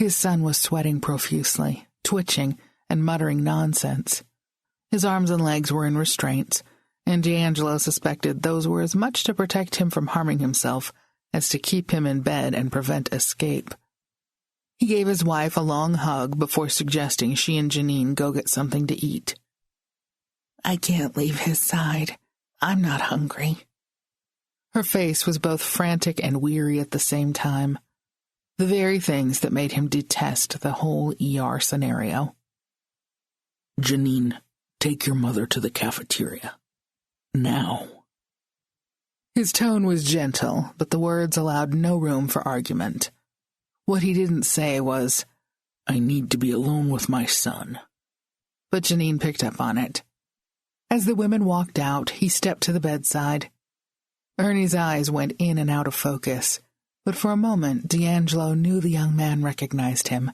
His son was sweating profusely, twitching, and muttering nonsense. His arms and legs were in restraints, and D'Angelo suspected those were as much to protect him from harming himself as to keep him in bed and prevent escape. He gave his wife a long hug before suggesting she and Janine go get something to eat. "I can't leave his side. I'm not hungry." Her face was both frantic and weary at the same time. The very things that made him detest the whole ER scenario. "Janine, take your mother to the cafeteria. Now." His tone was gentle, but the words allowed no room for argument. What he didn't say was, "I need to be alone with my son." But Janine picked up on it. As the women walked out, he stepped to the bedside. Ernie's eyes went in and out of focus, but for a moment D'Angelo knew the young man recognized him.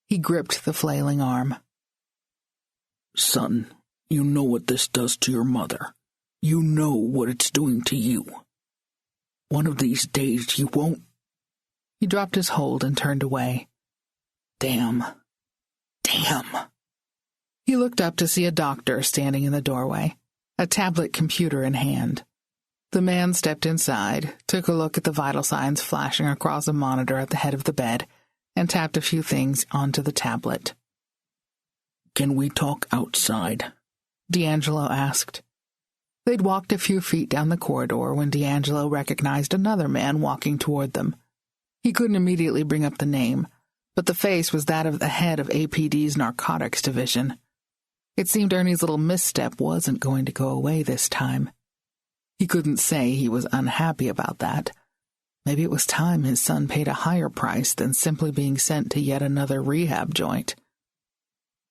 He gripped the flailing arm. "Son, you know what this does to your mother. You know what it's doing to you. One of these days you won't—" He dropped his hold and turned away. Damn. He looked up to see a doctor standing in the doorway, a tablet computer in hand. The man stepped inside, took a look at the vital signs flashing across a monitor at the head of the bed, and tapped a few things onto the tablet. "Can we talk outside?" D'Angelo asked. They'd walked a few feet down the corridor when D'Angelo recognized another man walking toward them. He couldn't immediately bring up the name, but the face was that of the head of APD's narcotics division. It seemed Ernie's little misstep wasn't going to go away this time. He couldn't say he was unhappy about that. Maybe it was time his son paid a higher price than simply being sent to yet another rehab joint.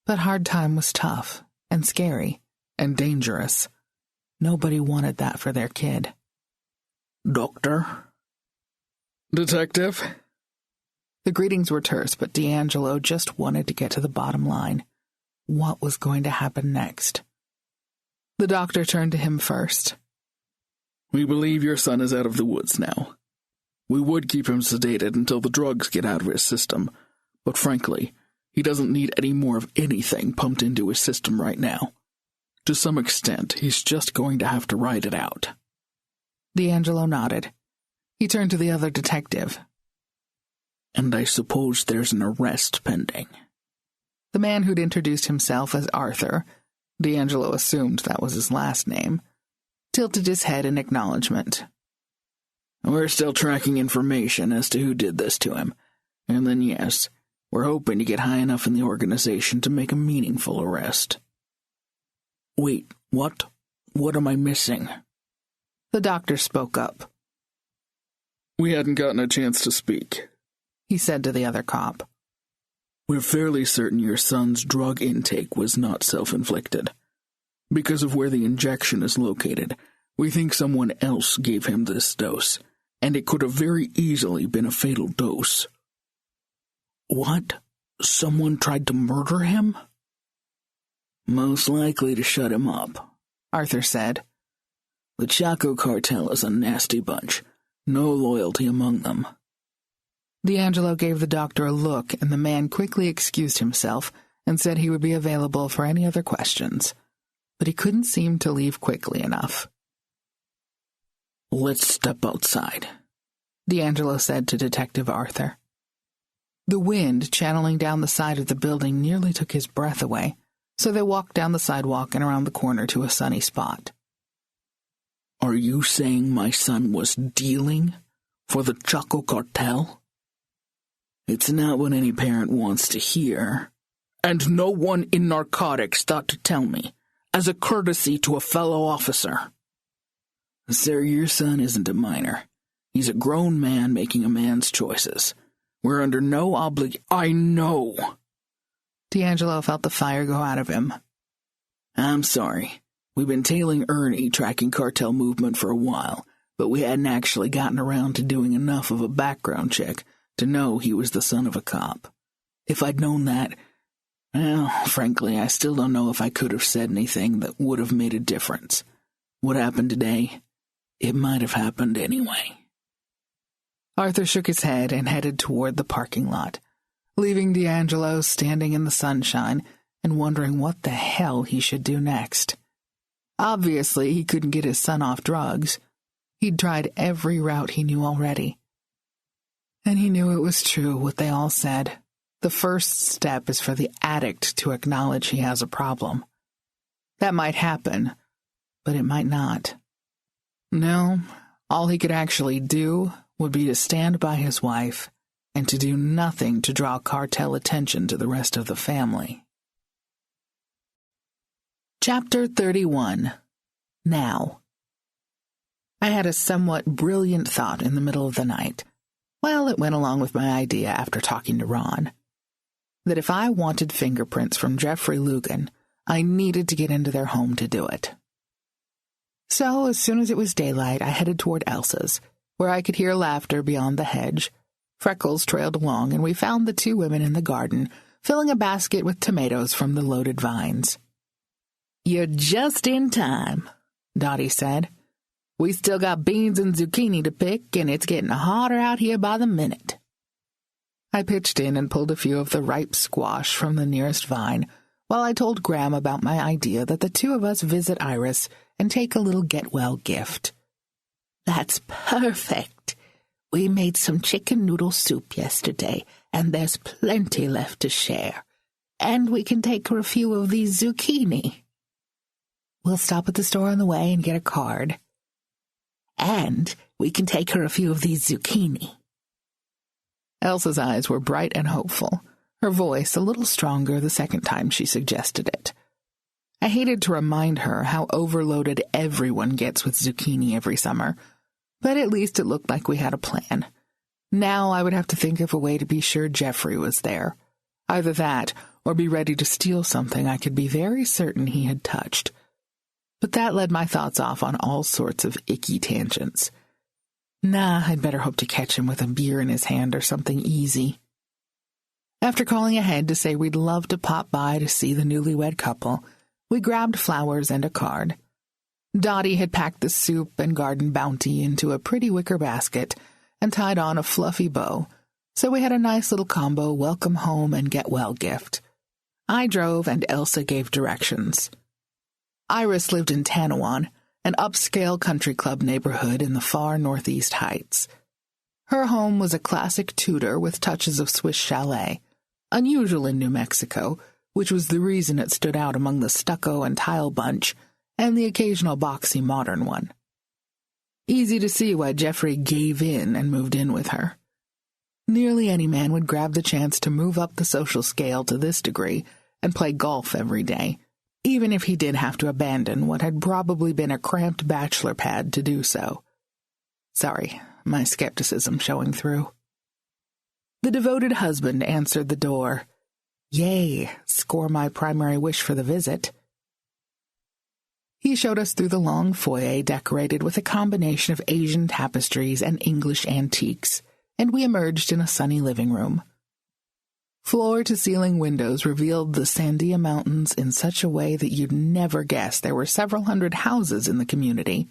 But hard time was tough, and scary, and dangerous. Nobody wanted that for their kid. "Doctor?" "Detective?" The greetings were terse, but D'Angelo just wanted to get to the bottom line. What was going to happen next? The doctor turned to him first. "We believe your son is out of the woods now. We would keep him sedated until the drugs get out of his system, but frankly, he doesn't need any more of anything pumped into his system right now. To some extent, he's just going to have to ride it out." D'Angelo nodded. He turned to the other detective. "And I suppose there's an arrest pending." The man who'd introduced himself as Arthur, D'Angelo assumed that was his last name, tilted his head in acknowledgement. "We're still tracking information as to who did this to him. And then yes, we're hoping to get high enough in the organization to make a meaningful arrest." "Wait, what? What am I missing?" The doctor spoke up. "We hadn't gotten a chance to speak," he said to the other cop. "We're fairly certain your son's drug intake was not self-inflicted. Because of where the injection is located, we think someone else gave him this dose, and it could have very easily been a fatal dose." "What? Someone tried to murder him?" "Most likely to shut him up," Arthur said. "The Chaco cartel is a nasty bunch. No loyalty among them." D'Angelo gave the doctor a look, and the man quickly excused himself and said he would be available for any other questions. But he couldn't seem to leave quickly enough. "Let's step outside," D'Angelo said to Detective Arthur. The wind channeling down the side of the building nearly took his breath away, so they walked down the sidewalk and around the corner to a sunny spot. "Are you saying my son was dealing for the Chaco cartel?" "It's not what any parent wants to hear. And no one in narcotics thought to tell me, as a courtesy to a fellow officer." "Sir, your son isn't a minor. He's a grown man making a man's choices. We're under no "I know." D'Angelo felt the fire go out of him. "I'm sorry. We've been tailing Ernie, tracking cartel movement for a while, but we hadn't actually gotten around to doing enough of a background check to know he was the son of a cop. If I'd known that, well, frankly, I still don't know if I could have said anything that would have made a difference. What happened today, it might have happened anyway." Arthur shook his head and headed toward the parking lot. leaving D'Angelo standing in the sunshine and wondering what the hell he should do next. Obviously, he couldn't get his son off drugs. He'd tried every route he knew already. And he knew it was true what they all said. The first step is for the addict to acknowledge he has a problem. That might happen, but it might not. No, all he could actually do would be to stand by his wife and to do nothing to draw cartel attention to the rest of the family. Chapter 31. Now. I had a somewhat brilliant thought in the middle of the night. Well, it went along with my idea after talking to Ron. That if I wanted fingerprints from Jeffrey Lugan, I needed to get into their home to do it. So, as soon as it was daylight, I headed toward Elsa's, where I could hear laughter beyond the hedge. Freckles trailed along, and we found the two women in the garden, filling a basket with tomatoes from the loaded vines. "You're just in time," Dottie said. "We still got beans and zucchini to pick, and it's getting hotter out here by the minute." I pitched in and pulled a few of the ripe squash from the nearest vine, while I told Graham about my idea that the two of us visit Iris and take a little get-well gift. "That's perfect. We made some chicken noodle soup yesterday, and there's plenty left to share. And we can take her a few of these zucchini. We'll stop at the store on the way and get a card. And we can take her a few of these zucchini." Elsa's eyes were bright and hopeful, her voice a little stronger the second time she suggested it. I hated to remind her how overloaded everyone gets with zucchini every summer, but at least it looked like we had a plan. Now I would have to think of a way to be sure Jeffrey was there. Either that, or be ready to steal something I could be very certain he had touched. But that led my thoughts off on all sorts of icky tangents. Nah, I'd better hope to catch him with a beer in his hand or something easy. After calling ahead to say we'd love to pop by to see the newlywed couple, we grabbed flowers and a card. Dottie had packed the soup and garden bounty into a pretty wicker basket and tied on a fluffy bow, so we had a nice little combo welcome home and get well gift. I drove and Elsa gave directions. Iris lived in Tanawan, an upscale country club neighborhood in the far northeast Heights. Her home was a classic Tudor with touches of Swiss chalet, unusual in New Mexico, which was the reason it stood out among the stucco and tile bunch and the occasional boxy modern one. Easy to see why Jeffrey gave in and moved in with her. Nearly any man would grab the chance to move up the social scale to this degree and play golf every day, even if he did have to abandon what had probably been a cramped bachelor pad to do so. Sorry, my skepticism showing through. The devoted husband answered the door. Yay, score my primary wish for the visit. He showed us through the long foyer decorated with a combination of Asian tapestries and English antiques, and we emerged in a sunny living room. Floor-to-ceiling windows revealed the Sandia Mountains in such a way that you'd never guess there were several hundred houses in the community,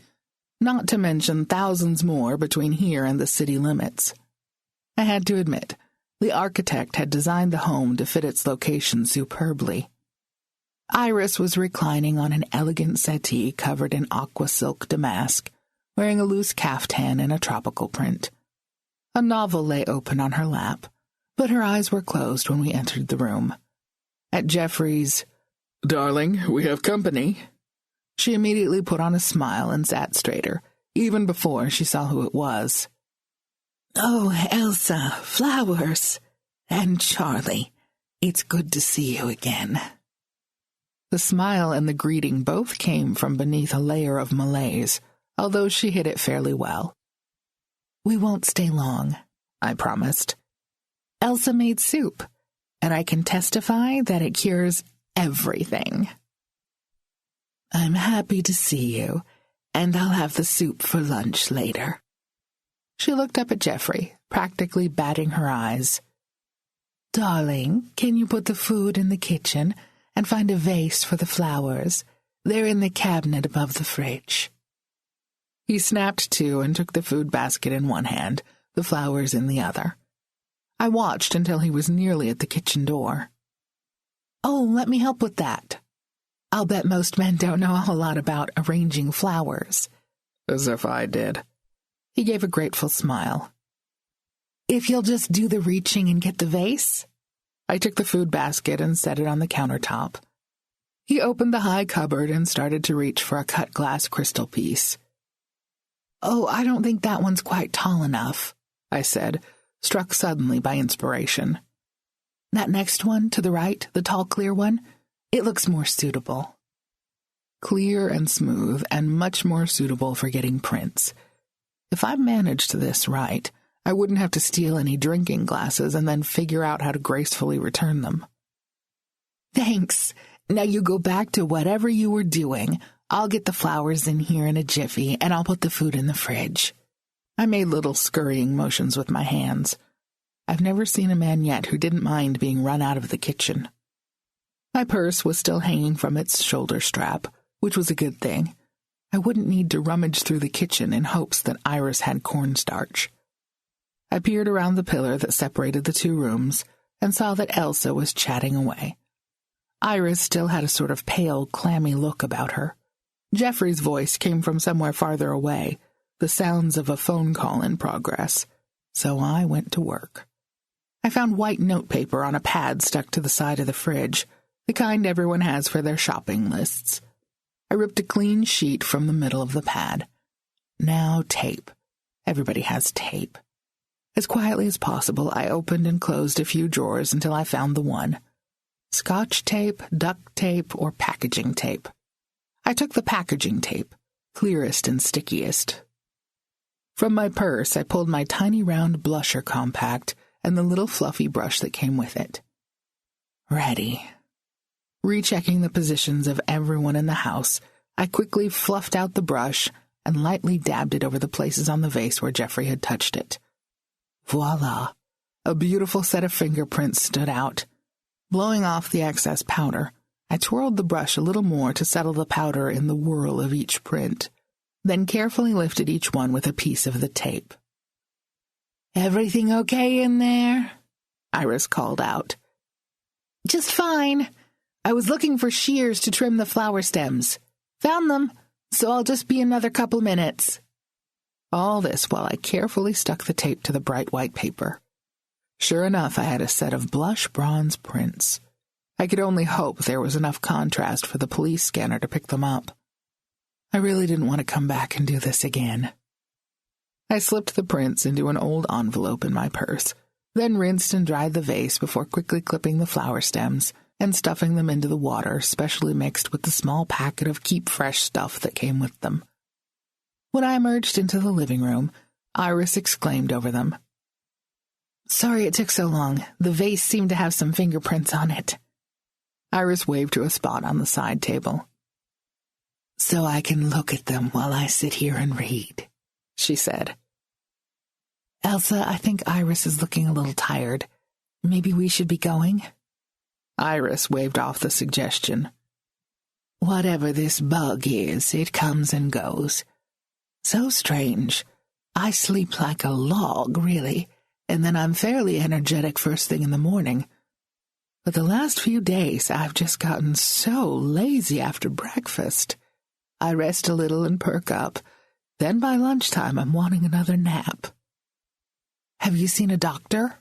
not to mention thousands more between here and the city limits. I had to admit, the architect had designed the home to fit its location superbly. Iris was reclining on an elegant settee covered in aqua silk damask, wearing a loose caftan in a tropical print. A novel lay open on her lap, but her eyes were closed when we entered the room. At Jeffrey's, "Darling, we have company," she immediately put on a smile and sat straighter, even before she saw who it was. "Oh, Elsa, flowers. And Charlie, it's good to see you again." The smile and the greeting both came from beneath a layer of malaise, although she hid it fairly well. "We won't stay long," I promised. "Elsa made soup, and I can testify that it cures everything." "I'm happy to see you, and I'll have the soup for lunch later." She looked up at Jeffrey, practically batting her eyes. "Darling, can you put the food in the kitchen and find a vase for the flowers? They're in the cabinet above the fridge." He snapped to and took the food basket in one hand, the flowers in the other. I watched until he was nearly at the kitchen door. "Oh, let me help with that. I'll bet most men don't know a whole lot about arranging flowers." As if I did. He gave a grateful smile. "If you'll just do the reaching and get the vase?" I took the food basket and set it on the countertop. He opened the high cupboard and started to reach for a cut glass crystal piece. "Oh, I don't think that one's quite tall enough," I said, struck suddenly by inspiration. "That next one, to the right, the tall clear one, it looks more suitable." Clear and smooth, and much more suitable for getting prints. If I managed this right, I wouldn't have to steal any drinking glasses and then figure out how to gracefully return them. "Thanks. Now you go back to whatever you were doing. I'll get the flowers in here in a jiffy, and I'll put the food in the fridge." I made little scurrying motions with my hands. I've never seen a man yet who didn't mind being run out of the kitchen. My purse was still hanging from its shoulder strap, which was a good thing. I wouldn't need to rummage through the kitchen in hopes that Iris had cornstarch. I peered around the pillar that separated the two rooms and saw that Elsa was chatting away. Iris still had a sort of pale, clammy look about her. Geoffrey's voice came from somewhere farther away, the sounds of a phone call in progress, so I went to work. I found white notepaper on a pad stuck to the side of the fridge, the kind everyone has for their shopping lists. I ripped a clean sheet from the middle of the pad. Now tape. Everybody has tape. As quietly as possible, I opened and closed a few drawers until I found the one. Scotch tape, duct tape, or packaging tape. I took the packaging tape, clearest and stickiest. From my purse, I pulled my tiny round blusher compact and the little fluffy brush that came with it. Ready. Rechecking the positions of everyone in the house, I quickly fluffed out the brush and lightly dabbed it over the places on the vase where Geoffrey had touched it. Voila! A beautiful set of fingerprints stood out. Blowing off the excess powder, I twirled the brush a little more to settle the powder in the whirl of each print, then carefully lifted each one with a piece of the tape. "Everything okay in there?" Iris called out. "Just fine. I was looking for shears to trim the flower stems. Found them, so I'll just be another couple minutes." All this while I carefully stuck the tape to the bright white paper. Sure enough, I had a set of blush bronze prints. I could only hope there was enough contrast for the police scanner to pick them up. I really didn't want to come back and do this again. I slipped the prints into an old envelope in my purse, then rinsed and dried the vase before quickly clipping the flower stems and stuffing them into the water specially mixed with the small packet of keep fresh stuff that came with them. When I emerged into the living room, Iris exclaimed over them. "Sorry it took so long. The vase seemed to have some fingerprints on it." Iris waved to a spot on the side table. "So I can look at them while I sit here and read," she said. "Elsa, I think Iris is looking a little tired. Maybe we should be going?" Iris waved off the suggestion. "Whatever this bug is, it comes and goes. So strange. I sleep like a log, really, and then I'm fairly energetic first thing in the morning. But the last few days I've just gotten so lazy after breakfast. I rest a little and perk up. Then by lunchtime I'm wanting another nap." "Have you seen a doctor?"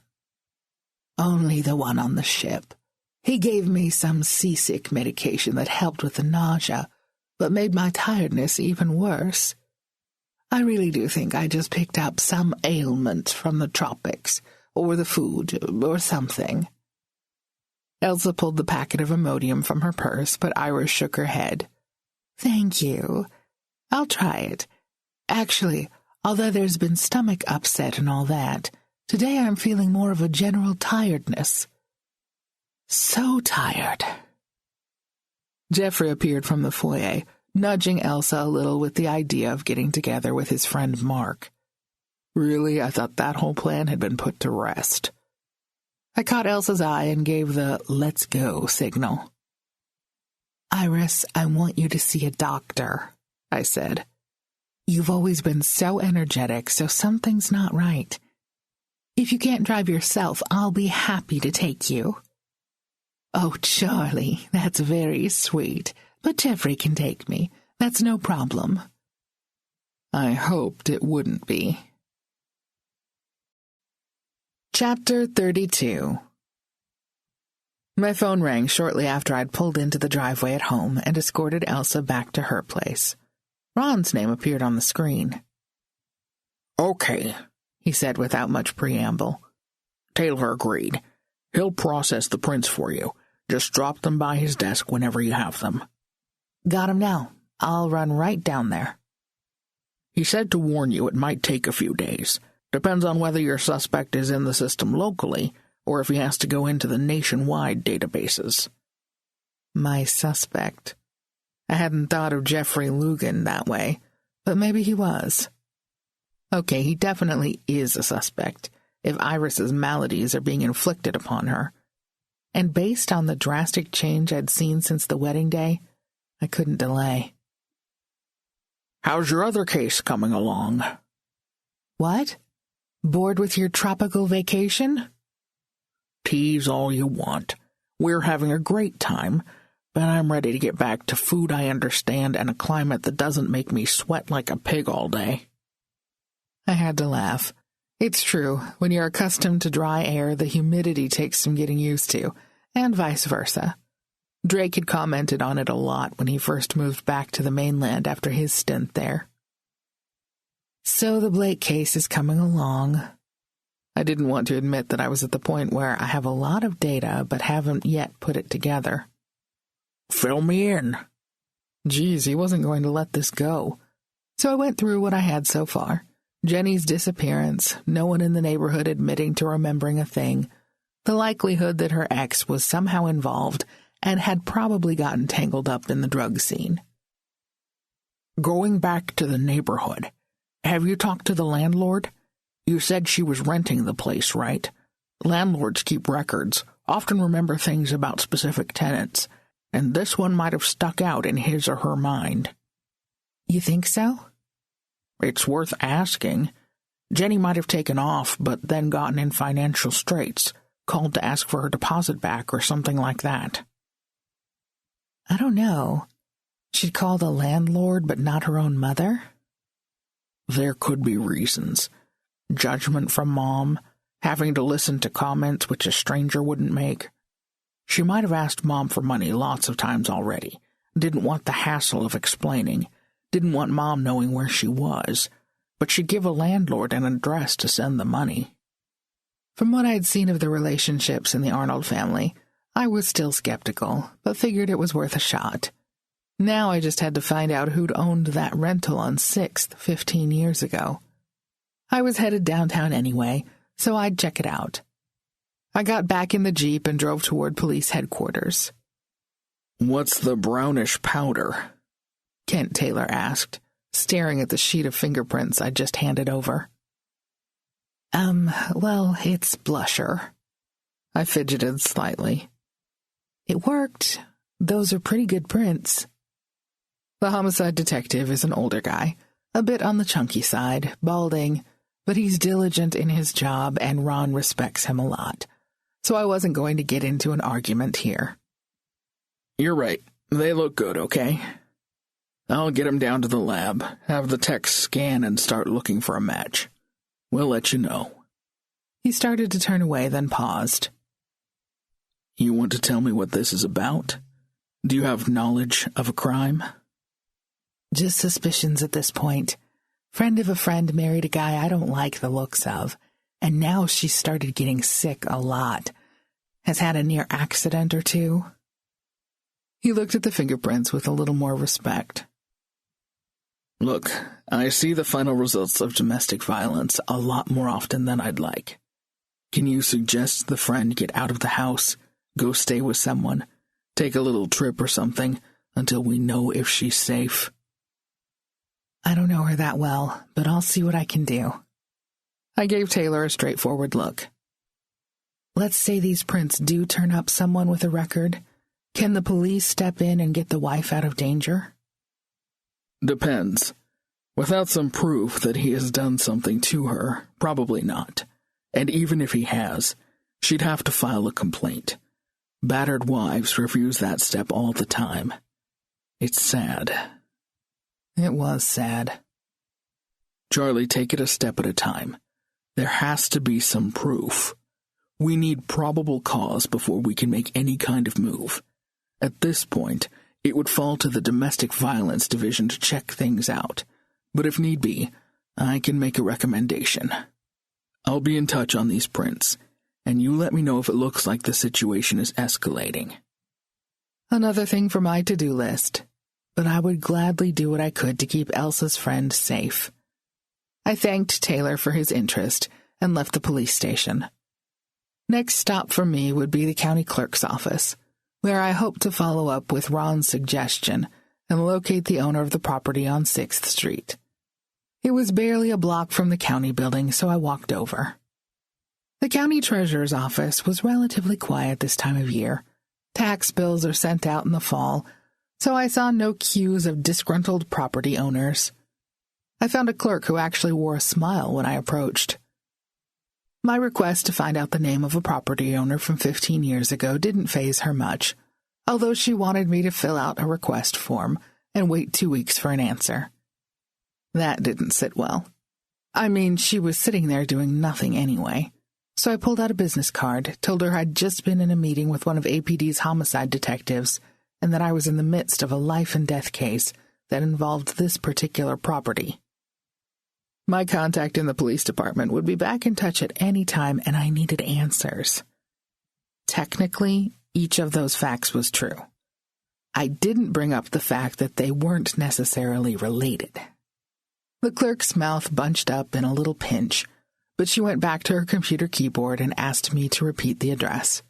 "Only the one on the ship. He gave me some seasick medication that helped with the nausea, but made my tiredness even worse. I really do think I just picked up some ailment from the tropics, or the food, or something." Elsa pulled the packet of Imodium from her purse, but Iris shook her head. "Thank you. I'll try it. Actually, although there's been stomach upset and all that, today I'm feeling more of a general tiredness. So tired." Geoffrey appeared from the foyer, nudging Elsa a little with the idea of getting together with his friend Mark. Really, I thought that whole plan had been put to rest. I caught Elsa's eye and gave the "let's go" signal. "Iris, I want you to see a doctor," I said. "You've always been so energetic, so something's not right. If you can't drive yourself, I'll be happy to take you." "Oh, Charlie, that's very sweet, but Jeffrey can take me. That's no problem." I hoped it wouldn't be. Chapter 32. My phone rang shortly after I'd pulled into the driveway at home and escorted Elsa back to her place. Ron's name appeared on the screen. "Okay," he said without much preamble. "Taylor agreed. He'll process the prints for you. Just drop them by his desk whenever you have them." "Got 'em now. I'll run right down there." "He said to warn you it might take a few days. Depends on whether your suspect is in the system locally or if he has to go into the nationwide databases." My suspect. I hadn't thought of Jeffrey Lugan that way, but maybe he was. Okay, he definitely is a suspect, if Iris's maladies are being inflicted upon her. And based on the drastic change I'd seen since the wedding day, I couldn't delay. "How's your other case coming along?" "What? Bored with your tropical vacation?" "Tease all you want. We're having a great time, but I'm ready to get back to food I understand and a climate that doesn't make me sweat like a pig all day." I had to laugh. It's true, when you're accustomed to dry air, the humidity takes some getting used to, and vice versa. Drake had commented on it a lot when he first moved back to the mainland after his stint there. So the Blake case is coming along. I didn't want to admit that I was at the point where I have a lot of data but haven't yet put it together. "Fill me in." Geez, he wasn't going to let this go. So I went through what I had so far. Jenny's disappearance, no one in the neighborhood admitting to remembering a thing, the likelihood that her ex was somehow involved and had probably gotten tangled up in the drug scene. "Going back to the neighborhood, have you talked to the landlord? You said she was renting the place, right? Landlords keep records, often remember things about specific tenants, and this one might have stuck out in his or her mind." "You think so?" "It's worth asking. Jenny might have taken off, but then gotten in financial straits, called to ask for her deposit back or something like that." "I don't know. She'd call the landlord but not her own mother?" "There could be reasons. Judgment from Mom, having to listen to comments which a stranger wouldn't make. She might have asked Mom for money lots of times already, didn't want the hassle of explaining, didn't want Mom knowing where she was, but she'd give a landlord an address to send the money." From what I'd seen of the relationships in the Arnold family, I was still skeptical, but figured it was worth a shot. Now I just had to find out who'd owned that rental on 6th 15 years ago. I was headed downtown anyway, so I'd check it out. I got back in the Jeep and drove toward police headquarters. "What's the brownish powder?" Kent Taylor asked, staring at the sheet of fingerprints I'd just handed over. Well, it's blusher." I fidgeted slightly. "It worked. Those are pretty good prints." The homicide detective is an older guy, a bit on the chunky side, balding, but he's diligent in his job and Ron respects him a lot, so I wasn't going to get into an argument here. "You're right. They look good, okay? I'll get him down to the lab, have the techs scan and start looking for a match. We'll let you know." He started to turn away, then paused. "You want to tell me what this is about? Do you have knowledge of a crime?" "Just suspicions at this point. Friend of a friend married a guy I don't like the looks of, and now she's started getting sick a lot. Has had a near accident or two." He looked at the fingerprints with a little more respect. "Look, I see the final results of domestic violence a lot more often than I'd like. Can you suggest the friend get out of the house, go stay with someone, take a little trip or something, until we know if she's safe?" "I don't know her that well, but I'll see what I can do." I gave Taylor a straightforward look. "Let's say these prints do turn up someone with a record. Can the police step in and get the wife out of danger?" "Depends. Without some proof that he has done something to her, probably not. And even if he has, she'd have to file a complaint. Battered wives refuse that step all the time. It's sad. It was sad. Charlie, take it a step at a time. There has to be some proof. We need probable cause before we can make any kind of move. At this point, it would fall to the Domestic Violence Division to check things out. But if need be, I can make a recommendation. I'll be in touch on these prints, and you let me know if it looks like the situation is escalating. Another thing for my to-do list, but I would gladly do what I could to keep Elsa's friend safe. I thanked Taylor for his interest and left the police station. Next stop for me would be the county clerk's office, where I hoped to follow up with Ron's suggestion and locate the owner of the property on 6th Street. It was barely a block from the county building, so I walked over. The county treasurer's office was relatively quiet this time of year. Tax bills are sent out in the fall, so I saw no queues of disgruntled property owners. I found a clerk who actually wore a smile when I approached. My request to find out the name of a property owner from 15 years ago didn't faze her much, although she wanted me to fill out a request form and wait 2 weeks for an answer. That didn't sit well. I mean, she was sitting there doing nothing anyway. So I pulled out a business card, told her I'd just been in a meeting with one of APD's homicide detectives, and that I was in the midst of a life-and-death case that involved this particular property. My contact in the police department would be back in touch at any time, and I needed answers. Technically, each of those facts was true. I didn't bring up the fact that they weren't necessarily related. The clerk's mouth bunched up in a little pinch, but she went back to her computer keyboard and asked me to repeat the address.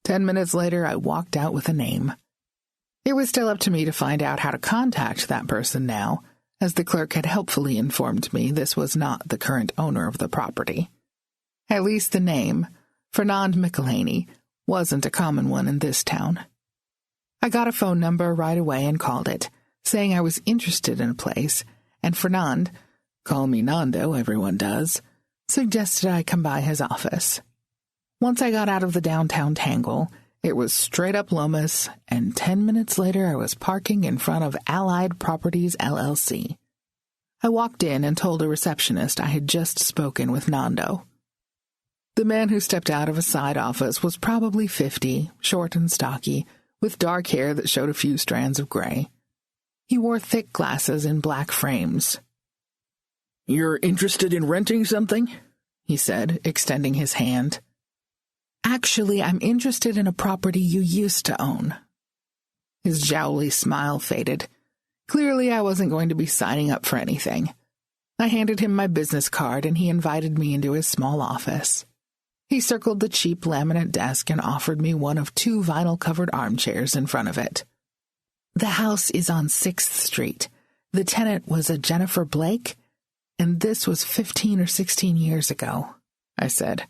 10 minutes later, I walked out with a name. It was still up to me to find out how to contact that person now, as the clerk had helpfully informed me this was not the current owner of the property. At least the name, Fernand McElhaney, wasn't a common one in this town. I got a phone number right away and called it, saying I was interested in a place, and Fernand, call me Nando, everyone does, suggested I come by his office. Once I got out of the downtown tangle, it was straight up Lomas, and 10 minutes later I was parking in front of Allied Properties, LLC. I walked in and told a receptionist I had just spoken with Nando. The man who stepped out of a side office was probably 50, short and stocky, with dark hair that showed a few strands of gray. He wore thick glasses in black frames. "You're interested in renting something?" he said, extending his hand. "Actually, I'm interested in a property you used to own." His jowly smile faded. Clearly, I wasn't going to be signing up for anything. I handed him my business card, and he invited me into his small office. He circled the cheap laminate desk and offered me one of 2 vinyl-covered armchairs in front of it. "The house is on 6th Street. The tenant was a Jennifer Blake, and this was 15 or 16 years ago," I said.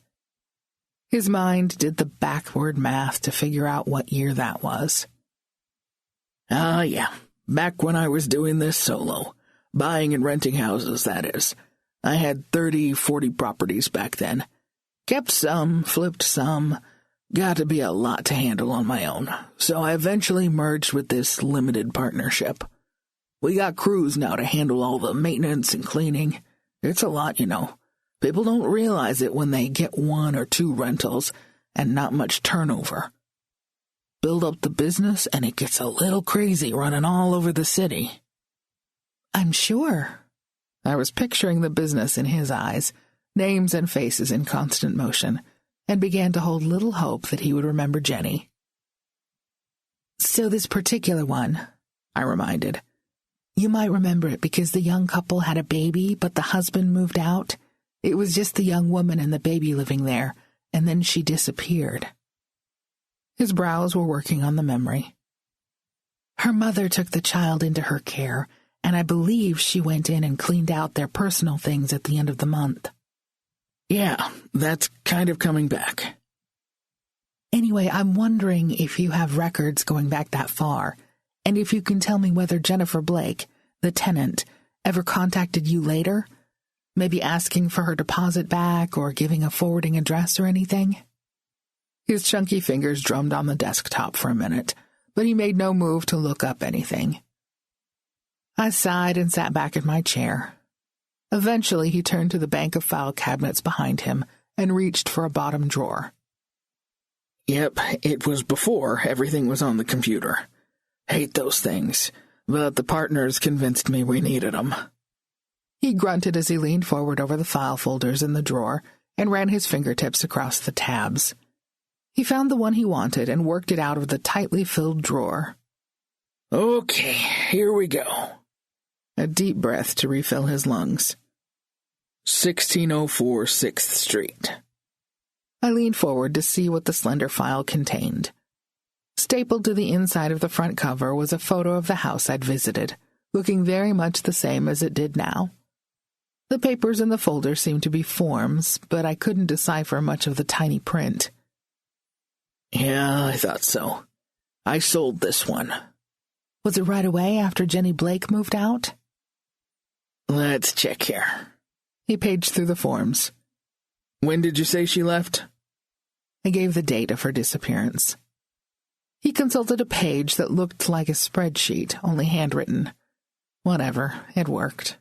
His mind did the backward math to figure out what year that was. Yeah. Back when I was doing this solo. Buying and renting houses, that is. I had 30, 40 properties back then. Kept some, flipped some. Got to be a lot to handle on my own, so I eventually merged with this limited partnership. We got crews now to handle all the maintenance and cleaning. It's a lot, you know. People don't realize it when they get 1 or 2 rentals and not much turnover. Build up the business and it gets a little crazy running all over the city. "I'm sure." I was picturing the business in his eyes, names and faces in constant motion, and began to hold little hope that he would remember Jenny. "So this particular one," I reminded. "You might remember it because the young couple had a baby, but the husband moved out. It was just the young woman and the baby living there, and then she disappeared." His brows were working on the memory. "Her mother took the child into her care, and I believe she went in and cleaned out their personal things at the end of the month." "Yeah, that's kind of coming back." "Anyway, I'm wondering if you have records going back that far, and if you can tell me whether Jennifer Blake, the tenant, ever contacted you later. Maybe asking for her deposit back or giving a forwarding address or anything? His chunky fingers drummed on the desktop for a minute, but he made no move to look up anything. I sighed and sat back in my chair. Eventually, he turned to the bank of file cabinets behind him and reached for a bottom drawer. Yep, it was before everything was on the computer. Hate those things, but the partners convinced me we needed them. He grunted as he leaned forward over the file folders in the drawer and ran his fingertips across the tabs. He found the one he wanted and worked it out of the tightly filled drawer. Okay, here we go. A deep breath to refill his lungs. 1604 6th Street. I leaned forward to see what the slender file contained. Stapled to the inside of the front cover was a photo of the house I'd visited, looking very much the same as it did now. The papers in the folder seemed to be forms, but I couldn't decipher much of the tiny print. Yeah, I thought so. I sold this one. Was it right away after Jenny Blake moved out? Let's check here. He paged through the forms. When did you say she left? I gave the date of her disappearance. He consulted a page that looked like a spreadsheet, only handwritten. Whatever, it worked.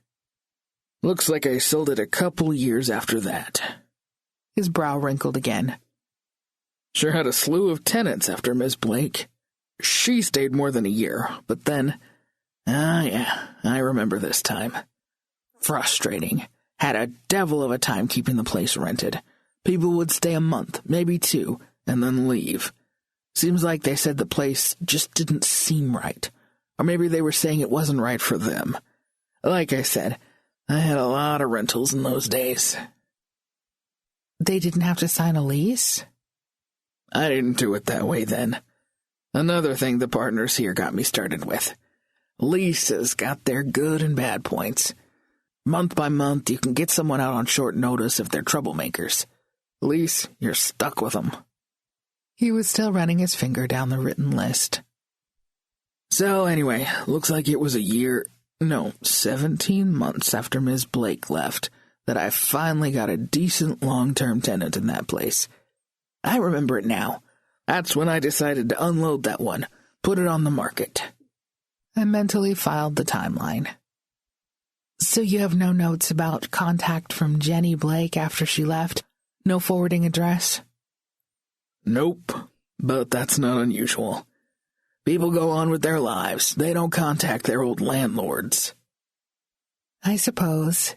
Looks like I sold it a couple years after that. His brow wrinkled again. Sure had a slew of tenants after Miss Blake. She stayed more than a year, but then... yeah, I remember this time. Frustrating. Had a devil of a time keeping the place rented. People would stay a month, maybe 2, and then leave. Seems like they said the place just didn't seem right. Or maybe they were saying it wasn't right for them. Like I said, I had a lot of rentals in those days. They didn't have to sign a lease? I didn't do it that way then. Another thing the partners here got me started with. Leases got their good and bad points. Month by month, you can get someone out on short notice if they're troublemakers. Lease, you're stuck with them. He was still running his finger down the written list. So anyway, looks like it was 17 months after Ms. Blake left that I finally got a decent long-term tenant in that place. I remember it now. That's when I decided to unload that one, put it on the market. I mentally filed the timeline. So you have no notes about contact from Jenny Blake after she left? No forwarding address? Nope, but that's not unusual. People go on with their lives. They don't contact their old landlords. I suppose.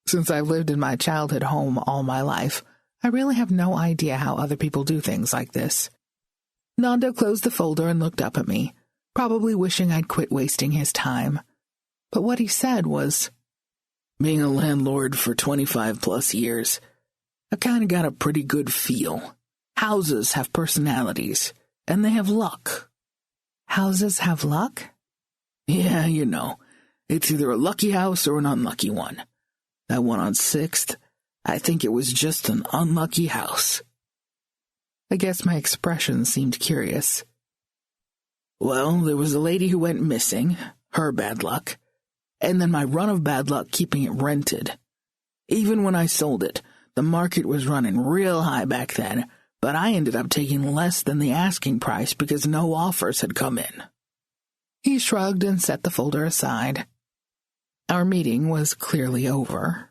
Since I've lived in my childhood home all my life, I really have no idea how other people do things like this. Nando closed the folder and looked up at me, probably wishing I'd quit wasting his time. But what he said was, being a landlord for 25-plus years, I've kind of got a pretty good feel. Houses have personalities, and they have luck. Houses have luck? Yeah, you know. It's either a lucky house or an unlucky one. That one on 6th, I think it was just an unlucky house. I guess my expression seemed curious. Well, there was a lady who went missing, her bad luck, and then my run of bad luck keeping it rented. Even when I sold it, the market was running real high back then, but I ended up taking less than the asking price because no offers had come in. He shrugged and set the folder aside. Our meeting was clearly over.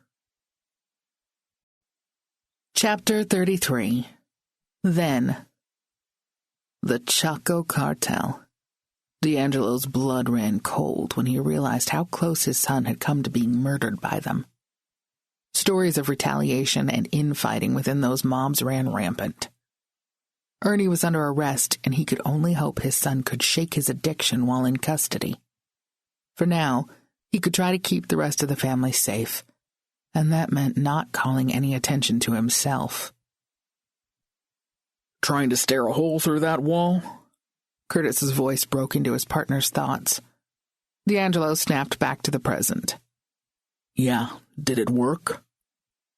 Chapter 33. Then. The Chaco Cartel. D'Angelo's blood ran cold when he realized how close his son had come to being murdered by them. Stories of retaliation and infighting within those mobs ran rampant. Ernie was under arrest, and he could only hope his son could shake his addiction while in custody. For now, he could try to keep the rest of the family safe, and that meant not calling any attention to himself. Trying to stare a hole through that wall? Curtis's voice broke into his partner's thoughts. D'Angelo snapped back to the present. Yeah, did it work?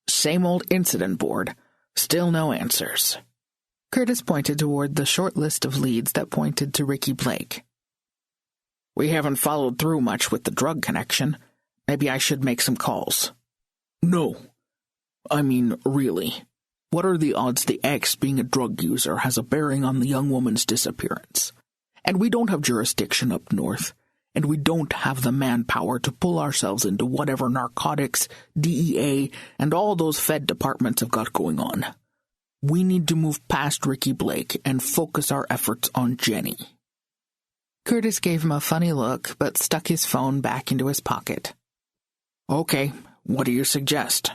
Same old incident board. Still no answers. Curtis pointed toward the short list of leads that pointed to Ricky Blake. We haven't followed through much with the drug connection. Maybe I should make some calls. No. I mean, really. What are the odds the ex, being a drug user, has a bearing on the young woman's disappearance? And we don't have jurisdiction up north, and we don't have the manpower to pull ourselves into whatever narcotics, DEA, and all those Fed departments have got going on. We need to move past Ricky Blake and focus our efforts on Jenny. Curtis gave him a funny look, but stuck his phone back into his pocket. Okay, what do you suggest?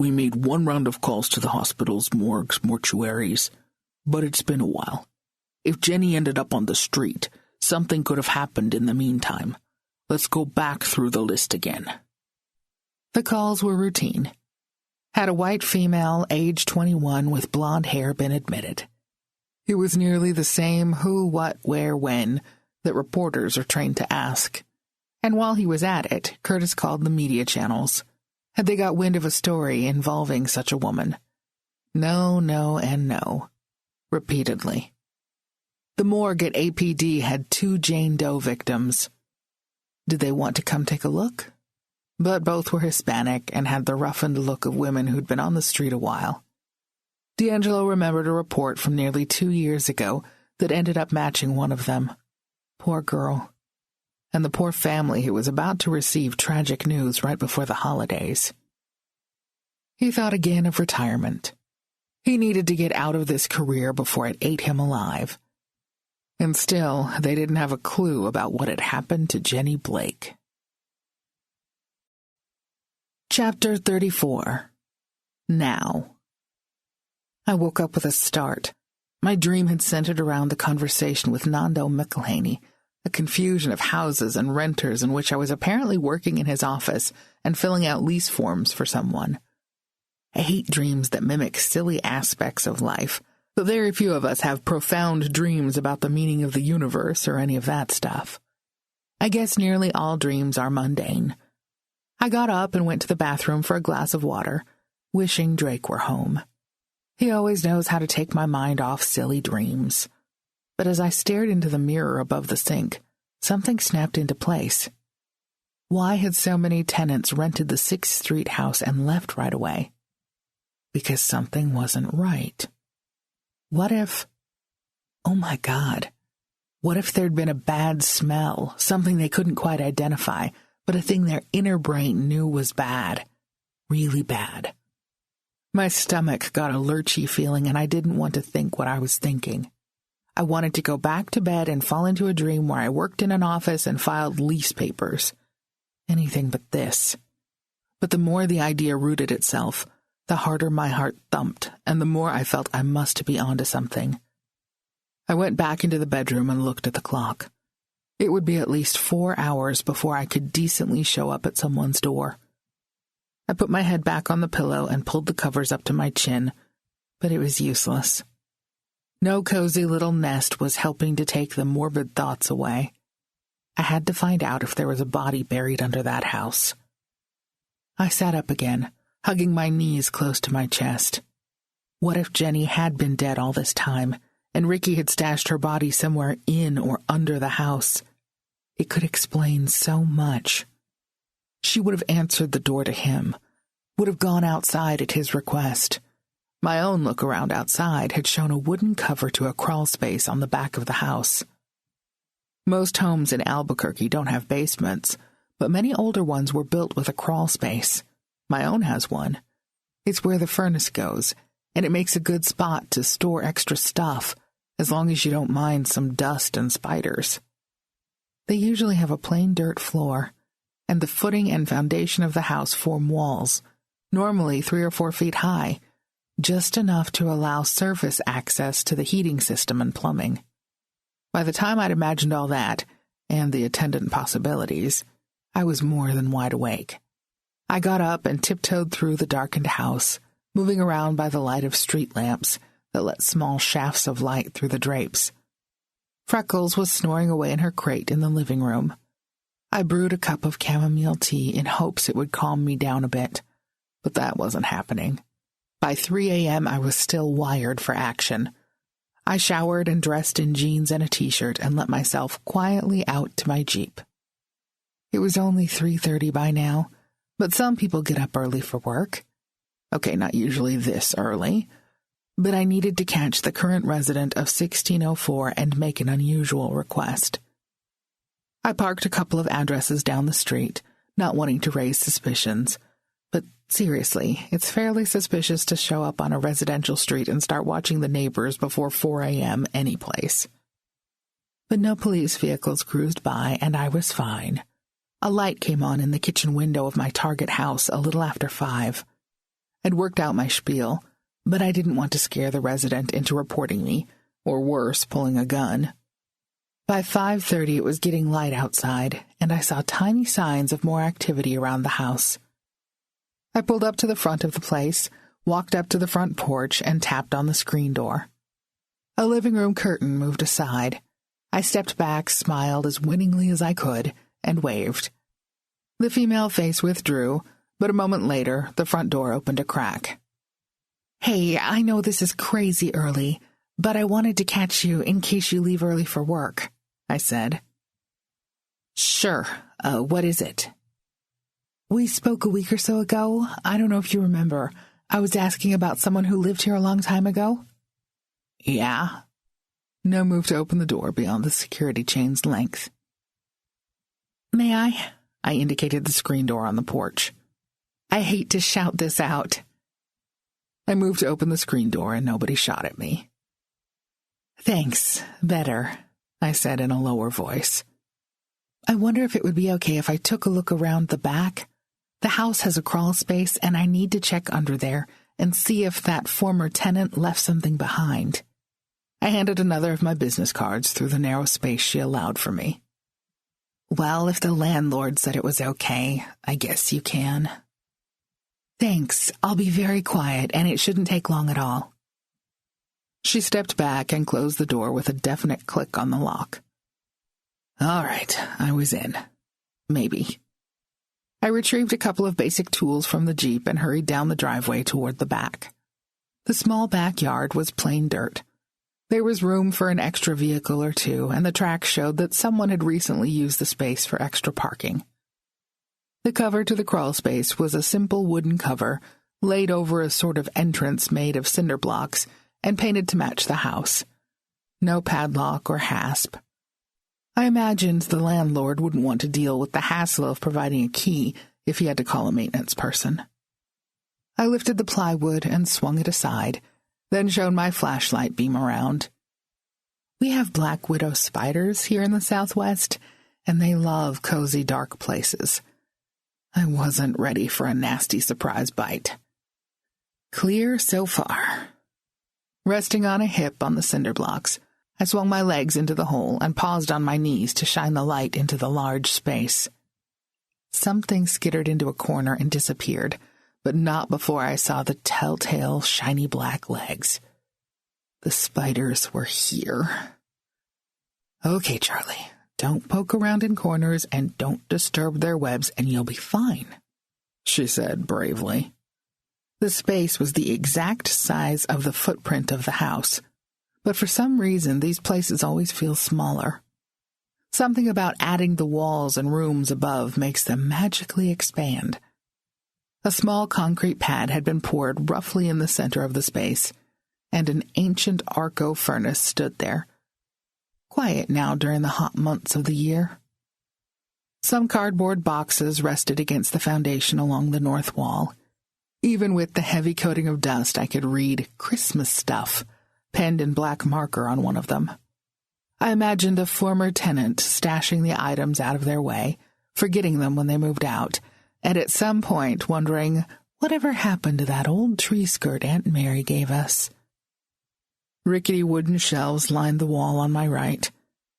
We made one round of calls to the hospitals, morgues, mortuaries, but it's been a while. If Jenny ended up on the street, something could have happened in the meantime. Let's go back through the list again. The calls were routine. Had a white female, age 21, with blonde hair been admitted? It was nearly the same who, what, where, when that reporters are trained to ask. And while he was at it, Curtis called the media channels. Had they got wind of a story involving such a woman? No, no, and no. Repeatedly. The morgue at APD had 2 Jane Doe victims. Did they want to come take a look? But both were Hispanic and had the roughened look of women who'd been on the street a while. D'Angelo remembered a report from nearly 2 years ago that ended up matching one of them. Poor girl. And the poor family who was about to receive tragic news right before the holidays. He thought again of retirement. He needed to get out of this career before it ate him alive. And still, they didn't have a clue about what had happened to Jenny Blake. Chapter 34. Now. I woke up with a start. My dream had centered around the conversation with Nando McElhaney, a confusion of houses and renters in which I was apparently working in his office and filling out lease forms for someone. I hate dreams that mimic silly aspects of life, but very few of us have profound dreams about the meaning of the universe or any of that stuff. I guess nearly all dreams are mundane. I got up and went to the bathroom for a glass of water, wishing Drake were home. He always knows how to take my mind off silly dreams. But as I stared into the mirror above the sink, something snapped into place. Why had so many tenants rented the 6th Street house and left right away? Because something wasn't right. What if... Oh my God. What if there'd been a bad smell, something they couldn't quite identify, but a thing their inner brain knew was bad. Really bad. My stomach got a lurchy feeling, and I didn't want to think what I was thinking. I wanted to go back to bed and fall into a dream where I worked in an office and filed lease papers. Anything but this. But the more the idea rooted itself, the harder my heart thumped, and the more I felt I must be onto something. I went back into the bedroom and looked at the clock. It would be at least 4 hours before I could decently show up at someone's door. I put my head back on the pillow and pulled the covers up to my chin, but it was useless. No cozy little nest was helping to take the morbid thoughts away. I had to find out if there was a body buried under that house. I sat up again, hugging my knees close to my chest. What if Jenny had been dead all this time, and Ricky had stashed her body somewhere in or under the house? It could explain so much. She would have answered the door to him, would have gone outside at his request. My own look around outside had shown a wooden cover to a crawl space on the back of the house. Most homes in Albuquerque don't have basements, but many older ones were built with a crawl space. My own has one. It's where the furnace goes, and it makes a good spot to store extra stuff, as long as you don't mind some dust and spiders. They usually have a plain dirt floor, and the footing and foundation of the house form walls, normally 3 or 4 feet high, just enough to allow surface access to the heating system and plumbing. By the time I'd imagined all that, and the attendant possibilities, I was more than wide awake. I got up and tiptoed through the darkened house, moving around by the light of street lamps that let small shafts of light through the drapes. Freckles was snoring away in her crate in the living room. I brewed a cup of chamomile tea in hopes it would calm me down a bit, but that wasn't happening. By 3 a.m., I was still wired for action. I showered and dressed in jeans and a t-shirt and let myself quietly out to my Jeep. It was only 3:30 by now, But some people get up early for work. Okay, not usually this early, but I needed to catch the current resident of 1604 and make an unusual request. I parked a couple of addresses down the street, not wanting to raise suspicions. But seriously, it's fairly suspicious to show up on a residential street and start watching the neighbors before 4 a.m. anyplace. But no police vehicles cruised by, and I was fine. A light came on in the kitchen window of my target house a little after 5. I'd worked out my spiel, but I didn't want to scare the resident into reporting me, or worse, pulling a gun. By 5:30 it was getting light outside, and I saw tiny signs of more activity around the house. I pulled up to the front of the place, walked up to the front porch, and tapped on the screen door. A living room curtain moved aside. I stepped back, smiled as winningly as I could, and waved. The female face withdrew, but a moment later, the front door opened a crack. "Hey, I know this is crazy early, but I wanted to catch you in case you leave early for work," I said. "Sure. What is it?" "We spoke a week or so ago. I don't know if you remember. I was asking about someone who lived here a long time ago." "Yeah." No move to open the door beyond the security chain's length. "May I?" I indicated the screen door on the porch. I hate to shout this out. I moved to open the screen door and nobody shot at me. "Thanks. Better," I said in a lower voice. "I wonder if it would be okay if I took a look around the back. The house has a crawl space and I need to check under there and see if that former tenant left something behind." I handed another of my business cards through the narrow space she allowed for me. "Well, if the landlord said it was okay, I guess you can." "Thanks. I'll be very quiet, and it shouldn't take long at all." She stepped back and closed the door with a definite click on the lock. All right, I was in. Maybe. I retrieved a couple of basic tools from the Jeep and hurried down the driveway toward the back. The small backyard was plain dirt. There was room for an extra vehicle or two, and the tracks showed that someone had recently used the space for extra parking. The cover to the crawl space was a simple wooden cover laid over a sort of entrance made of cinder blocks and painted to match the house. No padlock or hasp. I imagined the landlord wouldn't want to deal with the hassle of providing a key if he had to call a maintenance person. I lifted the plywood and swung it aside, then shone my flashlight beam around. We have black widow spiders here in the Southwest, and they love cozy, dark places. I wasn't ready for a nasty surprise bite. Clear so far. Resting on a hip on the cinder blocks, I swung my legs into the hole and paused on my knees to shine the light into the large space. Something skittered into a corner and disappeared, but not before I saw the telltale shiny black legs. The spiders were here. "Okay, Charlie, don't poke around in corners and don't disturb their webs and you'll be fine," she said bravely. The space was the exact size of the footprint of the house, but for some reason these places always feel smaller. Something about adding the walls and rooms above makes them magically expand. A small concrete pad had been poured roughly in the center of the space, and an ancient Arco furnace stood there, quiet now during the hot months of the year. Some cardboard boxes rested against the foundation along the north wall. Even with the heavy coating of dust, I could read "Christmas stuff" penned in black marker on one of them. I imagined a former tenant stashing the items out of their way, forgetting them when they moved out, and at some point wondering whatever happened to that old tree skirt Aunt Mary gave us. Rickety wooden shelves lined the wall on my right.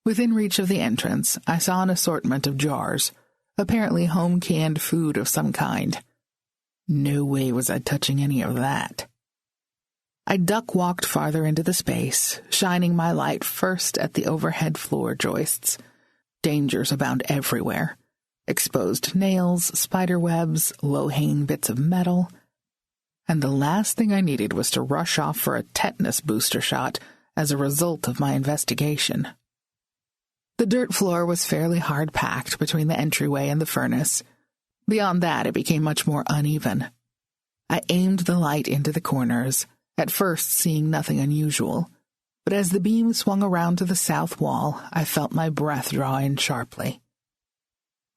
Within reach of the entrance, I saw an assortment of jars, apparently home-canned food of some kind. No way was I touching any of that. I duck-walked farther into the space, shining my light first at the overhead floor joists. Dangers abound everywhere. Exposed nails, spider webs, low-hanging bits of metal. And the last thing I needed was to rush off for a tetanus booster shot as a result of my investigation. The dirt floor was fairly hard-packed between the entryway and the furnace, Beyond that, it became much more uneven. I aimed the light into the corners, at first seeing nothing unusual, but as the beam swung around to the south wall, I felt my breath draw in sharply.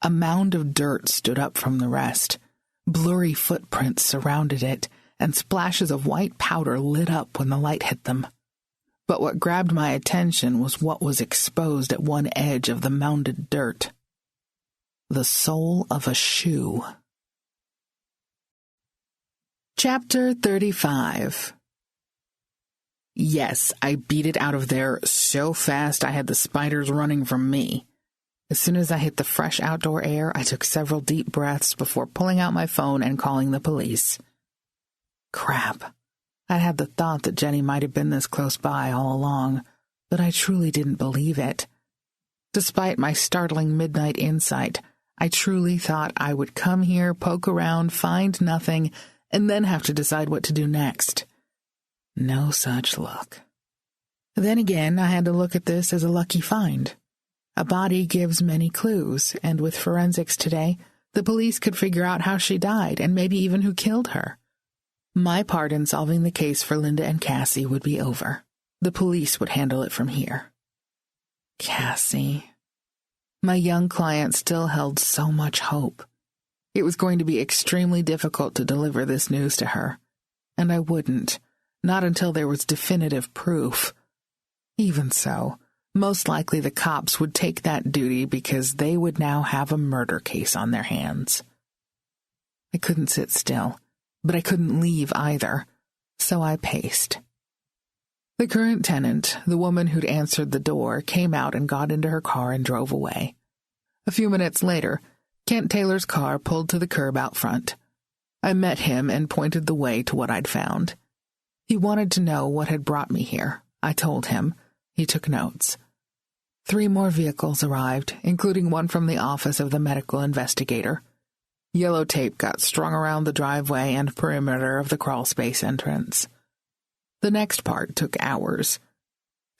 A mound of dirt stood up from the rest. Blurry footprints surrounded it, and splashes of white powder lit up when the light hit them. But what grabbed my attention was what was exposed at one edge of the mounded dirt. The sole of a shoe. Chapter 35. Yes, I beat it out of there so fast I had the spiders running from me. As soon as I hit the fresh outdoor air, I took several deep breaths before pulling out my phone and calling the police. Crap. I had the thought that Jenny might have been this close by all along, but I truly didn't believe it. Despite my startling midnight insight, I truly thought I would come here, poke around, find nothing, and then have to decide what to do next. No such luck. Then again, I had to look at this as a lucky find. A body gives many clues, and with forensics today, the police could figure out how she died and maybe even who killed her. My part in solving the case for Linda and Cassie would be over. The police would handle it from here. Cassie. My young client still held so much hope. It was going to be extremely difficult to deliver this news to her, and I wouldn't, not until there was definitive proof. Even so, most likely the cops would take that duty because they would now have a murder case on their hands. I couldn't sit still, but I couldn't leave either, so I paced. The current tenant, the woman who'd answered the door, came out and got into her car and drove away. A few minutes later, Kent Taylor's car pulled to the curb out front. I met him and pointed the way to what I'd found. He wanted to know what had brought me here. I told him. He took notes. 3 more vehicles arrived, including one from the office of the medical investigator. Yellow tape got strung around the driveway and perimeter of the crawlspace entrance. The next part took hours.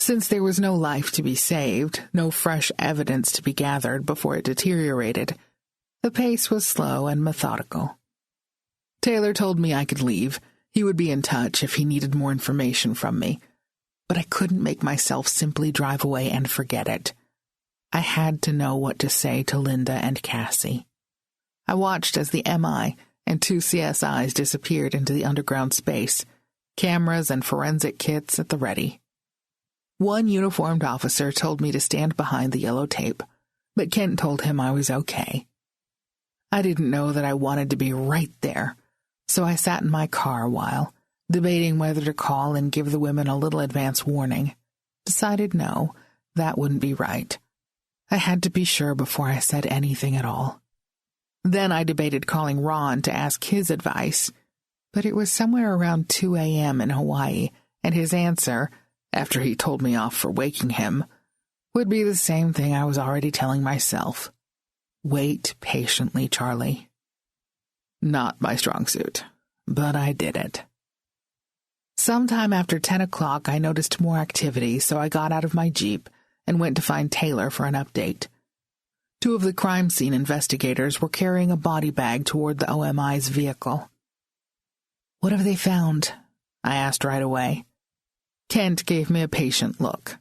Since there was no life to be saved, no fresh evidence to be gathered before it deteriorated, the pace was slow and methodical. Taylor told me I could leave. He would be in touch if he needed more information from me. But I couldn't make myself simply drive away and forget it. I had to know what to say to Linda and Cassie. I watched as the MI and 2 CSIs disappeared into the underground space, cameras and forensic kits at the ready. One uniformed officer told me to stand behind the yellow tape, but Kent told him I was okay. I didn't know that I wanted to be right there, so I sat in my car a while, debating whether to call and give the women a little advance warning. Decided no, that wouldn't be right. I had to be sure before I said anything at all. Then I debated calling Ron to ask his advice, but it was somewhere around 2 a.m. in Hawaii, and his answer, after he told me off for waking him, would be the same thing I was already telling myself. Wait patiently, Charlie. Not my strong suit, but I did it. Sometime after 10 o'clock, I noticed more activity, so I got out of my Jeep and went to find Taylor for an update. 2 of the crime scene investigators were carrying a body bag toward the OMI's vehicle. "What have they found?" I asked right away. Kent gave me a patient look.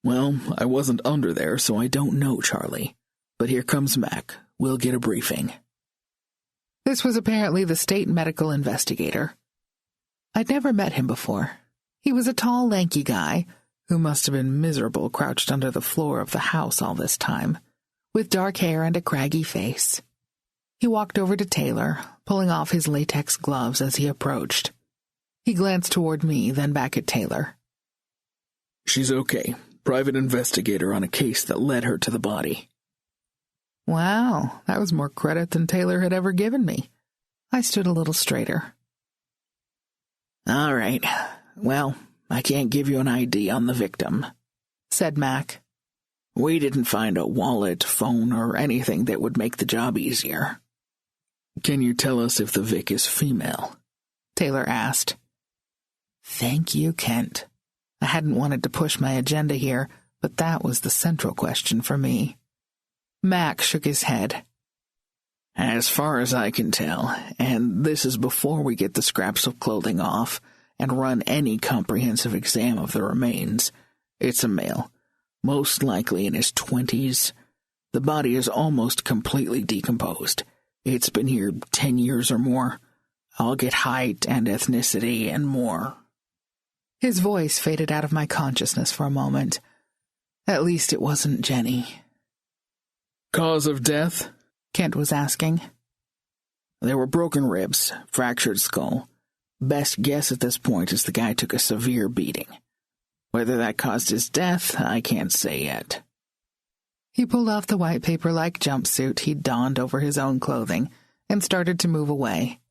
"Well, I wasn't under there, so I don't know, Charlie. But here comes Mac. We'll get a briefing." This was apparently the state medical investigator. I'd never met him before. He was a tall, lanky guy, who must have been miserable crouched under the floor of the house all this time, with dark hair and a craggy face. He walked over to Taylor, pulling off his latex gloves as he approached. He glanced toward me, then back at Taylor. "She's okay. Private investigator on a case that led her to the body." Wow, that was more credit than Taylor had ever given me. I stood a little straighter. "All right. Well, I can't give you an ID on the victim," said Mac. "We didn't find a wallet, phone, or anything that would make the job easier." "Can you tell us if the Vic is female?" Taylor asked. Thank you, Kent. I hadn't wanted to push my agenda here, but that was the central question for me. Mac shook his head. As far as I can tell, and this is before we get the scraps of clothing off and run any comprehensive exam of the remains, it's a male, most likely in his 20s. The body is almost completely decomposed. It's been here 10 years or more. I'll get height and ethnicity and more. His voice faded out of my consciousness for a moment. At least it wasn't Jenny. Cause of death? Kent was asking. There were broken ribs, fractured skull. Best guess at this point is the guy took a severe beating. Whether that caused his death, I can't say yet. He pulled off the white paper-like jumpsuit he'd donned over his own clothing and started to move away.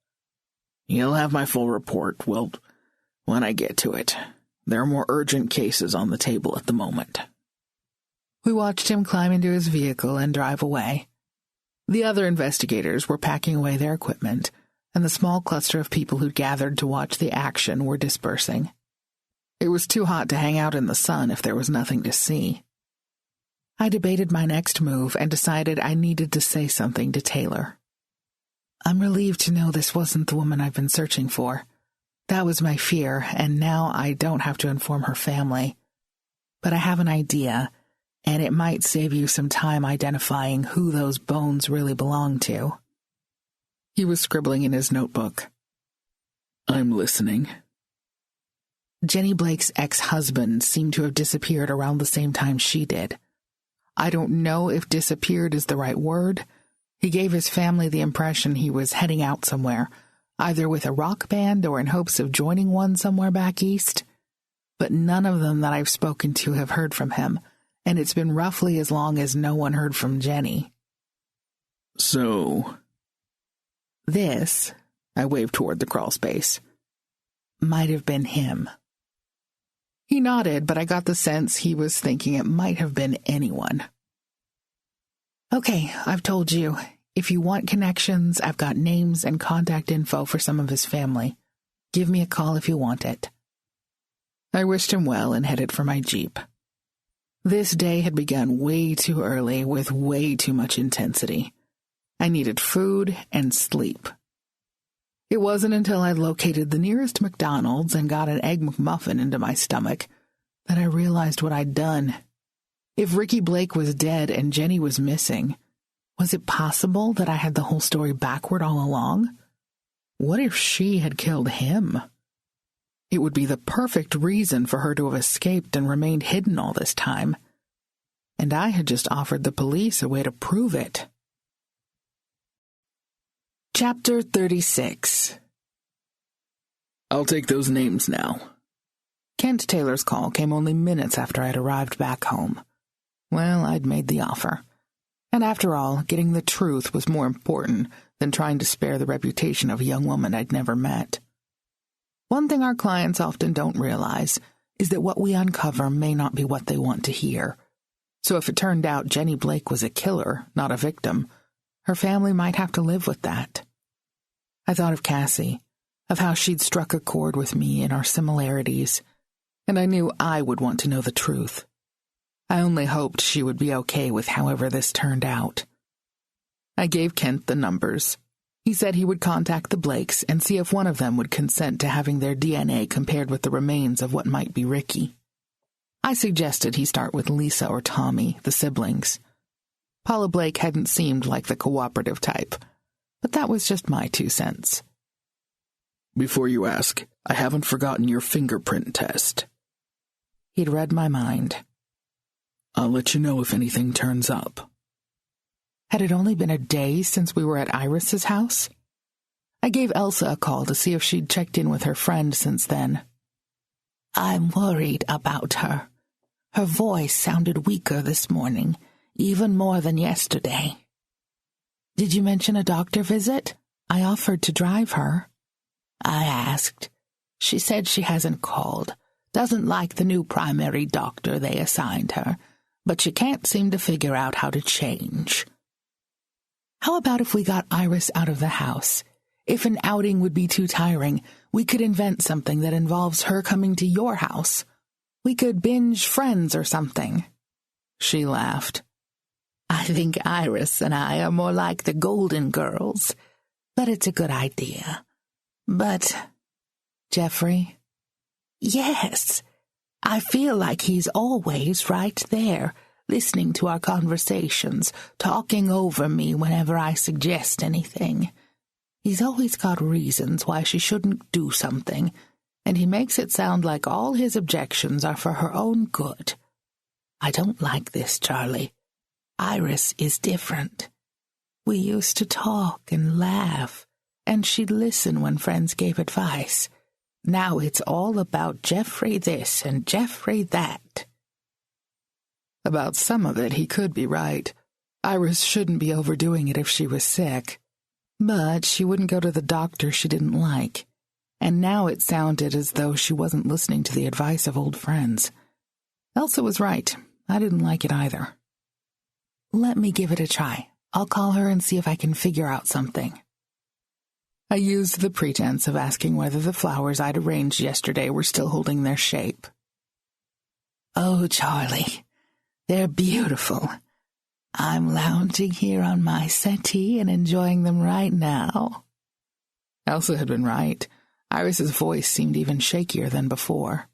You'll have my full report, well, when I get to it. There are more urgent cases on the table at the moment. We watched him climb into his vehicle and drive away. The other investigators were packing away their equipment, and the small cluster of people who'd gathered to watch the action were dispersing. It was too hot to hang out in the sun if there was nothing to see. I debated my next move and decided I needed to say something to Taylor. I'm relieved to know this wasn't the woman I've been searching for. That was my fear, and now I don't have to inform her family. But I have an idea, and it might save you some time identifying who those bones really belong to. He was scribbling in his notebook. I'm listening. Jenny Blake's ex-husband seemed to have disappeared around the same time she did. I don't know if disappeared is the right word. He gave his family the impression he was heading out somewhere, either with a rock band or in hopes of joining one somewhere back east. But none of them that I've spoken to have heard from him, and it's been roughly as long as no one heard from Jenny. So? This, I waved toward the crawl space, might have been him. He nodded, but I got the sense he was thinking it might have been anyone. Okay, I've told you. If you want connections, I've got names and contact info for some of his family. Give me a call if you want it. I wished him well and headed for my Jeep. This day had begun way too early with way too much intensity. I needed food and sleep. It wasn't until I located the nearest McDonald's and got an Egg McMuffin into my stomach that I realized what I'd done. If Ricky Blake was dead and Jenny was missing, was it possible that I had the whole story backward all along? What if she had killed him? It would be the perfect reason for her to have escaped and remained hidden all this time. And I had just offered the police a way to prove it. Chapter 36. I'll take those names now. Kent Taylor's call came only minutes after I'd arrived back home. Well, I'd made the offer. And after all, getting the truth was more important than trying to spare the reputation of a young woman I'd never met. One thing our clients often don't realize is that what we uncover may not be what they want to hear. So if it turned out Jenny Blake was a killer, not a victim, her family might have to live with that. I thought of Cassie, of how she'd struck a chord with me and our similarities, and I knew I would want to know the truth. I only hoped she would be okay with however this turned out. I gave Kent the numbers. He said he would contact the Blakes and see if one of them would consent to having their DNA compared with the remains of what might be Ricky. I suggested he start with Lisa or Tommy, the siblings. Paula Blake hadn't seemed like the cooperative type, but that was just my 2 cents. Before you ask, I haven't forgotten your fingerprint test. He'd read my mind. I'll let you know if anything turns up. Had it only been a day since we were at Iris's house? I gave Elsa a call to see if she'd checked in with her friend since then. I'm worried about her. Her voice sounded weaker this morning, even more than yesterday. Did you mention a doctor visit? I offered to drive her. I asked. She said she hasn't called, doesn't like the new primary doctor they assigned her, but she can't seem to figure out how to change. How about if we got Iris out of the house? If an outing would be too tiring, we could invent something that involves her coming to your house. We could binge Friends or something. She laughed. I I think Iris and I are more like the Golden Girls, but it's a good idea. But, Jeffrey? Yes, I feel like he's always right there, listening to our conversations, talking over me whenever I suggest anything. He's always got reasons why she shouldn't do something, and he makes it sound like all his objections are for her own good. I don't like this, Charlie. Iris is different. We used to talk and laugh, and she'd listen when friends gave advice. Now it's all about Jeffrey this and Jeffrey that. About some of it, he could be right. Iris shouldn't be overdoing it if she was sick. But she wouldn't go to the doctor she didn't like. And now it sounded as though she wasn't listening to the advice of old friends. Elsa was right. I didn't like it either. Let me give it a try. I'll call her and see if I can figure out something. I used the pretense of asking whether the flowers I'd arranged yesterday were still holding their shape. Oh, Charlie, they're beautiful. I'm lounging here on my settee and enjoying them right now. Elsa had been right. Iris's voice seemed even shakier than before.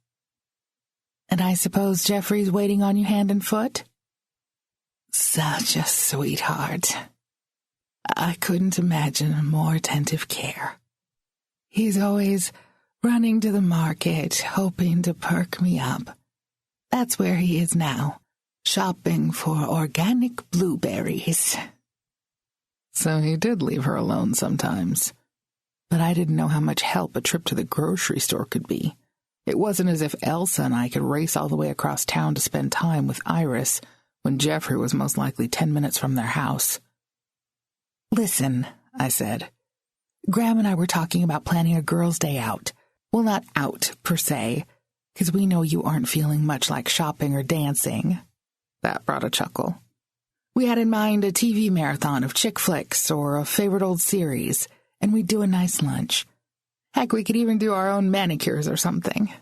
And I suppose Jeffrey's waiting on you hand and foot? Such a sweetheart. I couldn't imagine a more attentive care. He's always running to the market, hoping to perk me up. That's where he is now, shopping for organic blueberries. So he did leave her alone sometimes. But I didn't know how much help a trip to the grocery store could be. It wasn't as if Elsa and I could race all the way across town to spend time with Iris when Jeffrey was most likely 10 minutes from their house. Listen, I said. Graham and I were talking about planning a girls' day out. Well, not out, per se, because we know you aren't feeling much like shopping or dancing. That brought a chuckle. We had in mind a TV marathon of chick flicks or a favorite old series, and we'd do a nice lunch. Heck, we could even do our own manicures or something.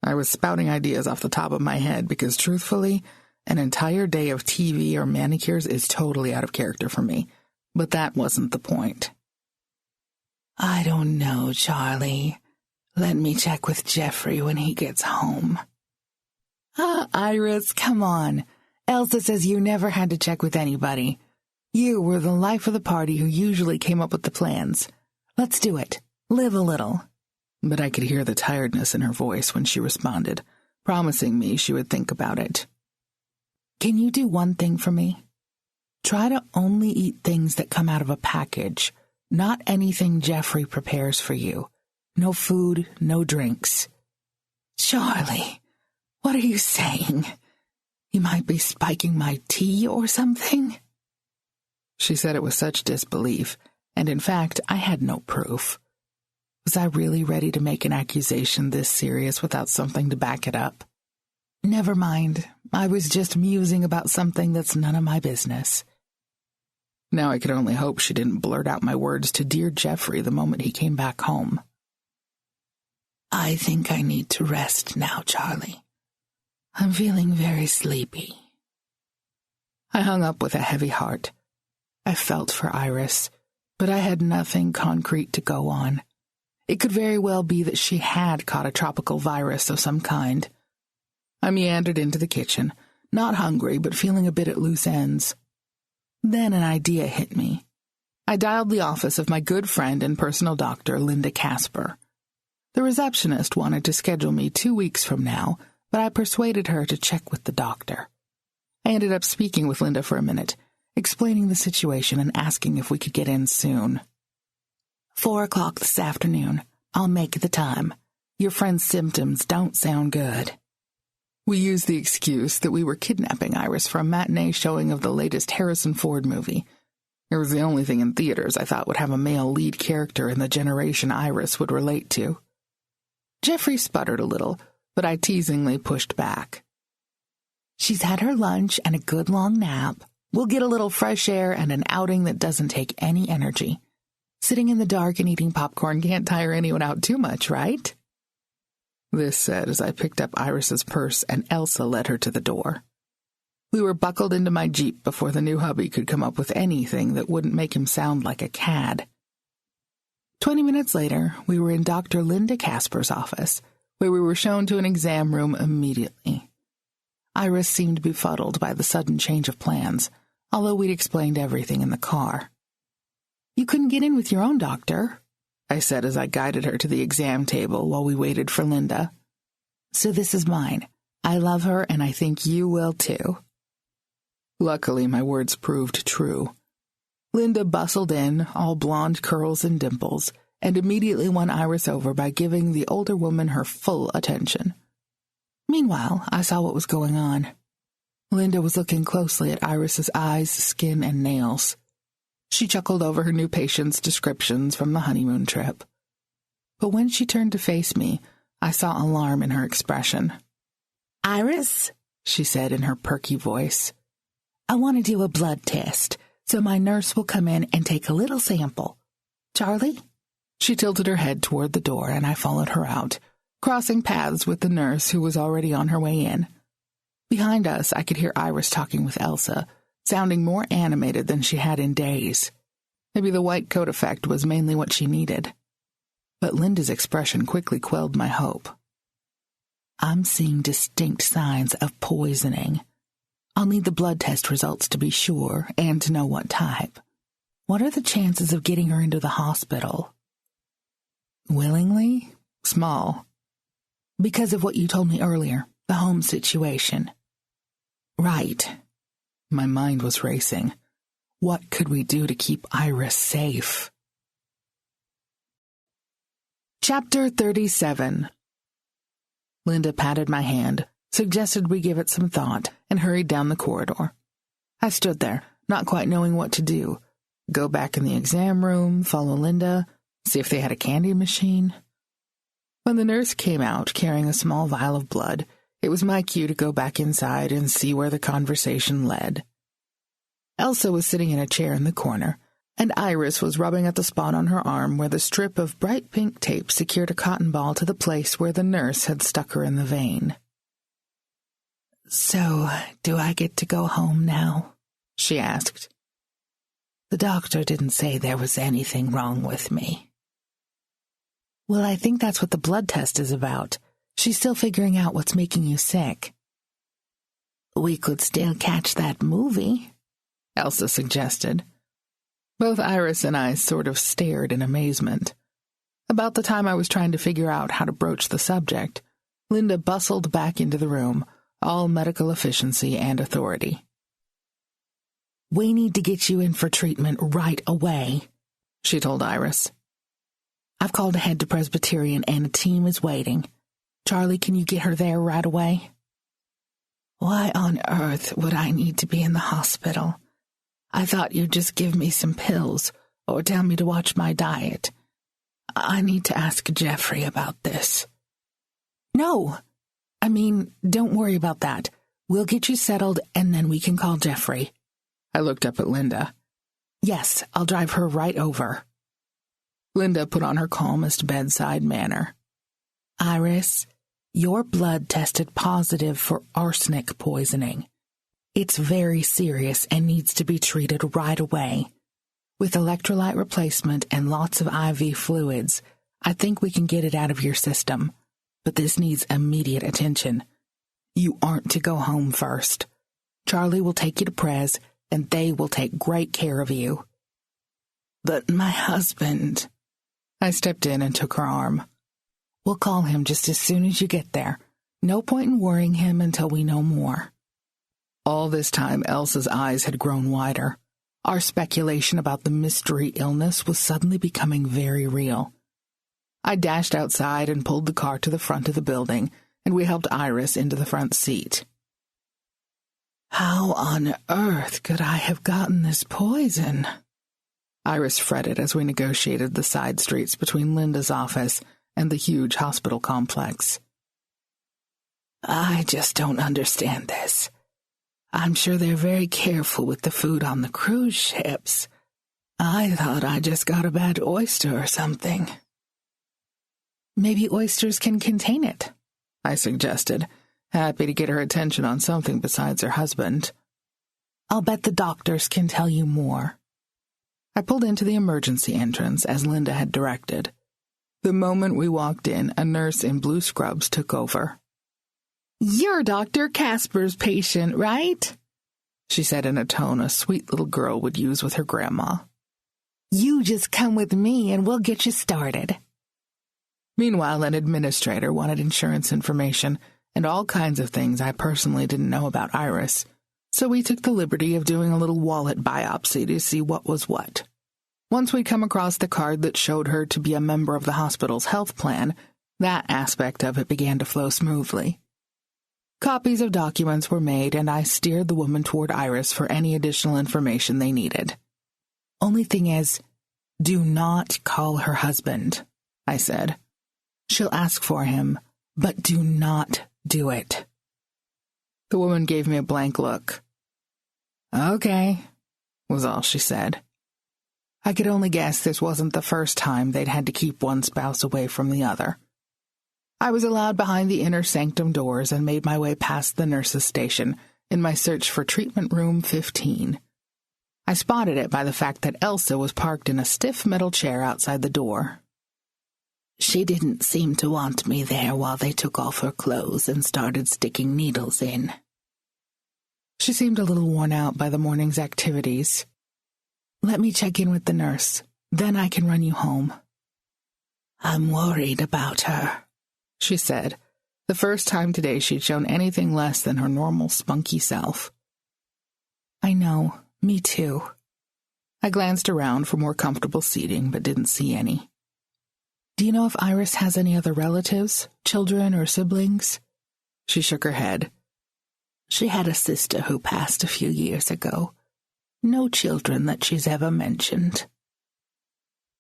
I was spouting ideas off the top of my head because, truthfully, an entire day of TV or manicures is totally out of character for me. But that wasn't the point. I don't know, Charlie. Let me check with Jeffrey when he gets home. Iris, come on. Elsa says you never had to check with anybody. You were the life of the party who usually came up with the plans. Let's do it. Live a little. But I could hear the tiredness in her voice when she responded, promising me she would think about it. Can you do one thing for me? Try to only eat things that come out of a package, not anything Jeffrey prepares for you. No food, no drinks. Charlie, what are you saying? He might be spiking my tea or something? She said it with such disbelief, and in fact, I had no proof. Was I really ready to make an accusation this serious without something to back it up? Never mind. I was just musing about something that's none of my business. Now I could only hope she didn't blurt out my words to dear Jeffrey the moment he came back home. I think I need to rest now, Charlie. I'm feeling very sleepy. I hung up with a heavy heart. I felt for Iris, but I had nothing concrete to go on. It could very well be that she had caught a tropical virus of some kind. I meandered into the kitchen, not hungry, but feeling a bit at loose ends. Then an idea hit me. I dialed the office of my good friend and personal doctor, Linda Casper. The receptionist wanted to schedule me 2 weeks from now, but I persuaded her to check with the doctor. I ended up speaking with Linda for a minute, explaining the situation and asking if we could get in soon. 4 o'clock this afternoon. I'll make the time. Your friend's symptoms don't sound good. We used the excuse that we were kidnapping Iris for a matinee showing of the latest Harrison Ford movie. It was the only thing in theaters I thought would have a male lead character in the generation Iris would relate to. Jeffrey sputtered a little, but I teasingly pushed back. She's had her lunch and a good long nap. We'll get a little fresh air and an outing that doesn't take any energy. Sitting in the dark and eating popcorn can't tire anyone out too much, right? This said as I picked up Iris's purse and Elsa led her to the door. We were buckled into my Jeep before the new hubby could come up with anything that wouldn't make him sound like a cad. 20 minutes later, we were in Dr. Linda Casper's office, where we were shown to an exam room immediately. Iris seemed befuddled by the sudden change of plans, although we'd explained everything in the car. "You couldn't get in with your own doctor," I said as I guided her to the exam table while we waited for Linda. "So this is mine. I love her, and I think you will too." Luckily, my words proved true. Linda bustled in, all blonde curls and dimples, and immediately won Iris over by giving the older woman her full attention. Meanwhile, I saw what was going on. Linda was looking closely at Iris's eyes, skin, and nails. She chuckled over her new patient's descriptions from the honeymoon trip. But when she turned to face me, I saw alarm in her expression. "Iris," she said in her perky voice, "I want to do a blood test, so my nurse will come in and take a little sample. Charlie?" She tilted her head toward the door, and I followed her out, crossing paths with the nurse who was already on her way in. Behind us, I could hear Iris talking with Elsa, sounding more animated than she had in days. Maybe the white coat effect was mainly what she needed. But Linda's expression quickly quelled my hope. "I'm seeing distinct signs of poisoning. I'll need the blood test results to be sure and to know what type. What are the chances of getting her into the hospital?" "Willingly? Small. Because of what you told me earlier, the home situation." "Right." My mind was racing. What could we do to keep Iris safe? Chapter 37. Linda patted my hand, suggested we give it some thought, and hurried down the corridor. I stood there, not quite knowing what to do. Go back in the exam room, follow Linda, see if they had a candy machine. When the nurse came out carrying a small vial of blood, it was my cue to go back inside and see where the conversation led. Elsa was sitting in a chair in the corner, and Iris was rubbing at the spot on her arm where the strip of bright pink tape secured a cotton ball to the place where the nurse had stuck her in the vein. "So, do I get to go home now?" she asked. "The doctor didn't say there was anything wrong with me." "Well, I think that's what the blood test is about. She's still figuring out what's making you sick." "We could still catch that movie," Elsa suggested. Both Iris and I sort of stared in amazement. About the time I was trying to figure out how to broach the subject, Linda bustled back into the room, all medical efficiency and authority. "We need to get you in for treatment right away," she told Iris. "I've called ahead to Presbyterian and a team is waiting. Charlie, can you get her there right away?" "Why on earth would I need to be in the hospital? I thought you'd just give me some pills or tell me to watch my diet. I need to ask Jeffrey about this." "No. Don't worry about that. We'll get you settled and then we can call Jeffrey." I looked up at Linda. "Yes, I'll drive her right over." Linda put on her calmest bedside manner. "Iris, your blood tested positive for arsenic poisoning. It's very serious and needs to be treated right away. With electrolyte replacement and lots of IV fluids, I think we can get it out of your system, but this needs immediate attention. You aren't to go home first. Charlie will take you to Pres, and they will take great care of you." "But my husband—" I stepped in and took her arm. "We'll call him just as soon as you get there. No point in worrying him until we know more." All this time, Elsa's eyes had grown wider. Our speculation about the mystery illness was suddenly becoming very real. I dashed outside and pulled the car to the front of the building, and we helped Iris into the front seat. "How on earth could I have gotten this poison?" Iris fretted as we negotiated the side streets between Linda's office and the huge hospital complex. "I just don't understand this. I'm sure they're very careful with the food on the cruise ships. I thought I just got a bad oyster or something." "Maybe oysters can contain it," I suggested, happy to get her attention on something besides her husband. I'll bet the doctors can tell you more." I pulled into the emergency entrance as Linda had directed. The moment we walked in, a nurse in blue scrubs took over. "You're Dr. Casper's patient, right?" she said in a tone a sweet little girl would use with her grandma. "You just come with me and we'll get you started." Meanwhile, an administrator wanted insurance information and all kinds of things I personally didn't know about Iris, so we took the liberty of doing a little wallet biopsy to see what was what. Once we'd come across the card that showed her to be a member of the hospital's health plan, that aspect of it began to flow smoothly. Copies of documents were made, and I steered the woman toward Iris for any additional information they needed. "Only thing is, do not call her husband," I said. "She'll ask for him, but do not do it." The woman gave me a blank look. "Okay," was all she said. I could only guess this wasn't the first time they'd had to keep one spouse away from the other. I was allowed behind the inner sanctum doors and made my way past the nurse's station in my search for treatment room 15. I spotted it by the fact that Elsa was parked in a stiff metal chair outside the door. "She didn't seem to want me there while they took off her clothes and started sticking needles in." She seemed a little worn out by the morning's activities. "Let me check in with the nurse. Then I can run you home." "I'm worried about her," she said, the first time today she'd shown anything less than her normal spunky self. "I know, me too." I glanced around for more comfortable seating, but didn't see any. "Do you know if Iris has any other relatives, children or siblings?" She shook her head. "She had a sister who passed a few years ago. No children that she's ever mentioned."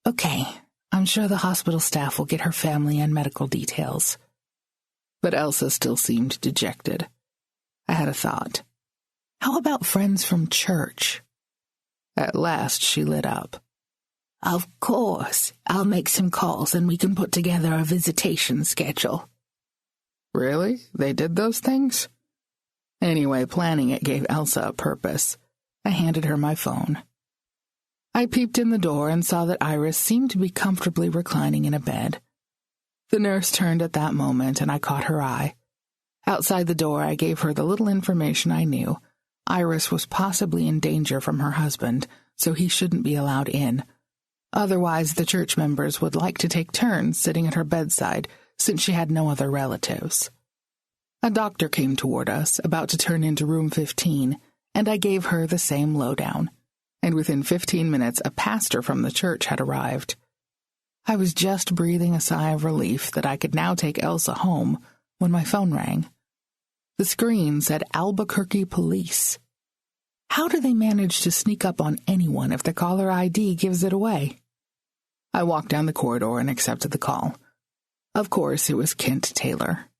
"Okay, I'm sure the hospital staff will get her family and medical details." But Elsa still seemed dejected. I had a thought. How about friends from church? At last she lit up. "Of course. I'll make some calls and we can put together a visitation schedule." Really? They did those things? Anyway, planning it gave Elsa a purpose. I handed her my phone. I peeped in the door and saw that Iris seemed to be comfortably reclining in a bed. The nurse turned at that moment, and I caught her eye. Outside the door, I gave her the little information I knew. Iris was possibly in danger from her husband, so he shouldn't be allowed in. Otherwise, the church members would like to take turns sitting at her bedside, since she had no other relatives. A doctor came toward us, about to turn into room 15, and I gave her the same lowdown. And within 15 minutes, a pastor from the church had arrived. I was just breathing a sigh of relief that I could now take Elsa home when my phone rang. The screen said Albuquerque Police. How do they manage to sneak up on anyone if the caller ID gives it away? I walked down the corridor and accepted the call. Of course, it was Kent Taylor.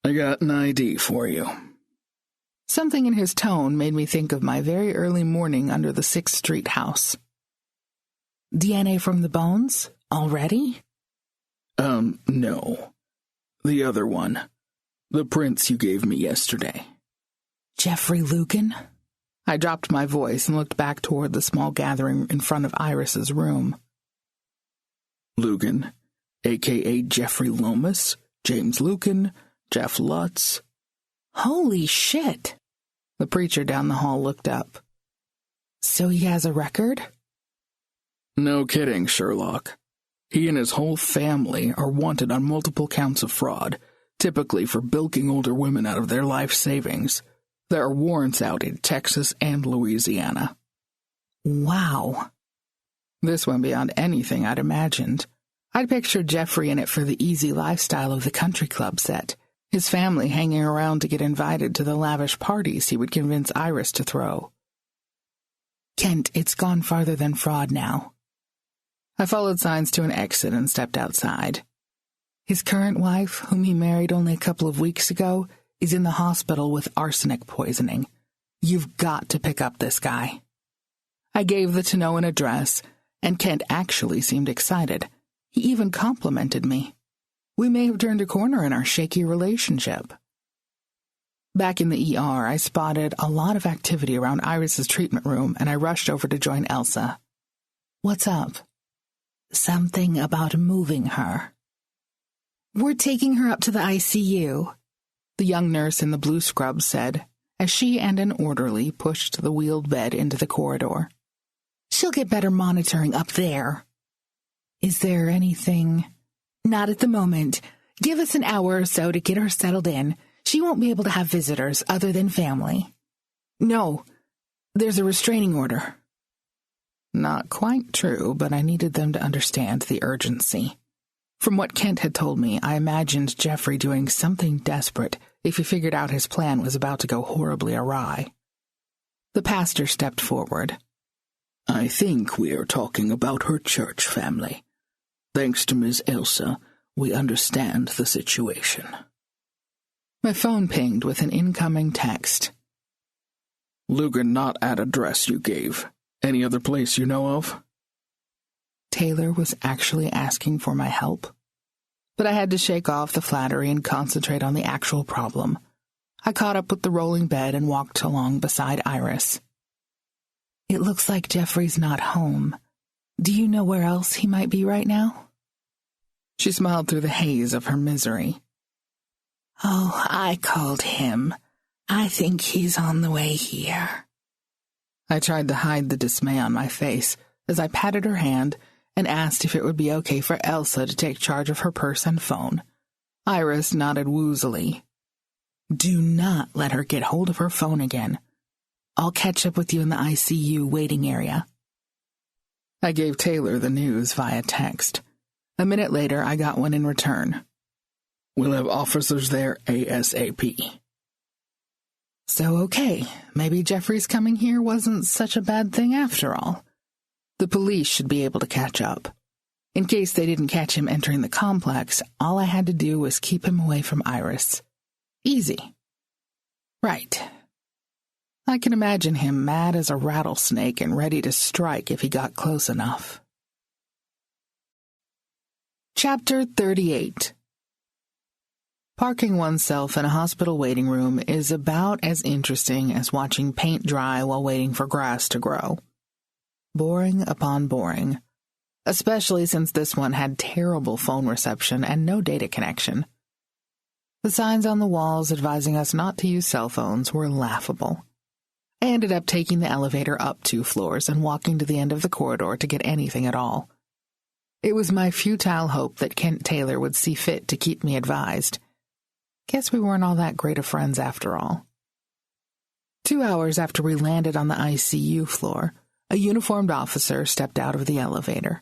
"I got an ID for you." Something in his tone made me think of my very early morning under the 6th Street house. "DNA from the bones? Already?" No. The other one. The prints you gave me yesterday." "Jeffrey Lucan?" I dropped my voice and looked back toward the small gathering in front of Iris's room. "Lucan, a.k.a. Jeffrey Lomas, James Lucan, Jeff Lutz." "Holy shit!" The preacher down the hall looked up. "So he has a record?" "No kidding, Sherlock. He and his whole family are wanted on multiple counts of fraud, typically for bilking older women out of their life savings. There are warrants out in Texas and Louisiana." Wow. This went beyond anything I'd imagined. I'd pictured Jeffrey in it for the easy lifestyle of the country club set, his family hanging around to get invited to the lavish parties he would convince Iris to throw. "Kent, it's gone farther than fraud now." I followed signs to an exit and stepped outside. His current wife, whom he married only a couple of weeks ago, is in the hospital with arsenic poisoning. You've got to pick up this guy. I gave the to-know address, and Kent actually seemed excited. He even complimented me. We may have turned a corner in our shaky relationship. Back in the ER, I spotted a lot of activity around Iris's treatment room, and I rushed over to join Elsa. "What's up?" "Something about moving her." "We're taking her up to the ICU," the young nurse in the blue scrubs said, as she and an orderly pushed the wheeled bed into the corridor. "She'll get better monitoring up there." "Is there anything?" "Not at the moment. Give us an hour or so to get her settled in. She won't be able to have visitors other than family." "No, there's a restraining order." Not quite true, but I needed them to understand the urgency. From what Kent had told me, I imagined Jeffrey doing something desperate if he figured out his plan was about to go horribly awry. The pastor stepped forward. "I think we are talking about her church family. Thanks to Ms. Elsa, we understand the situation." My phone pinged with an incoming text. "Lugan not at address you gave. Any other place you know of?" Taylor was actually asking for my help. But I had to shake off the flattery and concentrate on the actual problem. I caught up with the rolling bed and walked along beside Iris. "It looks like Jeffrey's not home. Do you know where else he might be right now?" She smiled through the haze of her misery. "Oh, I called him. I think he's on the way here." I tried to hide the dismay on my face as I patted her hand and asked if it would be okay for Elsa to take charge of her purse and phone. Iris nodded woozily. "Do not let her get hold of her phone again. I'll catch up with you in the ICU waiting area." I gave Taylor the news via text. A minute later, I got one in return. "We'll have officers there ASAP." So okay, maybe Jeffrey's coming here wasn't such a bad thing after all. The police should be able to catch up. In case they didn't catch him entering the complex, all I had to do was keep him away from Iris. Easy. Right. I can imagine him mad as a rattlesnake and ready to strike if he got close enough. Chapter 38. Parking oneself in a hospital waiting room is about as interesting as watching paint dry while waiting for grass to grow. Boring upon boring, especially since this one had terrible phone reception and no data connection. The signs on the walls advising us not to use cell phones were laughable. I ended up taking the elevator up 2 floors and walking to the end of the corridor to get anything at all. It was my futile hope that Kent Taylor would see fit to keep me advised. Guess we weren't all that great of friends after all. 2 hours after we landed on the ICU floor, a uniformed officer stepped out of the elevator.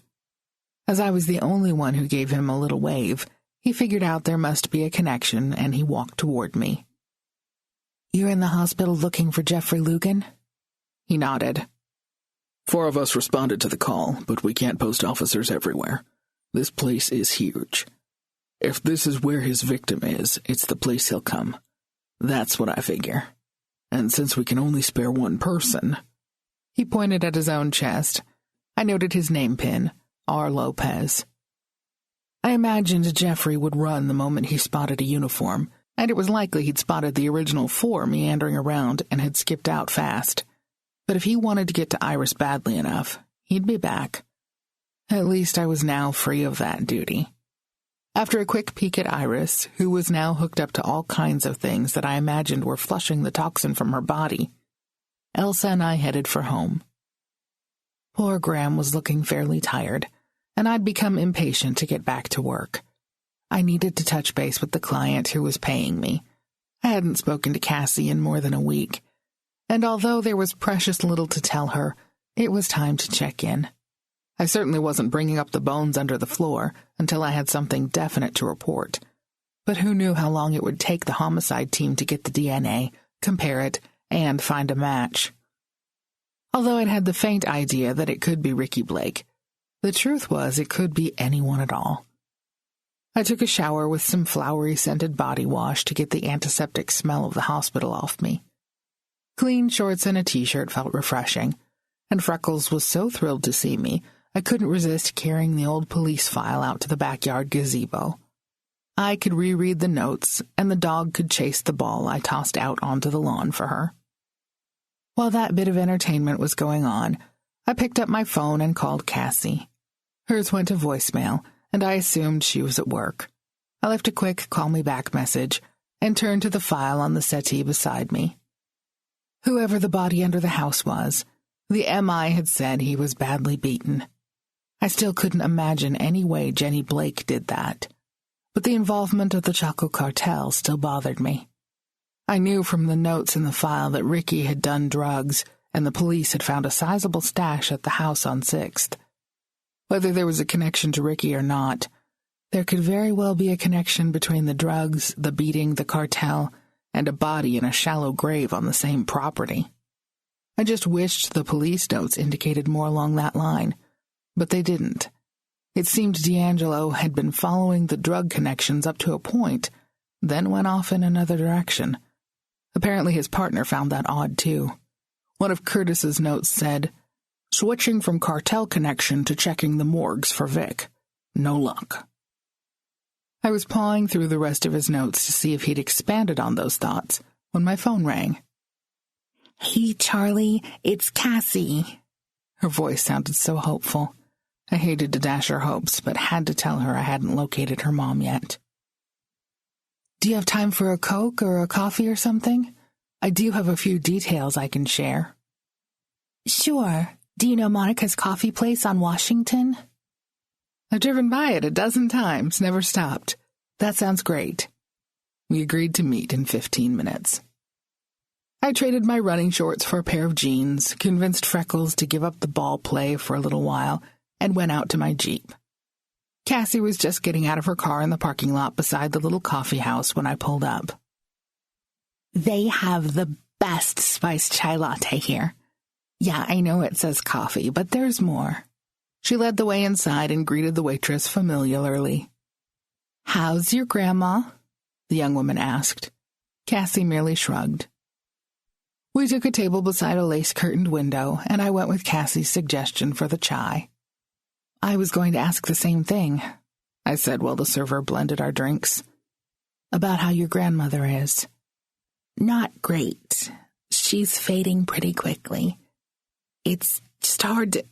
As I was the only one who gave him a little wave, he figured out there must be a connection, and he walked toward me. "You're in the hospital looking for Jeffrey Lugan?" He nodded. 4 of us responded to the call, but we can't post officers everywhere. This place is huge. If this is where his victim is, it's the place he'll come. That's what I figure. And since we can only spare one person..." He pointed at his own chest. I noted his name pin, R. Lopez. I imagined Jeffrey would run the moment he spotted a uniform, and it was likely he'd spotted the original 4 meandering around and had skipped out fast. But if he wanted to get to Iris badly enough, he'd be back. At least I was now free of that duty. After a quick peek at Iris, who was now hooked up to all kinds of things that I imagined were flushing the toxin from her body, Elsa and I headed for home. Poor Graham was looking fairly tired, and I'd become impatient to get back to work. I needed to touch base with the client who was paying me. I hadn't spoken to Cassie in more than a week, and although there was precious little to tell her, it was time to check in. I certainly wasn't bringing up the bones under the floor until I had something definite to report. But who knew how long it would take the homicide team to get the DNA, compare it, and find a match. Although I'd had the faint idea that it could be Ricky Blake, the truth was it could be anyone at all. I took a shower with some flowery-scented body wash to get the antiseptic smell of the hospital off me. Clean shorts and a t-shirt felt refreshing, and Freckles was so thrilled to see me, I couldn't resist carrying the old police file out to the backyard gazebo. I could reread the notes, and the dog could chase the ball I tossed out onto the lawn for her. While that bit of entertainment was going on, I picked up my phone and called Cassie. Hers went to voicemail, and I assumed she was at work. I left a quick call-me-back message and turned to the file on the settee beside me. Whoever the body under the house was, the MI had said he was badly beaten. I still couldn't imagine any way Jenny Blake did that, but the involvement of the Chaco cartel still bothered me. I knew from the notes in the file that Ricky had done drugs, and the police had found a sizable stash at the house on 6th. Whether there was a connection to Ricky or not, there could very well be a connection between the drugs, the beating, the cartel, and a body in a shallow grave on the same property. I just wished the police notes indicated more along that line, but they didn't. It seemed D'Angelo had been following the drug connections up to a point, then went off in another direction. Apparently his partner found that odd, too. One of Curtis's notes said, "Switching from cartel connection to checking the morgues for Vic. No luck." I was pawing through the rest of his notes to see if he'd expanded on those thoughts when my phone rang. "Hey, Charlie, it's Cassie." Her voice sounded so hopeful. I hated to dash her hopes, but had to tell her I hadn't located her mom yet. "Do you have time for a Coke or a coffee or something? I do have a few details I can share." "Sure. Do you know Monica's coffee place on Washington?" "I've driven by it a dozen times, never stopped. That sounds great." We agreed to meet in 15 minutes. I traded my running shorts for a pair of jeans, convinced Freckles to give up the ball play for a little while, and went out to my Jeep. Cassie was just getting out of her car in the parking lot beside the little coffee house when I pulled up. "They have the best spiced chai latte here. Yeah, I know it says coffee, but there's more." She led the way inside and greeted the waitress familiarly. "How's your grandma?" the young woman asked. Cassie merely shrugged. We took a table beside a lace-curtained window, and I went with Cassie's suggestion for the chai. "I was going to ask the same thing," I said while the server blended our drinks. "About how your grandmother is." "Not great. She's fading pretty quickly. It's just hard to—"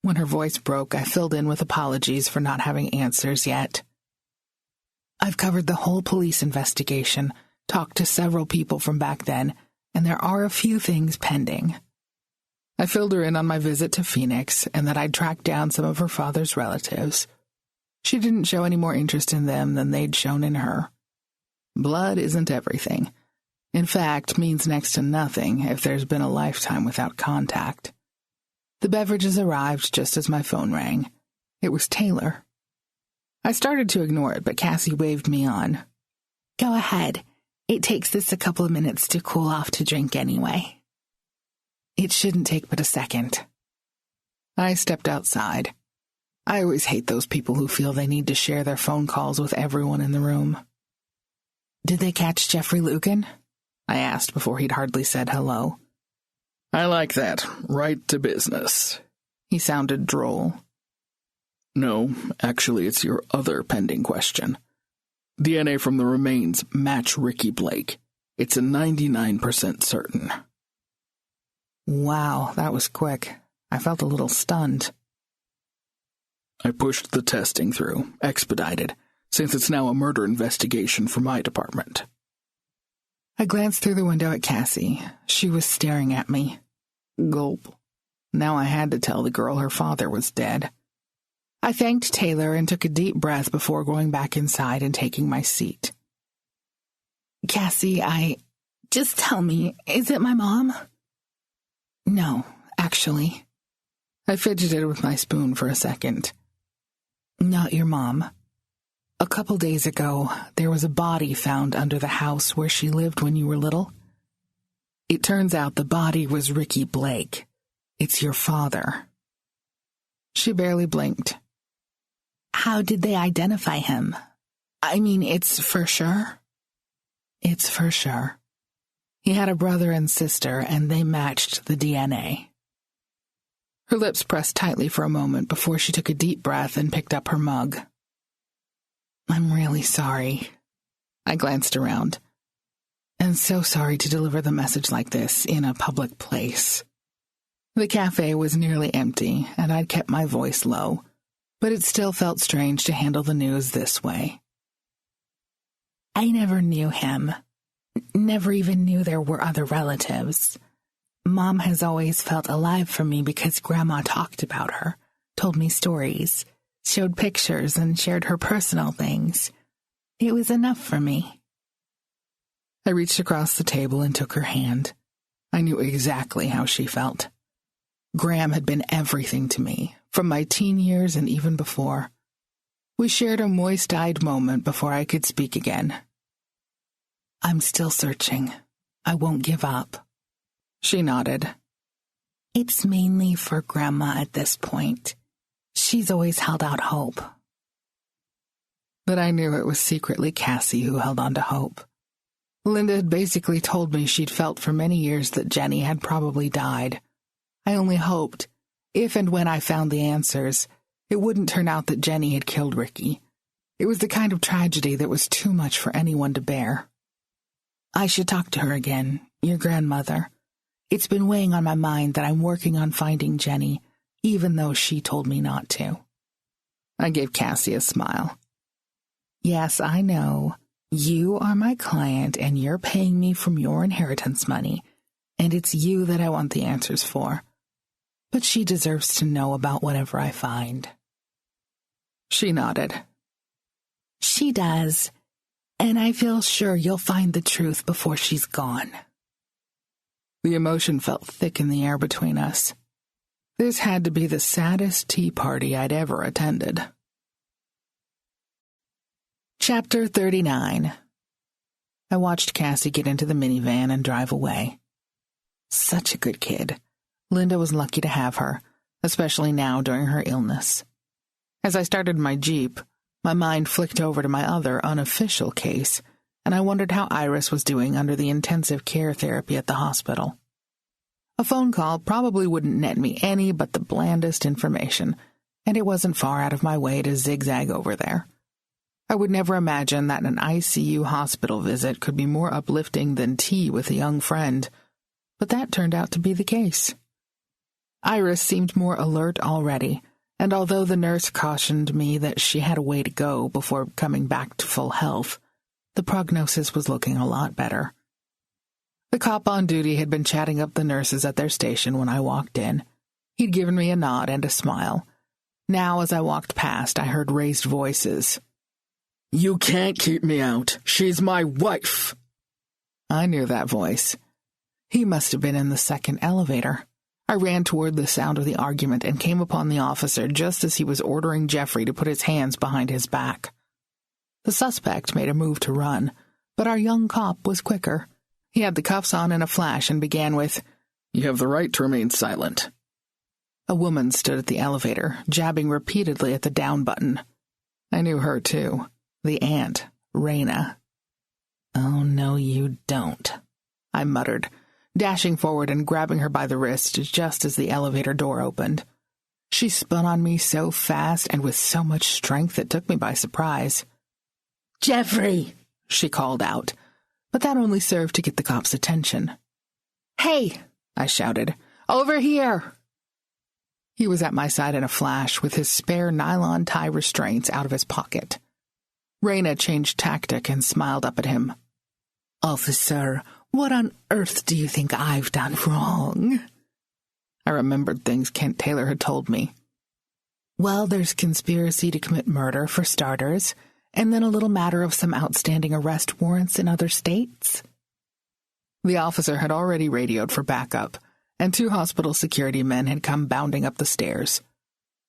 When her voice broke, I filled in with apologies for not having answers yet. "I've covered the whole police investigation, talked to several people from back then, and there are a few things pending." I filled her in on my visit to Phoenix and that I'd tracked down some of her father's relatives. She didn't show any more interest in them than they'd shown in her. Blood isn't everything. In fact, means next to nothing if there's been a lifetime without contact. The beverages arrived just as my phone rang. It was Taylor. I started to ignore it, but Cassie waved me on. "Go ahead. It takes this a couple of minutes to cool off to drink anyway." "It shouldn't take but a second." I stepped outside. I always hate those people who feel they need to share their phone calls with everyone in the room. "Did they catch Jeffrey Lucan?" I asked before he'd hardly said hello. "I like that. Right to business." He sounded droll. "No, actually, it's your other pending question. DNA from the remains match Ricky Blake. It's a 99% certain." Wow, that was quick. I felt a little stunned. "I pushed the testing through, expedited, since it's now a murder investigation for my department." I glanced through the window at Cassie. She was staring at me. Gulp. Now I had to tell the girl her father was dead. I thanked Taylor and took a deep breath before going back inside and taking my seat. "Cassie, Just tell me, is it my mom?" "No, actually." I fidgeted with my spoon for a second. "Not your mom. A couple days ago, there was a body found under the house where she lived when you were little. It turns out the body was Ricky Blake. It's your father." She barely blinked. "How did they identify him?" "I mean, it's for sure?" "It's for sure. He had a brother and sister, and they matched the DNA." Her lips pressed tightly for a moment before she took a deep breath and picked up her mug. I'm really sorry. I glanced around. And so sorry to deliver the message like this in a public place. The cafe was nearly empty, and I'd kept my voice low, but it still felt strange to handle the news this way. I never knew him. Never even knew there were other relatives. Mom has always felt alive for me because Grandma talked about her, told me stories, showed pictures, and shared her personal things. It was enough for me. I reached across the table and took her hand. I knew exactly how she felt. Graham had been everything to me, from my teen years and even before. We shared a moist-eyed moment before I could speak again. I'm still searching. I won't give up. She nodded. It's mainly for Grandma at this point. She's always held out hope. But I knew it was secretly Cassie who held on to hope. Linda had basically told me she'd felt for many years that Jenny had probably died. I only hoped, if and when I found the answers, it wouldn't turn out that Jenny had killed Ricky. It was the kind of tragedy that was too much for anyone to bear. I should talk to her again, your grandmother. It's been weighing on my mind that I'm working on finding Jenny, even though she told me not to. I gave Cassie a smile. Yes, I know. You are my client, and you're paying me from your inheritance money, and it's you that I want the answers for. But she deserves to know about whatever I find. She nodded. She does, and I feel sure you'll find the truth before she's gone. The emotion felt thick in the air between us. This had to be the saddest tea party I'd ever attended. Chapter 39. I watched Cassie get into the minivan and drive away. Such a good kid. Linda was lucky to have her, especially now during her illness. As I started my Jeep, my mind flicked over to my other unofficial case, and I wondered how Iris was doing under the intensive care therapy at the hospital. A phone call probably wouldn't net me any but the blandest information, and it wasn't far out of my way to zigzag over there. I would never imagine that an ICU hospital visit could be more uplifting than tea with a young friend, but that turned out to be the case. Iris seemed more alert already, and although the nurse cautioned me that she had a way to go before coming back to full health, the prognosis was looking a lot better. The cop on duty had been chatting up the nurses at their station when I walked in. He'd given me a nod and a smile. Now, as I walked past, I heard raised voices. You can't keep me out. She's my wife. I knew that voice. He must have been in the second elevator. I ran toward the sound of the argument and came upon the officer just as he was ordering Jeffrey to put his hands behind his back. The suspect made a move to run, but our young cop was quicker. He had the cuffs on in a flash and began with, You have the right to remain silent. A woman stood at the elevator, jabbing repeatedly at the down button. I knew her, too. The aunt, Raina. Oh, no, you don't, I muttered, dashing forward and grabbing her by the wrist just as the elevator door opened. She spun on me so fast and with so much strength it took me by surprise. Jeffrey, she called out, but that only served to get the cop's attention. Hey, I shouted, over here! He was at my side in a flash with his spare nylon tie restraints out of his pocket. Raina changed tactic and smiled up at him. Officer, what on earth do you think I've done wrong? I remembered things Kent Taylor had told me. Well, there's conspiracy to commit murder, for starters, and then a little matter of some outstanding arrest warrants in other states. The officer had already radioed for backup, and 2 hospital security men had come bounding up the stairs.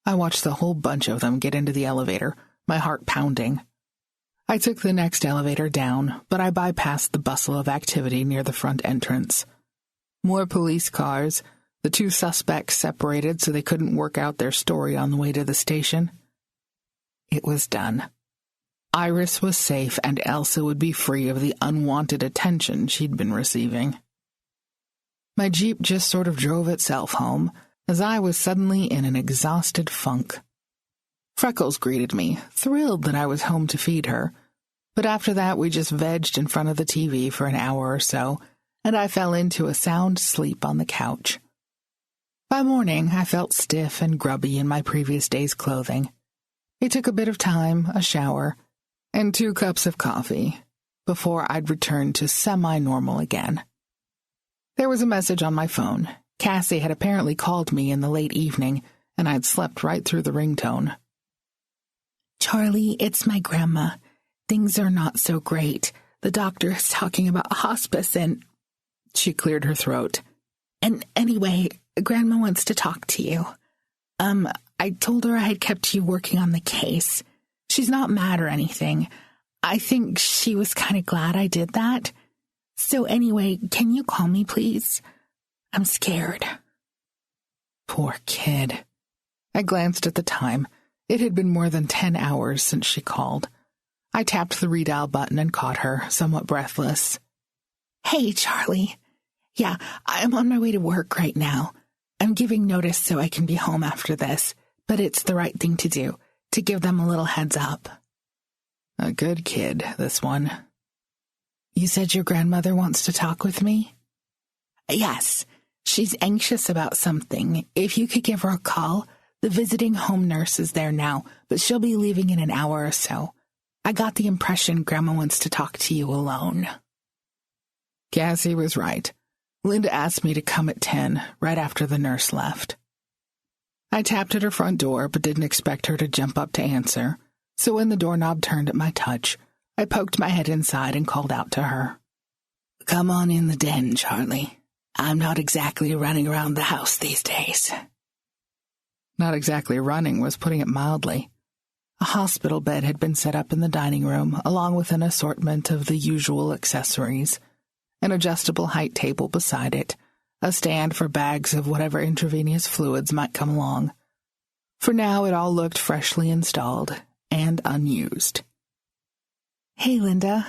I watched the whole bunch of them get into the elevator, my heart pounding. I took the next elevator down, but I bypassed the bustle of activity near the front entrance. More police cars, the 2 suspects separated so they couldn't work out their story on the way to the station. It was done. Iris was safe, and Elsa would be free of the unwanted attention she'd been receiving. My Jeep just sort of drove itself home, as I was suddenly in an exhausted funk. Freckles greeted me, thrilled that I was home to feed her. But after that, we just vegged in front of the TV for an hour or so, and I fell into a sound sleep on the couch. By morning, I felt stiff and grubby in my previous day's clothing. It took a bit of time, a shower, and 2 cups of coffee before I'd return to semi-normal again. There was a message on my phone. Cassie had apparently called me in the late evening, and I'd slept right through the ringtone. Charlie, it's my grandma. Things are not so great. The doctor is talking about hospice and... She cleared her throat. And anyway, Grandma wants to talk to you. I told her I had kept you working on the case. She's not mad or anything. I think she was kind of glad I did that. So anyway, can you call me, please? I'm scared. Poor kid. I glanced at the time. It had been more than 10 hours since she called. I tapped the redial button and caught her, somewhat breathless. Hey, Charlie. Yeah, I'm on my way to work right now. I'm giving notice so I can be home after this, but it's the right thing to do, to give them a little heads up. A good kid, this one. You said your grandmother wants to talk with me? Yes, she's anxious about something. If you could give her a call, the visiting home nurse is there now, but she'll be leaving in an hour or so. I got the impression Grandma wants to talk to you alone. Cassie was right. Linda asked me to come at 10, right after the nurse left. I tapped at her front door, but didn't expect her to jump up to answer, so when the doorknob turned at my touch, I poked my head inside and called out to her. Come on in the den, Charlie. I'm not exactly running around the house these days. Not exactly running was putting it mildly. A hospital bed had been set up in the dining room, along with an assortment of the usual accessories. An adjustable height table beside it, a stand for bags of whatever intravenous fluids might come along. For now, it all looked freshly installed and unused. Hey, Linda,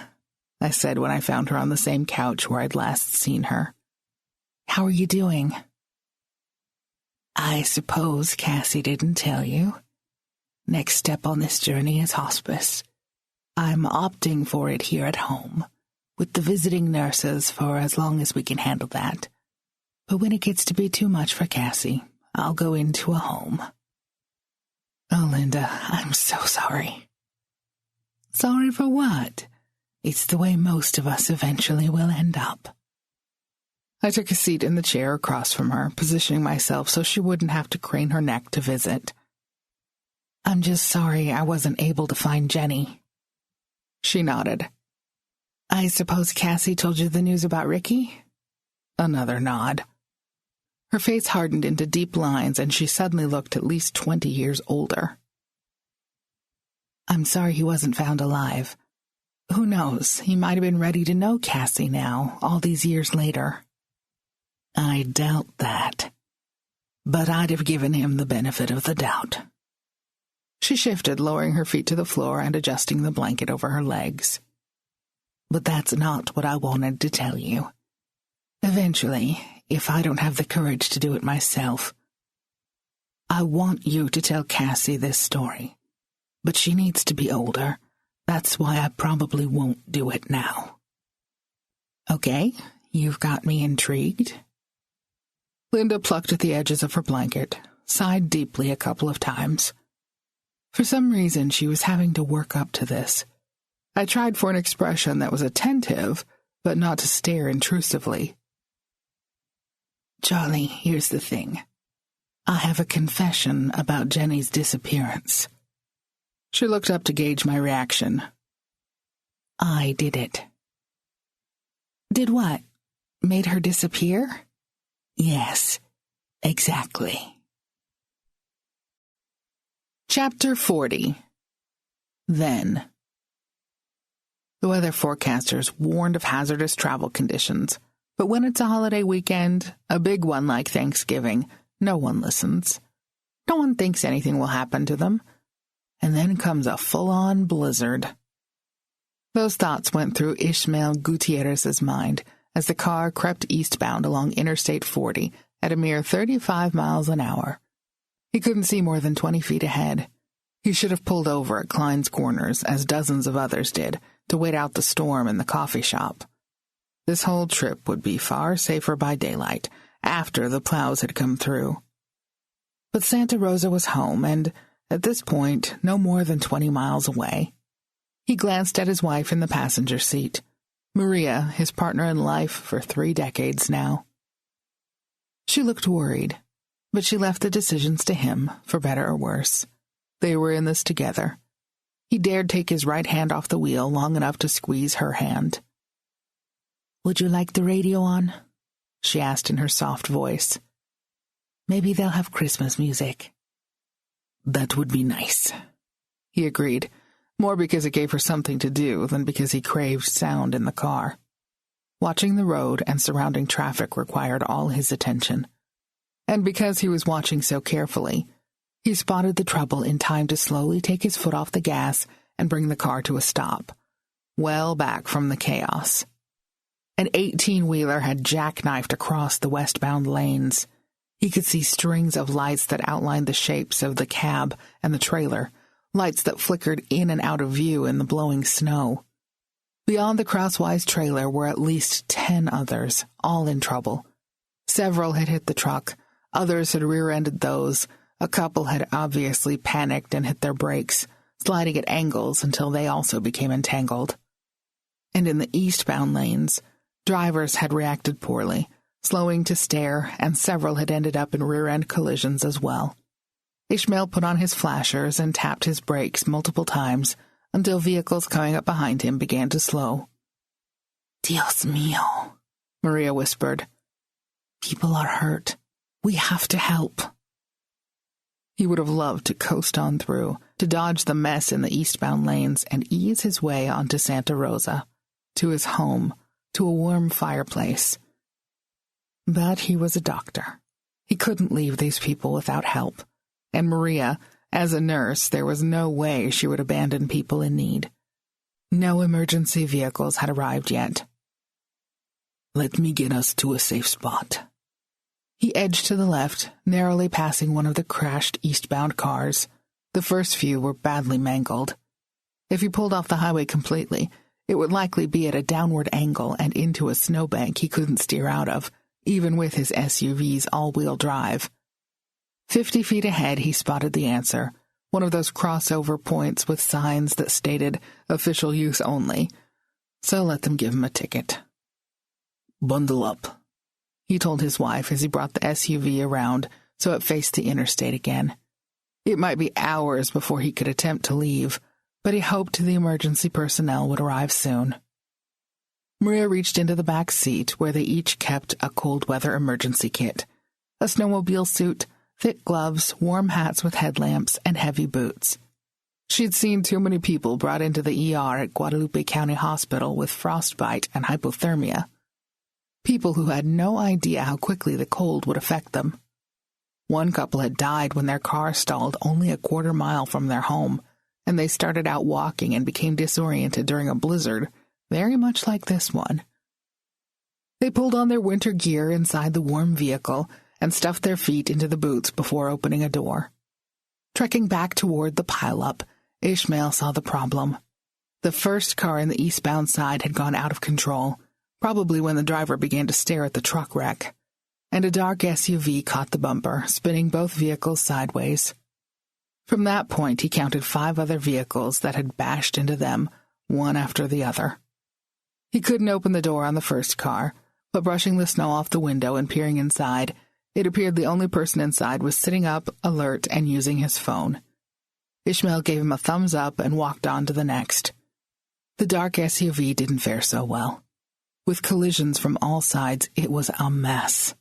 I said when I found her on the same couch where I'd last seen her. How are you doing? I suppose Cassie didn't tell you. Next step on this journey is hospice. I'm opting for it here at home, with the visiting nurses for as long as we can handle that. But when it gets to be too much for Cassie, I'll go into a home. Oh, Linda, I'm so sorry. Sorry for what? It's the way most of us eventually will end up. I took a seat in the chair across from her, positioning myself so she wouldn't have to crane her neck to visit. I'm just sorry I wasn't able to find Jenny. She nodded. I suppose Cassie told you the news about Ricky? Another nod. Her face hardened into deep lines, and she suddenly looked at least 20 years older. I'm sorry he wasn't found alive. Who knows, he might have been ready to know Cassie now, all these years later. I doubt that. But I'd have given him the benefit of the doubt. She shifted, lowering her feet to the floor and adjusting the blanket over her legs. But that's not what I wanted to tell you. Eventually, if I don't have the courage to do it myself, I want you to tell Cassie this story. But she needs to be older. That's why I probably won't do it now. Okay, you've got me intrigued. Linda plucked at the edges of her blanket, sighed deeply a couple of times. For some reason, she was having to work up to this. I tried for an expression that was attentive, but not to stare intrusively. Charlie, here's the thing. I have a confession about Jenny's disappearance. She looked up to gauge my reaction. I did it. Did what? Made her disappear? Yes, exactly. Chapter 40. Then. The weather forecasters warned of hazardous travel conditions, but when it's a holiday weekend, a big one like Thanksgiving, no one listens. No one thinks anything will happen to them. And then comes a full-on blizzard. Those thoughts went through Ishmael Gutierrez's mind as the car crept eastbound along Interstate 40 at a mere 35 miles an hour. He couldn't see more than 20 feet ahead. He should have pulled over at Klein's Corners, as dozens of others did, to wait out the storm in the coffee shop. This whole trip would be far safer by daylight, after the plows had come through. But Santa Rosa was home, and, at this point, no more than 20 miles away. He glanced at his wife in the passenger seat. Maria, his partner in life for 3 decades now. She looked worried, but she left the decisions to him, for better or worse. They were in this together. He dared take his right hand off the wheel long enough to squeeze her hand. "Would you like the radio on?" she asked in her soft voice. "Maybe they'll have Christmas music." "That would be nice," he agreed, more because it gave her something to do than because he craved sound in the car. Watching the road and surrounding traffic required all his attention. And because he was watching so carefully, he spotted the trouble in time to slowly take his foot off the gas and bring the car to a stop, well back from the chaos. An 18-wheeler had jackknifed across the westbound lanes. He could see strings of lights that outlined the shapes of the cab and the trailer, lights that flickered in and out of view in the blowing snow. Beyond the crosswise trailer were at least 10 others, all in trouble. Several had hit the truck, others had rear-ended those, a couple had obviously panicked and hit their brakes, sliding at angles until they also became entangled. And in the eastbound lanes, drivers had reacted poorly, slowing to stare, and several had ended up in rear-end collisions as well. Ishmael put on his flashers and tapped his brakes multiple times until vehicles coming up behind him began to slow. "Dios mío," Maria whispered. "People are hurt. We have to help." He would have loved to coast on through, to dodge the mess in the eastbound lanes and ease his way onto Santa Rosa, to his home, to a warm fireplace. But he was a doctor. He couldn't leave these people without help. And Maria, as a nurse, there was no way she would abandon people in need. No emergency vehicles had arrived yet. "Let me get us to a safe spot." He edged to the left, narrowly passing one of the crashed eastbound cars. The first few were badly mangled. If he pulled off the highway completely, it would likely be at a downward angle and into a snowbank he couldn't steer out of, even with his SUV's all-wheel drive. 50 feet ahead, he spotted the answer, one of those crossover points with signs that stated official use only. So let them give him a ticket. "Bundle up," he told his wife as he brought the SUV around so it faced the interstate again. It might be hours before he could attempt to leave, but he hoped the emergency personnel would arrive soon. Maria reached into the back seat where they each kept a cold-weather emergency kit, a snowmobile suit, thick gloves, warm hats with headlamps, and heavy boots. She'd seen too many people brought into the ER at Guadalupe County Hospital with frostbite and hypothermia. People who had no idea how quickly the cold would affect them. One couple had died when their car stalled only a quarter-mile from their home, and they started out walking and became disoriented during a blizzard, very much like this one. They pulled on their winter gear inside the warm vehicle and stuffed their feet into the boots before opening a door. Trekking back toward the pileup, Ishmael saw the problem. The first car in the eastbound side had gone out of control, probably when the driver began to stare at the truck wreck, and a dark SUV caught the bumper, spinning both vehicles sideways. From that point, he counted 5 other vehicles that had bashed into them, one after the other. He couldn't open the door on the first car, but brushing the snow off the window and peering inside, it appeared the only person inside was sitting up, alert, and using his phone. Ishmael gave him a thumbs up and walked on to the next. The dark SUV didn't fare so well. With collisions from all sides, it was a mess.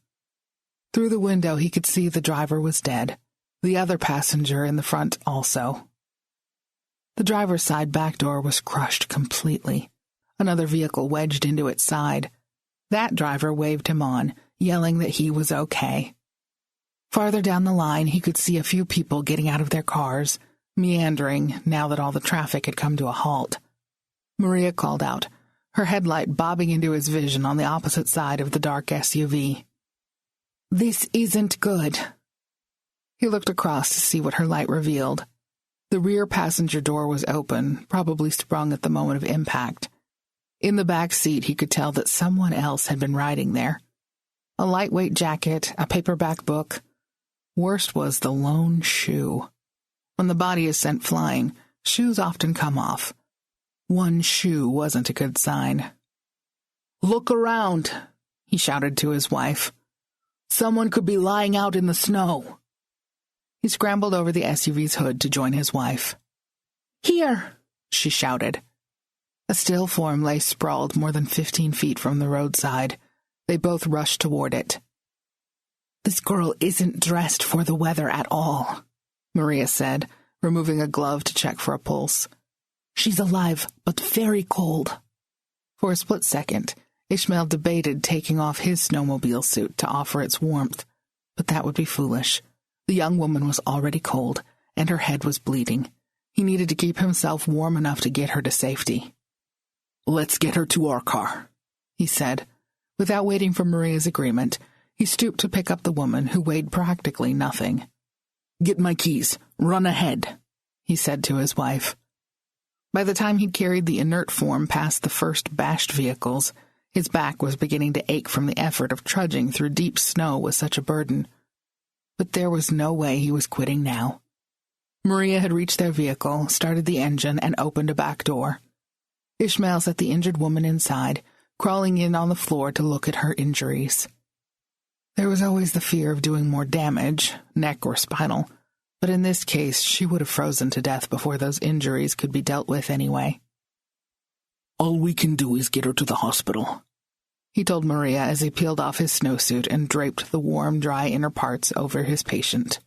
Through the window, he could see the driver was dead. The other passenger in the front also. The driver's side back door was crushed completely. Another vehicle wedged into its side. That driver waved him on, yelling that he was okay. Farther down the line, he could see a few people getting out of their cars, meandering now that all the traffic had come to a halt. Maria called out, her headlight bobbing into his vision on the opposite side of the dark SUV. "This isn't good." He looked across to see what her light revealed. The rear passenger door was open, probably sprung at the moment of impact. In the back seat, he could tell that someone else had been riding there. A lightweight jacket, a paperback book. Worst was the lone shoe. When the body is sent flying, shoes often come off. One shoe wasn't a good sign. "Look around," he shouted to his wife. "Someone could be lying out in the snow." He scrambled over the SUV's hood to join his wife. "Here!" she shouted. A still form lay sprawled more than 15 feet from the roadside. They both rushed toward it. "This girl isn't dressed for the weather at all," Maria said, removing a glove to check for a pulse. "She's alive, but very cold." For a split second, Ishmael debated taking off his snowmobile suit to offer its warmth, but that would be foolish. The young woman was already cold, and her head was bleeding. He needed to keep himself warm enough to get her to safety. "Let's get her to our car," he said. Without waiting for Maria's agreement, he stooped to pick up the woman, who weighed practically nothing. "Get my keys. Run ahead," he said to his wife. By the time he'd carried the inert form past the first bashed vehicles, his back was beginning to ache from the effort of trudging through deep snow with such a burden. But there was no way he was quitting now. Maria had reached their vehicle, started the engine, and opened a back door. Ishmael set the injured woman inside, crawling in on the floor to look at her injuries. There was always the fear of doing more damage, neck or spinal, but in this case she would have frozen to death before those injuries could be dealt with anyway. "All we can do is get her to the hospital," he told Maria as he peeled off his snowsuit and draped the warm, dry inner parts over his patient.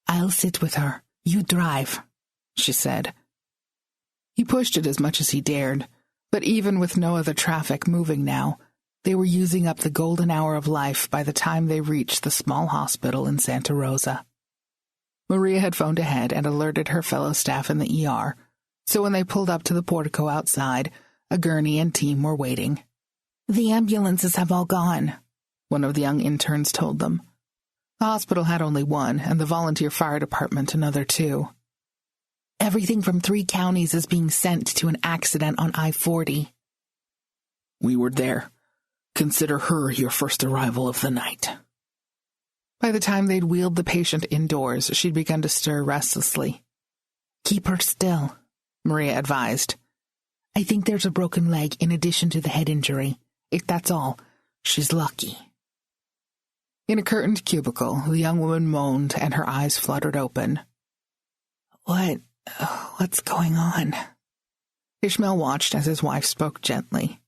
"I'll sit with her. You drive," she said. He pushed it as much as he dared, but even with no other traffic moving now, they were using up the golden hour of life by the time they reached the small hospital in Santa Rosa. Maria had phoned ahead and alerted her fellow staff in the ER, so when they pulled up to the portico outside, a gurney and team were waiting. "The ambulances have all gone," one of the young interns told them. The hospital had only one, and the volunteer fire department another 2. "Everything from 3 counties is being sent to an accident on I-40. "We were there. Consider her your first arrival of the night." By the time they'd wheeled the patient indoors, she'd begun to stir restlessly. "Keep her still," Maria advised. "I think there's a broken leg in addition to the head injury. If that's all, she's lucky." In a curtained cubicle, the young woman moaned and her eyes fluttered open. What's going on?" Ishmael watched as his wife spoke gently.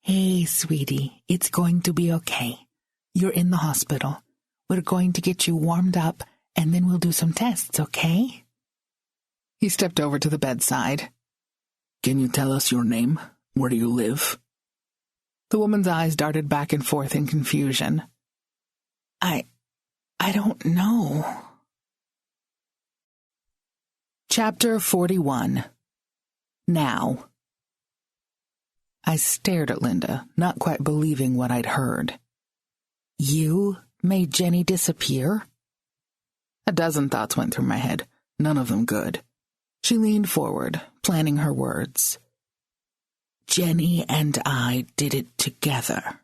"Hey, sweetie, it's going to be okay. You're in the hospital. We're going to get you warmed up, and then we'll do some tests, okay?" He stepped over to the bedside. "Can you tell us your name? Where do you live?" The woman's eyes darted back and forth in confusion. I don't know." Chapter 41. Now. I stared at Linda, not quite believing what I'd heard. "You made Jenny disappear?" A dozen thoughts went through my head, none of them good. She leaned forward, planning her words. "Jenny and I did it together."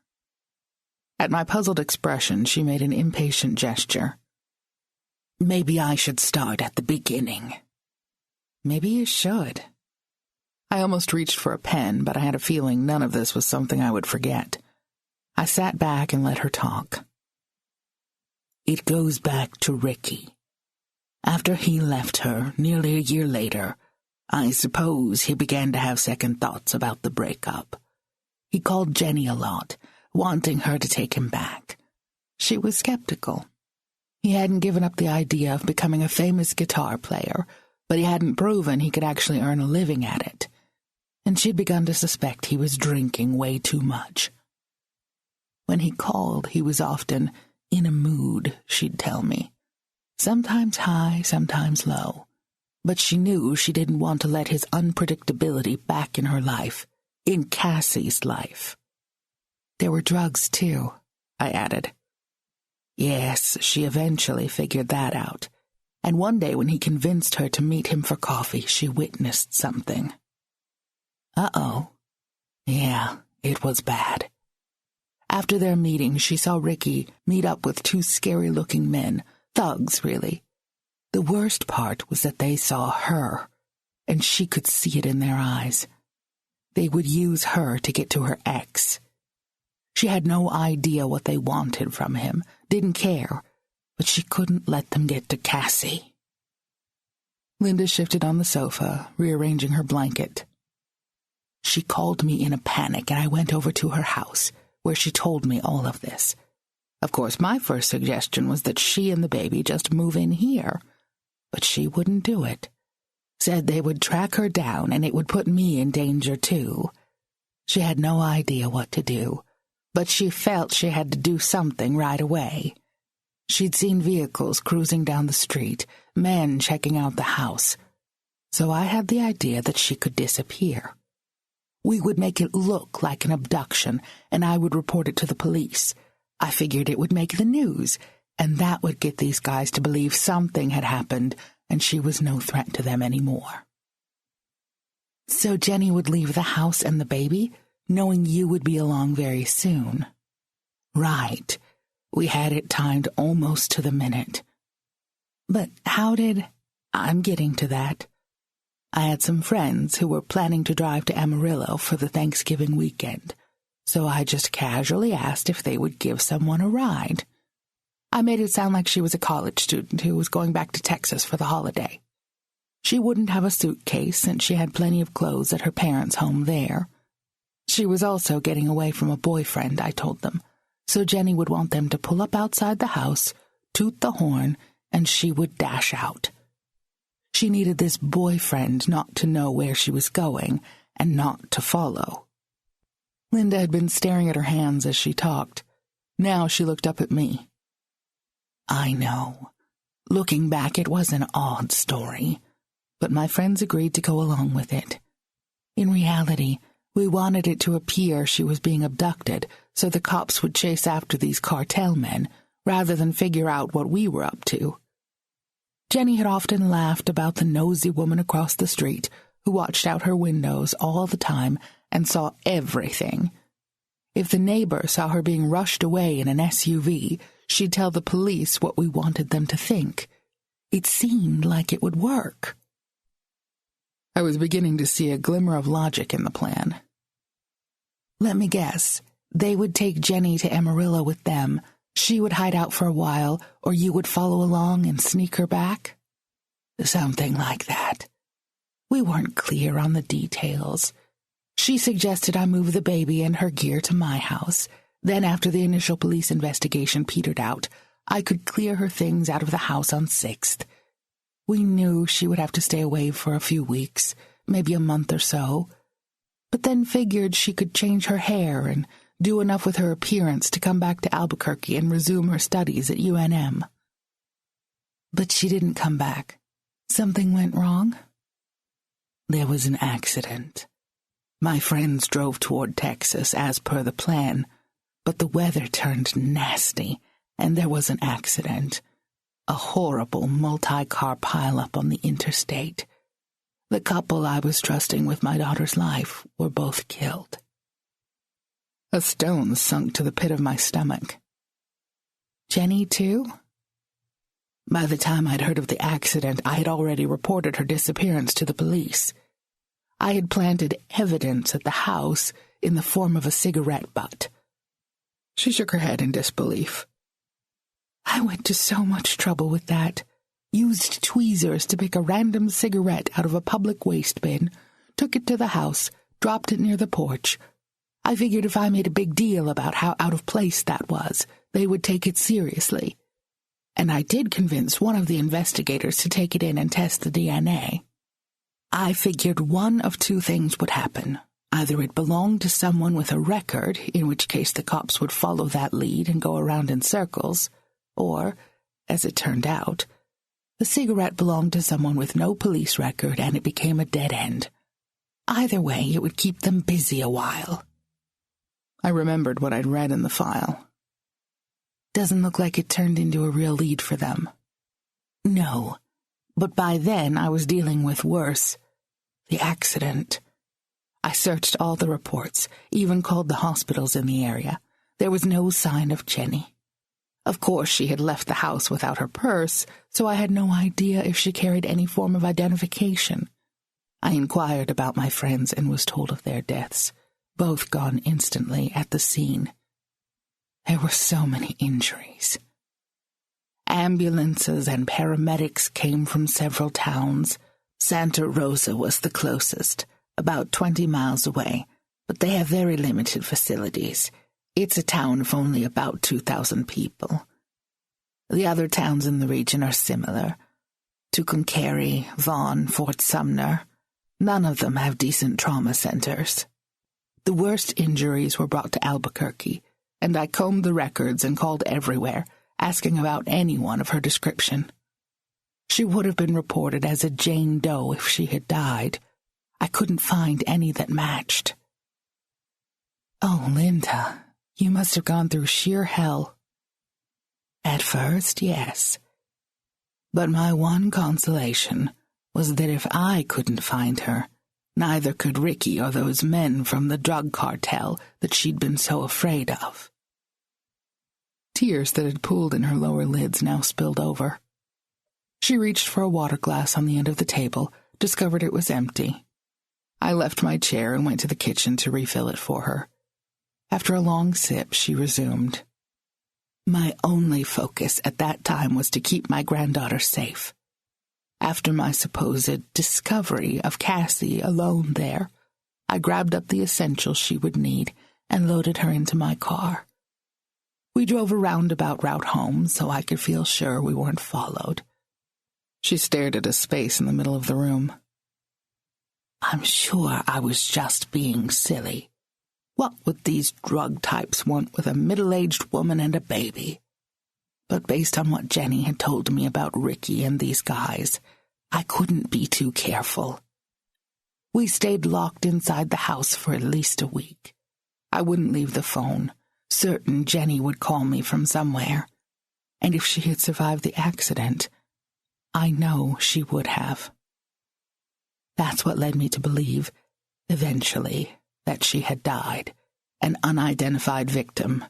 At my puzzled expression, she made an impatient gesture. "Maybe I should start at the beginning." Maybe you should. I almost reached for a pen, but I had a feeling none of this was something I would forget. I sat back and let her talk. "It goes back to Ricky. After he left her, nearly a year later, I suppose he began to have second thoughts about the breakup. He called Jenny a lot, wanting her to take him back. She was skeptical. He hadn't given up the idea of becoming a famous guitar player, but he hadn't proven he could actually earn a living at it. And she'd begun to suspect he was drinking way too much. When he called, he was often in a mood, she'd tell me. Sometimes high, sometimes low. But she knew she didn't want to let his unpredictability back in her life, in Cassie's life. There were drugs, too, I added. Yes, she eventually figured that out. and one day when he convinced her to meet him for coffee, she witnessed something. Uh-oh. Yeah, it was bad. After their meeting, she saw Ricky meet up with two scary-looking men, thugs, really. The worst part was that they saw her, and she could see it in their eyes. They would use her to get to her ex. She had no idea what they wanted from him, didn't care, but she couldn't let them get to Cassie. Linda shifted on the sofa, rearranging her blanket. She called me in a panic, and I went over to her house, where she told me all of this. Of course, my first suggestion was that she and the baby just move in here, but she wouldn't do it. Said they would track her down, and it would put me in danger, too. She had no idea what to do, but she felt she had to do something right away. She'd seen vehicles cruising down the street, men checking out the house. So I had the idea that she could disappear. We would make it look like an abduction, and I would report it to the police. I figured it would make the news, and that would get these guys to believe something had happened, and she was no threat to them anymore. So Jenny would leave the house and the baby, knowing you would be along very soon. Right. We had it timed almost to the minute. But how did... I'm getting to that. I had some friends who were planning to drive to Amarillo for the Thanksgiving weekend, so I just casually asked if they would give someone a ride. I made it sound like she was a college student who was going back to Texas for the holiday. She wouldn't have a suitcase since she had plenty of clothes at her parents' home there. She was also getting away from a boyfriend, I told them, so Jenny would want them to pull up outside the house, toot the horn, and she would dash out. She needed this boyfriend not to know where she was going and not to follow. Linda had been staring at her hands as she talked. Now she looked up at me. I know. Looking back, it was an odd story, but my friends agreed to go along with it. In reality, we wanted it to appear she was being abducted so the cops would chase after these cartel men rather than figure out what we were up to. Jenny had often laughed about the nosy woman across the street who watched out her windows all the time and saw everything. If the neighbor saw her being rushed away in an SUV, she'd tell the police what we wanted them to think. It seemed like it would work. I was beginning to see a glimmer of logic in the plan. Let me guess. They would take Jenny to Amarillo with them. She would hide out for a while, or you would follow along and sneak her back? Something like that. We weren't clear on the details. She suggested I move the baby and her gear to my house. Then, after the initial police investigation petered out, I could clear her things out of the house on 6th. We knew she would have to stay away for a few weeks, maybe a month or so, but then figured she could change her hair and do enough with her appearance to come back to Albuquerque and resume her studies at UNM. But she didn't come back. Something went wrong? There was an accident. My friends drove toward Texas as per the plan, but the weather turned nasty, and there was an accident. A horrible multi-car pileup on the interstate. The couple I was trusting with my daughter's life were both killed. A stone sunk to the pit of my stomach. Jenny, too? By the time I'd heard of the accident, I had already reported her disappearance to the police. I had planted evidence at the house in the form of a cigarette butt. She shook her head in disbelief. I went to so much trouble with that. Used tweezers to pick a random cigarette out of a public waste bin, took it to the house, dropped it near the porch. I figured if I made a big deal about how out of place that was, they would take it seriously. And I did convince one of the investigators to take it in and test the DNA. I figured one of two things would happen. Either it belonged to someone with a record, in which case the cops would follow that lead and go around in circles, or, as it turned out, the cigarette belonged to someone with no police record and it became a dead end. Either way, it would keep them busy a while. I remembered what I'd read in the file. Doesn't look like it turned into a real lead for them. No, But by then I was dealing with worse. The accident. I searched all the reports, even called the hospitals in the area. There was no sign of Jenny. Of course, she had left the house without her purse, so I had no idea if she carried any form of identification. I inquired about my friends and was told of their deaths, both gone instantly at the scene. There were so many injuries. Ambulances and paramedics came from several towns. Santa Rosa was the closest, about 20 miles away, but they have very limited facilities. It's a town of only about 2,000 people. The other towns in the region are similar. Tucumcari, Vaughan, Fort Sumner. None of them have decent trauma centers. The worst injuries were brought to Albuquerque, and I combed the records and called everywhere, asking about anyone of her description. She would have been reported as a Jane Doe if she had died. I couldn't find any that matched. Oh, Linda, you must have gone through sheer hell. At first, yes. But my one consolation was that if I couldn't find her, neither could Ricky or those men from the drug cartel that she'd been so afraid of. Tears that had pooled in her lower lids now spilled over. She reached for a water glass on the end of the table, discovered it was empty. I left my chair and went to the kitchen to refill it for her. After a long sip, she resumed. My only focus at that time was to keep my granddaughter safe. After my supposed discovery of Cassie alone there, I grabbed up the essentials she would need and loaded her into my car. We drove a roundabout route home so I could feel sure we weren't followed. She stared at a space in the middle of the room. I'm sure I was just being silly. What would these drug types want with a middle-aged woman and a baby? But based on what Jenny had told me about Ricky and these guys, I couldn't be too careful. We stayed locked inside the house for at least a week. I wouldn't leave the phone, certain Jenny would call me from somewhere. And if she had survived the accident, I know she would have. That's what led me to believe, eventually, that she had died, an unidentified victim.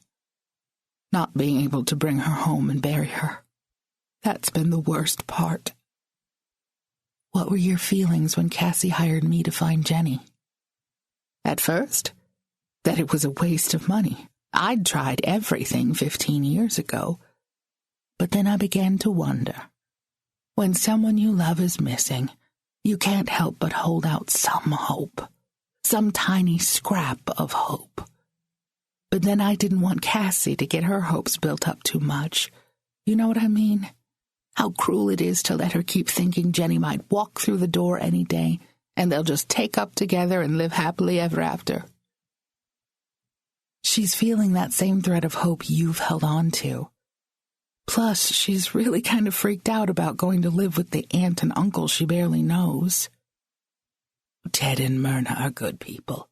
Not being able to bring her home and bury her. That's been the worst part. What were your feelings when Cassie hired me to find Jenny? At first, that it was a waste of money. I'd tried everything 15 years ago. But then I began to wonder. When someone you love is missing, you can't help but hold out some hope. Some tiny scrap of hope. But then I didn't want Cassie to get her hopes built up too much. You know what I mean? How cruel it is to let her keep thinking Jenny might walk through the door any day, and they'll just take up together and live happily ever after. She's feeling that same thread of hope you've held on to. Plus, she's really kind of freaked out about going to live with the aunt and uncle she barely knows. Ted and Myrna are good people.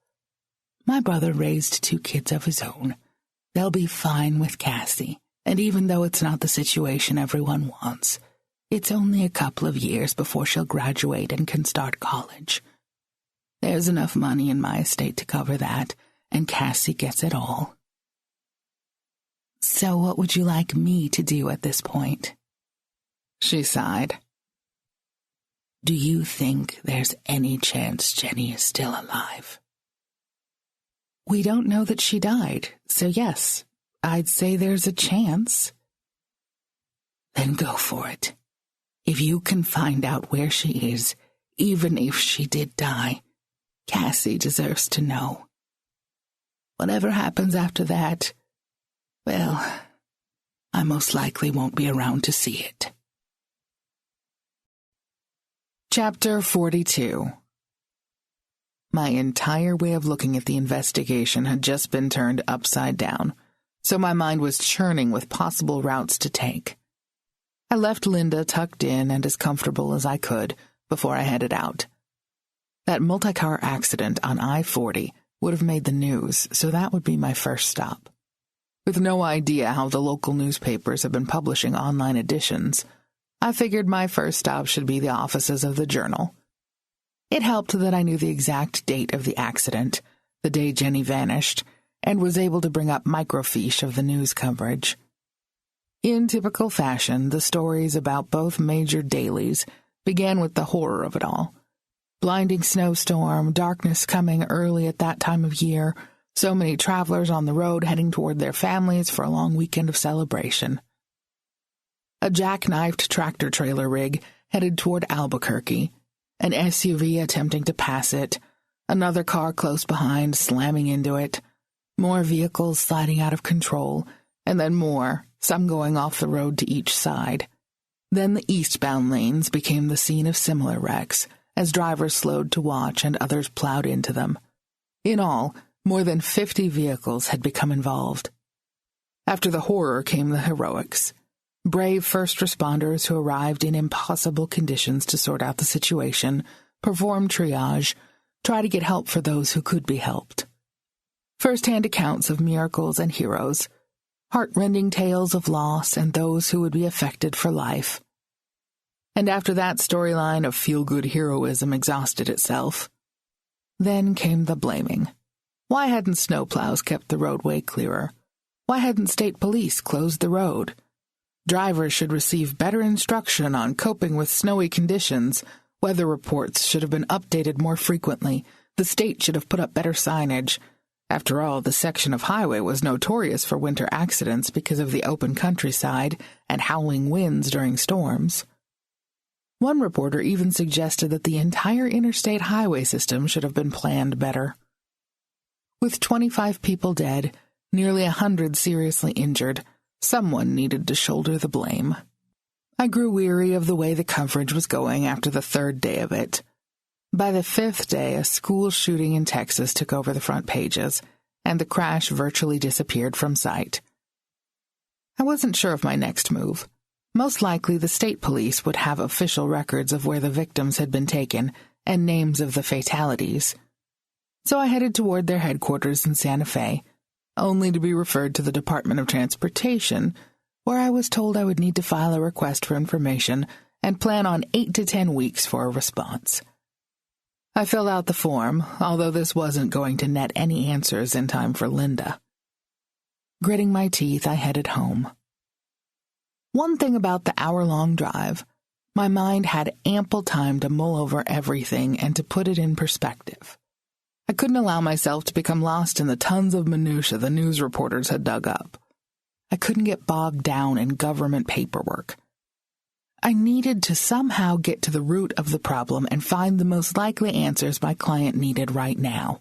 My brother raised 2 kids of his own. They'll be fine with Cassie, and even though it's not the situation everyone wants, it's only a couple of years before she'll graduate and can start college. There's enough money in my estate to cover that, and Cassie gets it all. So what would you like me to do at this point? She sighed. Do you think there's any chance Jenny is still alive? We don't know that she died, so yes, I'd say there's a chance. Then go for it. If you can find out where she is, even if she did die, Cassie deserves to know. Whatever happens after that, well, I most likely won't be around to see it. Chapter 42. My entire way of looking at the investigation had just been turned upside down, so my mind was churning with possible routes to take. I left Linda tucked in and as comfortable as I could before I headed out. That multi-car accident on I-40 would have made the news, so that would be my first stop. With no idea how the local newspapers have been publishing online editions, I figured my first stop should be the offices of the Journal. It helped that I knew the exact date of the accident, the day Jenny vanished, and was able to bring up microfiche of the news coverage. In typical fashion, the stories about both major dailies began with the horror of it all. Blinding snowstorm, darkness coming early at that time of year, so many travelers on the road heading toward their families for a long weekend of celebration. A jackknifed tractor-trailer rig headed toward Albuquerque, an SUV attempting to pass it, another car close behind slamming into it, more vehicles sliding out of control, and then more, some going off the road to each side. Then the eastbound lanes became the scene of similar wrecks, as drivers slowed to watch and others plowed into them. In all, more than 50 vehicles had become involved. After the horror came the heroics. Brave first responders who arrived in impossible conditions to sort out the situation, perform triage, try to get help for those who could be helped. First-hand accounts of miracles and heroes, heart-rending tales of loss and those who would be affected for life. And after that storyline of feel-good heroism exhausted itself, then came the blaming. Why hadn't snowplows kept the roadway clearer? Why hadn't state police closed the road? Drivers should receive better instruction on coping with snowy conditions. Weather reports should have been updated more frequently. The state should have put up better signage. After all, the section of highway was notorious for winter accidents because of the open countryside and howling winds during storms. One reporter even suggested that the entire interstate highway system should have been planned better. With 25 people dead, nearly 100 seriously injured, someone needed to shoulder the blame. I grew weary of the way the coverage was going after the third day of it. By the fifth day, a school shooting in Texas took over the front pages, and the crash virtually disappeared from sight. I wasn't sure of my next move. Most likely the state police would have official records of where the victims had been taken and names of the fatalities. So I headed toward their headquarters in Santa Fe, only to be referred to the Department of Transportation, where I was told I would need to file a request for information and plan on 8 to 10 weeks for a response. I filled out the form, although this wasn't going to net any answers in time for Linda. Gritting my teeth, I headed home. One thing about the hour-long drive, my mind had ample time to mull over everything and to put it in perspective. I couldn't allow myself to become lost in the tons of minutiae the news reporters had dug up. I couldn't get bogged down in government paperwork. I needed to somehow get to the root of the problem and find the most likely answers my client needed right now.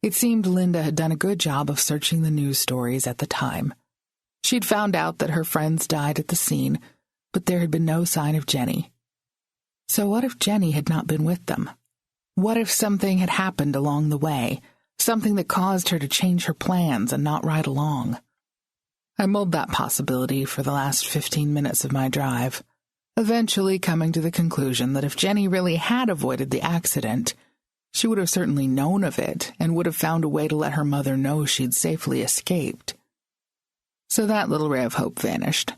It seemed Linda had done a good job of searching the news stories at the time. She'd found out that her friends died at the scene, but there had been no sign of Jenny. So what if Jenny had not been with them? What if something had happened along the way, something that caused her to change her plans and not ride along? I mulled that possibility for the last 15 minutes of my drive, eventually coming to the conclusion that if Jenny really had avoided the accident, she would have certainly known of it and would have found a way to let her mother know she'd safely escaped. So that little ray of hope vanished.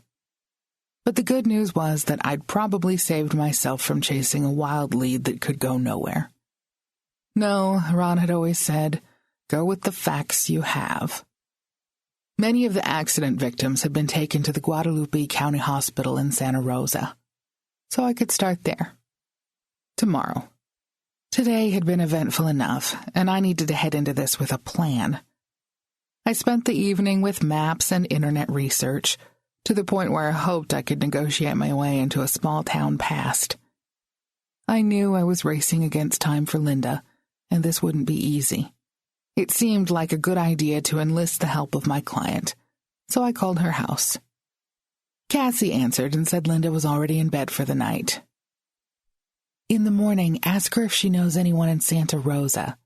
But the good news was that I'd probably saved myself from chasing a wild lead that could go nowhere. No, Ron had always said, go with the facts you have. Many of the accident victims had been taken to the Guadalupe County Hospital in Santa Rosa, so I could start there. Tomorrow. Today had been eventful enough, and I needed to head into this with a plan. I spent the evening with maps and internet research, to the point where I hoped I could negotiate my way into a small-town past. I knew I was racing against time for Linda, and this wouldn't be easy. It seemed like a good idea to enlist the help of my client, so I called her house. Cassie answered and said Linda was already in bed for the night. In the morning, ask her if she knows anyone in Santa Rosa.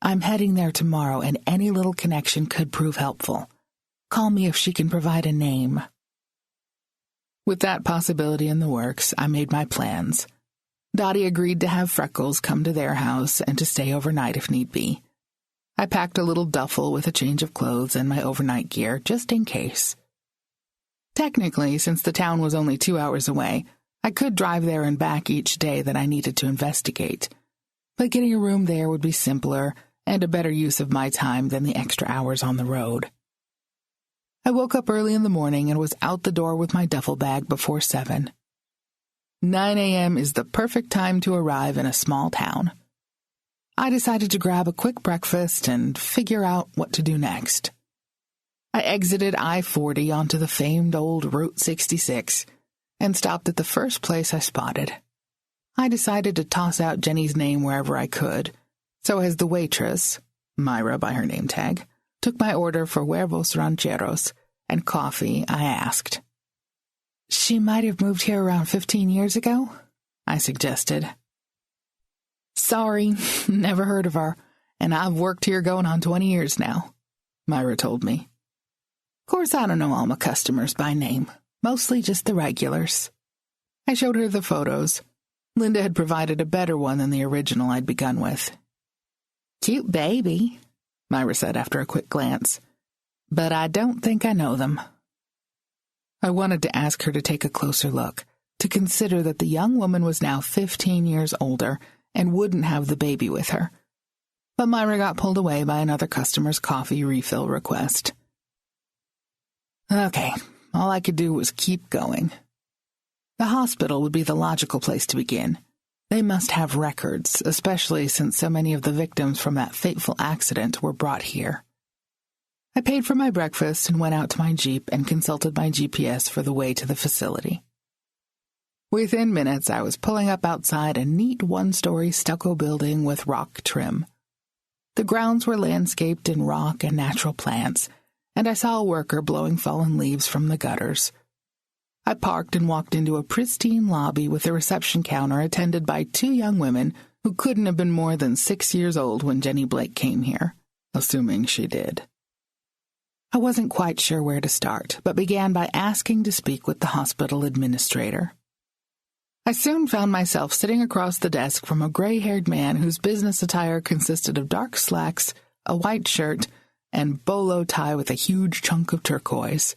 I'm heading there tomorrow, and any little connection could prove helpful. Call me if she can provide a name. With that possibility in the works, I made my plans. Dottie agreed to have Freckles come to their house and to stay overnight if need be. I packed a little duffel with a change of clothes and my overnight gear, just in case. Technically, since the town was only 2 hours away, I could drive there and back each day that I needed to investigate. But getting a room there would be simpler and a better use of my time than the extra hours on the road. I woke up early in the morning and was out the door with my duffel bag before 7. 9 a.m. is the perfect time to arrive in a small town. I decided to grab a quick breakfast and figure out what to do next. I exited I-40 onto the famed old Route 66 and stopped at the first place I spotted. I decided to toss out Jenny's name wherever I could, so as the waitress, Myra by her name tag, took my order for huevos rancheros and coffee, I asked. "She might have moved here around 15 years ago?" I suggested. "Sorry, never heard of her, and I've worked here going on 20 years now," Myra told me. "Of course, I don't know all my customers by name, mostly just the regulars." I showed her the photos. Linda had provided a better one than the original I'd begun with. "Cute baby," Myra said after a quick glance, "but I don't think I know them." I wanted to ask her to take a closer look, to consider that the young woman was now 15 years older and wouldn't have the baby with her. But Myra got pulled away by another customer's coffee refill request. Okay, all I could do was keep going. The hospital would be the logical place to begin. They must have records, especially since so many of the victims from that fateful accident were brought here. I paid for my breakfast and went out to my Jeep and consulted my GPS for the way to the facility. Within minutes, I was pulling up outside a neat one-story stucco building with rock trim. The grounds were landscaped in rock and natural plants, and I saw a worker blowing fallen leaves from the gutters. I parked and walked into a pristine lobby with a reception counter attended by 2 young women who couldn't have been more than 6 years old when Jenny Blake came here, assuming she did. I wasn't quite sure where to start, but began by asking to speak with the hospital administrator. I soon found myself sitting across the desk from a gray-haired man whose business attire consisted of dark slacks, a white shirt, and bolo tie with a huge chunk of turquoise.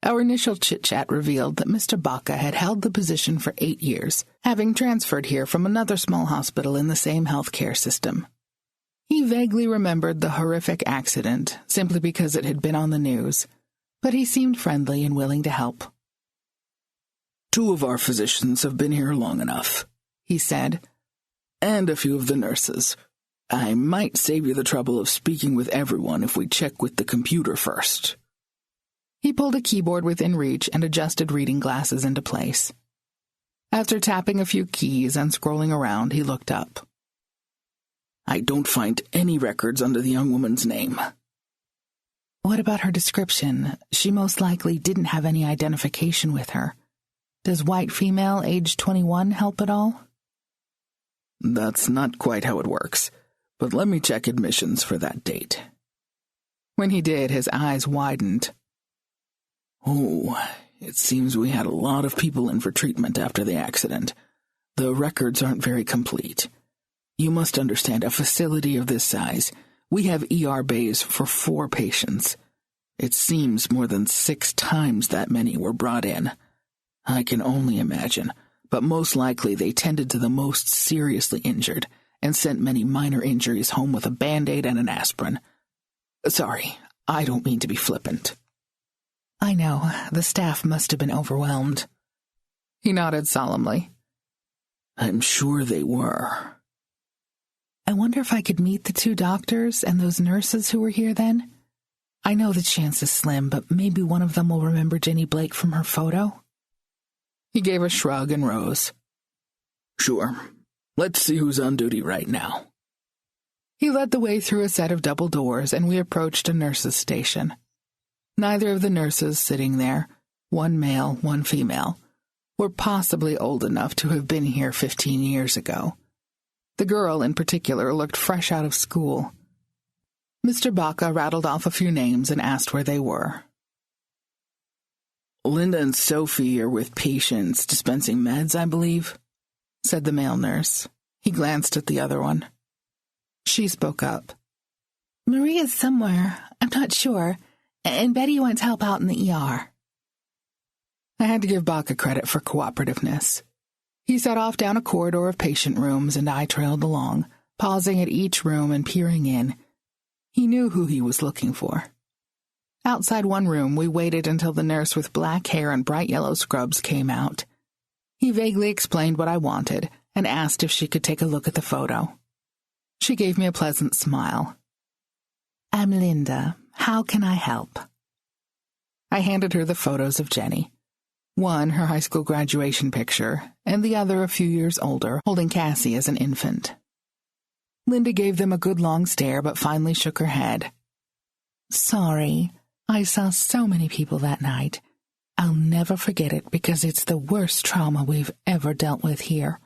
Our initial chit-chat revealed that Mr. Baca had held the position for 8 years, having transferred here from another small hospital in the same healthcare system. He vaguely remembered the horrific accident, simply because it had been on the news, but he seemed friendly and willing to help. 2 of our physicians have been here long enough, he said, and a few of the nurses. I might save you the trouble of speaking with everyone if we check with the computer first. He pulled a keyboard within reach and adjusted reading glasses into place. After tapping a few keys and scrolling around, he looked up. I don't find any records under the young woman's name. What about her description? She most likely didn't have any identification with her. Does white female age 21 help at all? That's not quite how it works, but let me check admissions for that date. When he did, his eyes widened. Oh, it seems we had a lot of people in for treatment after the accident. The records aren't very complete. You must understand, a facility of this size, we have ER bays for 4 patients. It seems more than 6 times that many were brought in. I can only imagine, but most likely they tended to the most seriously injured and sent many minor injuries home with a Band-Aid and an aspirin. Sorry, I don't mean to be flippant. I know, the staff must have been overwhelmed. He nodded solemnly. I'm sure they were. I wonder if I could meet the 2 doctors and those nurses who were here then? I know the chance is slim, but maybe one of them will remember Jenny Blake from her photo. He gave a shrug and rose. Sure. Let's see who's on duty right now. He led the way through a set of double doors, and we approached a nurse's station. Neither of the nurses sitting there, one male, one female, were possibly old enough to have been here 15 years ago. The girl, in particular, looked fresh out of school. Mr. Baca rattled off a few names and asked where they were. Linda and Sophie are with patients dispensing meds, I believe, said the male nurse. He glanced at the other one. She spoke up. Maria's somewhere, I'm not sure, and Betty went to help out in the ER. I had to give Baca credit for cooperativeness. He set off down a corridor of patient rooms, and I trailed along, pausing at each room and peering in. He knew who he was looking for. Outside one room, we waited until the nurse with black hair and bright yellow scrubs came out. He vaguely explained what I wanted and asked if she could take a look at the photo. She gave me a pleasant smile. "I'm Linda. How can I help?" I handed her the photos of Jenny. One, her high school graduation picture, and the other a few years older, holding Cassie as an infant. Linda gave them a good long stare, but finally shook her head. "Sorry, I saw so many people that night. I'll never forget it because it's the worst trauma we've ever dealt with here.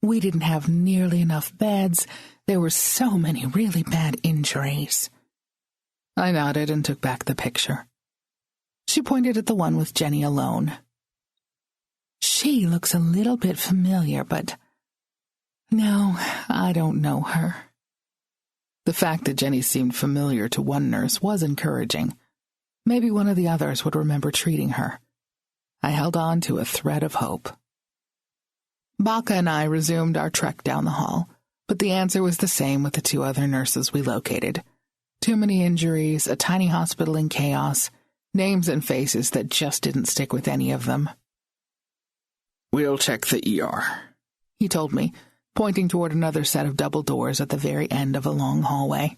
We didn't have nearly enough beds. There were so many really bad injuries." I nodded and took back the picture. She pointed at the one with Jenny alone. "She looks a little bit familiar, but no, I don't know her." The fact that Jenny seemed familiar to one nurse was encouraging. Maybe one of the others would remember treating her. I held on to a thread of hope. Baca and I resumed our trek down the hall, but the answer was the same with the two other nurses we located. Too many injuries, a tiny hospital in chaos, names and faces that just didn't stick with any of them. "We'll check the ER," he told me, pointing toward another set of double doors at the very end of a long hallway.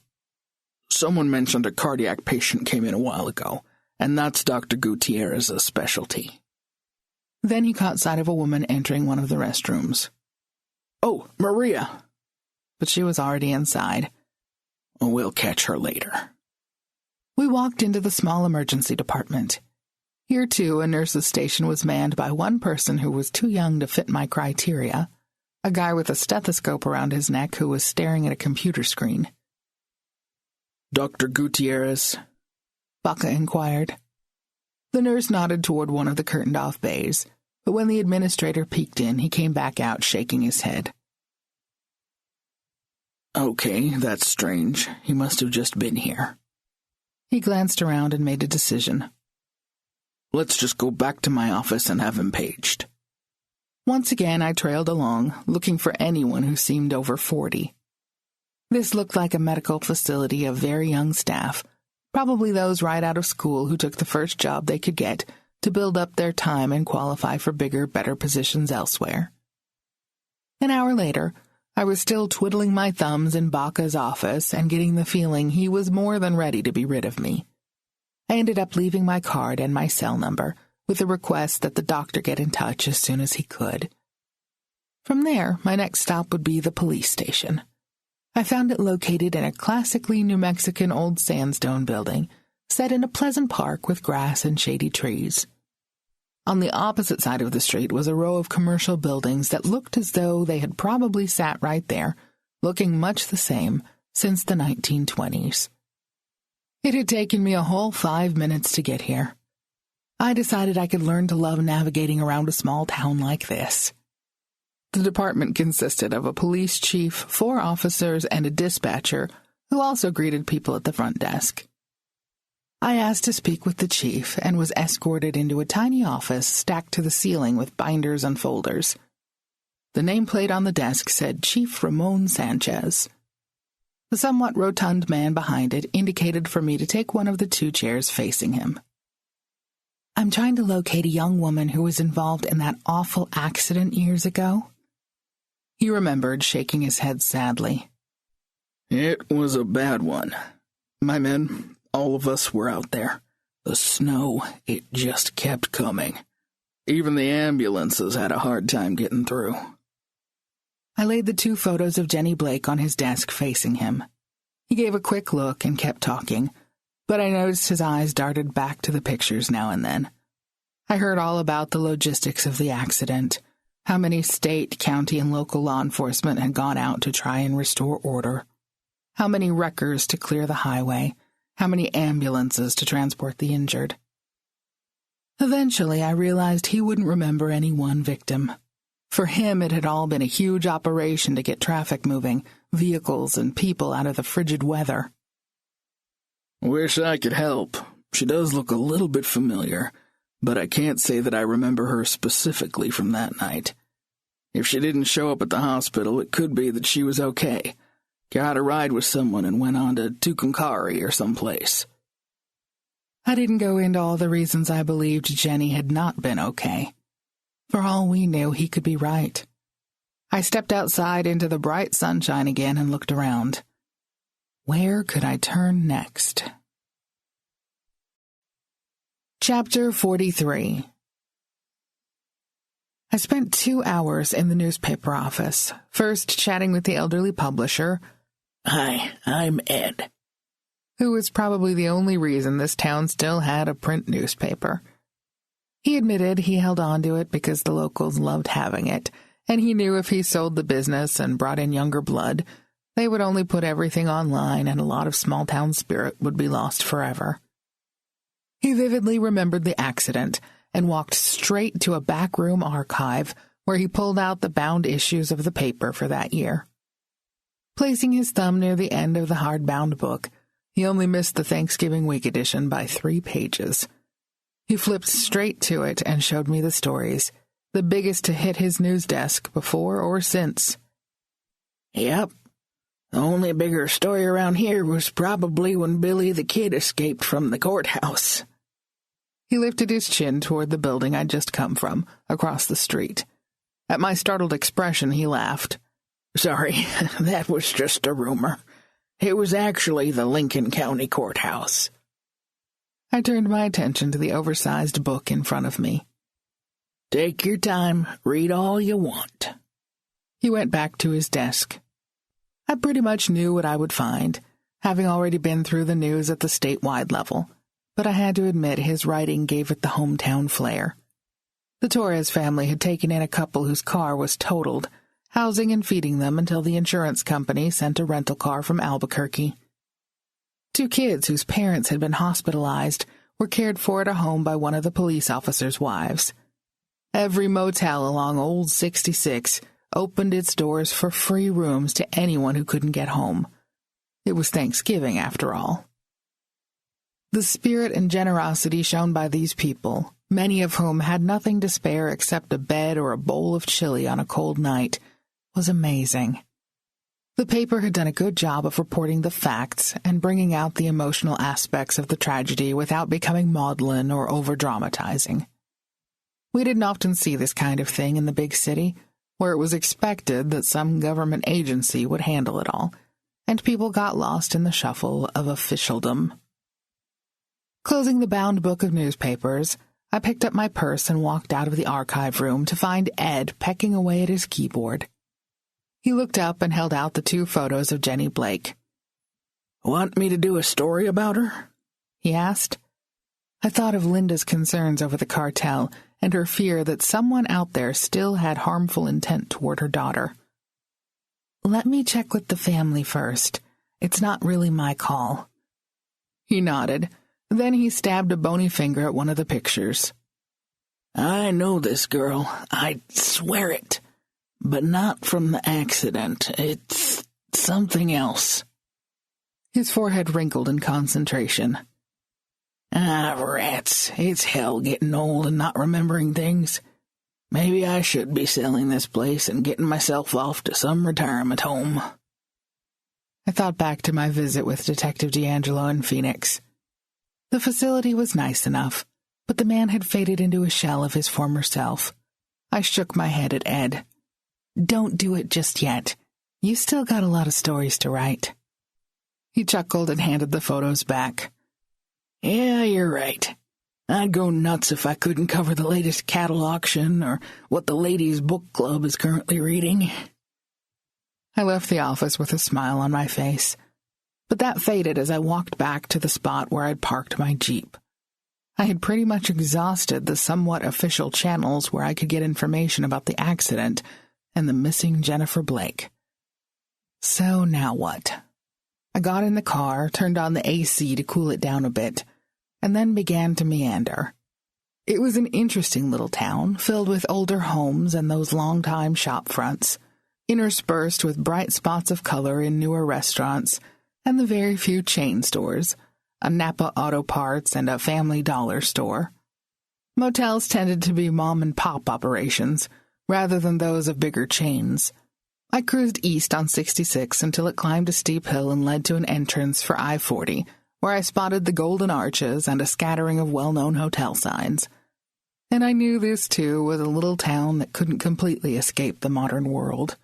"Someone mentioned a cardiac patient came in a while ago, and that's Dr. Gutierrez's specialty." Then he caught sight of a woman entering one of the restrooms. "Oh, Maria!" But she was already inside. "We'll catch her later." We walked into the small emergency department. Here, too, a nurse's station was manned by one person who was too young to fit my criteria, a guy with a stethoscope around his neck who was staring at a computer screen. "Dr. Gutierrez?" Baca inquired. The nurse nodded toward one of the curtained-off bays, but when the administrator peeked in, he came back out shaking his head. "Okay, that's strange. He must have just been here." He glanced around and made a decision. "Let's just go back to my office and have him paged." Once again, I trailed along, looking for anyone who seemed over 40. This looked like a medical facility of very young staff, probably those right out of school who took the first job they could get to build up their time and qualify for bigger, better positions elsewhere. An hour later, I was still twiddling my thumbs in Baca's office and getting the feeling he was more than ready to be rid of me. I ended up leaving my card and my cell number, with a request that the doctor get in touch as soon as he could. From there, my next stop would be the police station. I found it located in a classically New Mexican old sandstone building, set in a pleasant park with grass and shady trees. On the opposite side of the street was a row of commercial buildings that looked as though they had probably sat right there, looking much the same, since the 1920s. It had taken me a whole 5 minutes to get here. I decided I could learn to love navigating around a small town like this. The department consisted of a police chief, 4 officers, and a dispatcher, who also greeted people at the front desk. I asked to speak with the chief and was escorted into a tiny office stacked to the ceiling with binders and folders. The nameplate on the desk said Chief Ramon Sanchez. The somewhat rotund man behind it indicated for me to take one of the 2 chairs facing him. "I'm trying to locate a young woman who was involved in that awful accident years ago." He remembered, shaking his head sadly. "It was a bad one. My men, all of us were out there. The snow, it just kept coming. Even the ambulances had a hard time getting through." I laid the 2 photos of Jenny Blake on his desk facing him. He gave a quick look and kept talking, but I noticed his eyes darted back to the pictures now and then. I heard all about the logistics of the accident, how many state, county, and local law enforcement had gone out to try and restore order, how many wreckers to clear the highway, how many ambulances to transport the injured. Eventually, I realized he wouldn't remember any one victim. For him, it had all been a huge operation to get traffic moving, vehicles and people out of the frigid weather. "Wish I could help. She does look a little bit familiar, but I can't say that I remember her specifically from that night. If she didn't show up at the hospital, it could be that she was okay. Got a ride with someone and went on to Tucumcari or someplace. I didn't go into all the reasons I believed Jenny had not been okay. For all we knew, he could be right. I stepped outside into the bright sunshine again and looked around. Where could I turn next? Chapter 43. I spent 2 hours in the newspaper office, first chatting with the elderly publisher. Hi, I'm Ed. Who was probably the only reason this town still had a print newspaper. He admitted he held on to it because the locals loved having it, and he knew if he sold the business and brought in younger blood, they would only put everything online and a lot of small-town spirit would be lost forever. He vividly remembered the accident and walked straight to a backroom archive where he pulled out the bound issues of the paper for that year. Placing his thumb near the end of the hardbound book, he only missed the Thanksgiving week edition by 3 pages. He flipped straight to it and showed me the stories, the biggest to hit his news desk before or since. Yep. The only bigger story around here was probably when Billy the Kid escaped from the courthouse. He lifted his chin toward the building I'd just come from, across the street. At my startled expression, he laughed. Sorry, that was just a rumor. It was actually the Lincoln County Courthouse. I turned my attention to the oversized book in front of me. Take your time, read all you want. He went back to his desk. I pretty much knew what I would find, having already been through the news at the statewide level, but I had to admit his writing gave it the hometown flair. The Torres family had taken in a couple whose car was totaled, housing and feeding them until the insurance company sent a rental car from Albuquerque. 2 kids whose parents had been hospitalized were cared for at a home by one of the police officers' wives. Every motel along Old 66 opened its doors for free rooms to anyone who couldn't get home. It was Thanksgiving, after all. The spirit and generosity shown by these people, many of whom had nothing to spare except a bed or a bowl of chili on a cold night, was amazing. The paper had done a good job of reporting the facts and bringing out the emotional aspects of the tragedy without becoming maudlin or over-dramatizing. We didn't often see this kind of thing in the big city, where it was expected that some government agency would handle it all, and people got lost in the shuffle of officialdom. Closing the bound book of newspapers, I picked up my purse and walked out of the archive room to find Ed pecking away at his keyboard. He looked up and held out the 2 photos of Jenny Blake. Want me to do a story about her? He asked. I thought of Linda's concerns over the cartel and her fear that someone out there still had harmful intent toward her daughter. Let me check with the family first. It's not really my call. He nodded. Then he stabbed a bony finger at one of the pictures. I know this girl. I swear it. But not from the accident. It's something else. His forehead wrinkled in concentration. Rats. It's hell getting old and not remembering things. Maybe I should be selling this place and getting myself off to some retirement home. I thought back to my visit with Detective D'Angelo in Phoenix. The facility was nice enough, but the man had faded into a shell of his former self. I shook my head at Ed. Don't do it just yet. You still got a lot of stories to write. He chuckled and handed the photos back. Yeah, you're right. I'd go nuts if I couldn't cover the latest cattle auction or what the ladies' book club is currently reading. I left the office with a smile on my face, but that faded as I walked back to the spot where I'd parked my Jeep. I had pretty much exhausted the somewhat official channels where I could get information about the accident and the missing Jennifer Blake. So now what? I got in the car, turned on the AC to cool it down a bit, and then began to meander. It was an interesting little town, filled with older homes and those long-time shop fronts, interspersed with bright spots of color in newer restaurants and the very few chain stores, a Napa Auto Parts and a Family Dollar store. Motels tended to be mom-and-pop operations, rather than those of bigger chains. I cruised east on 66 until it climbed a steep hill and led to an entrance for I-40, where I spotted the Golden Arches and a scattering of well-known hotel signs. And I knew this, too, was a little town that couldn't completely escape the modern world.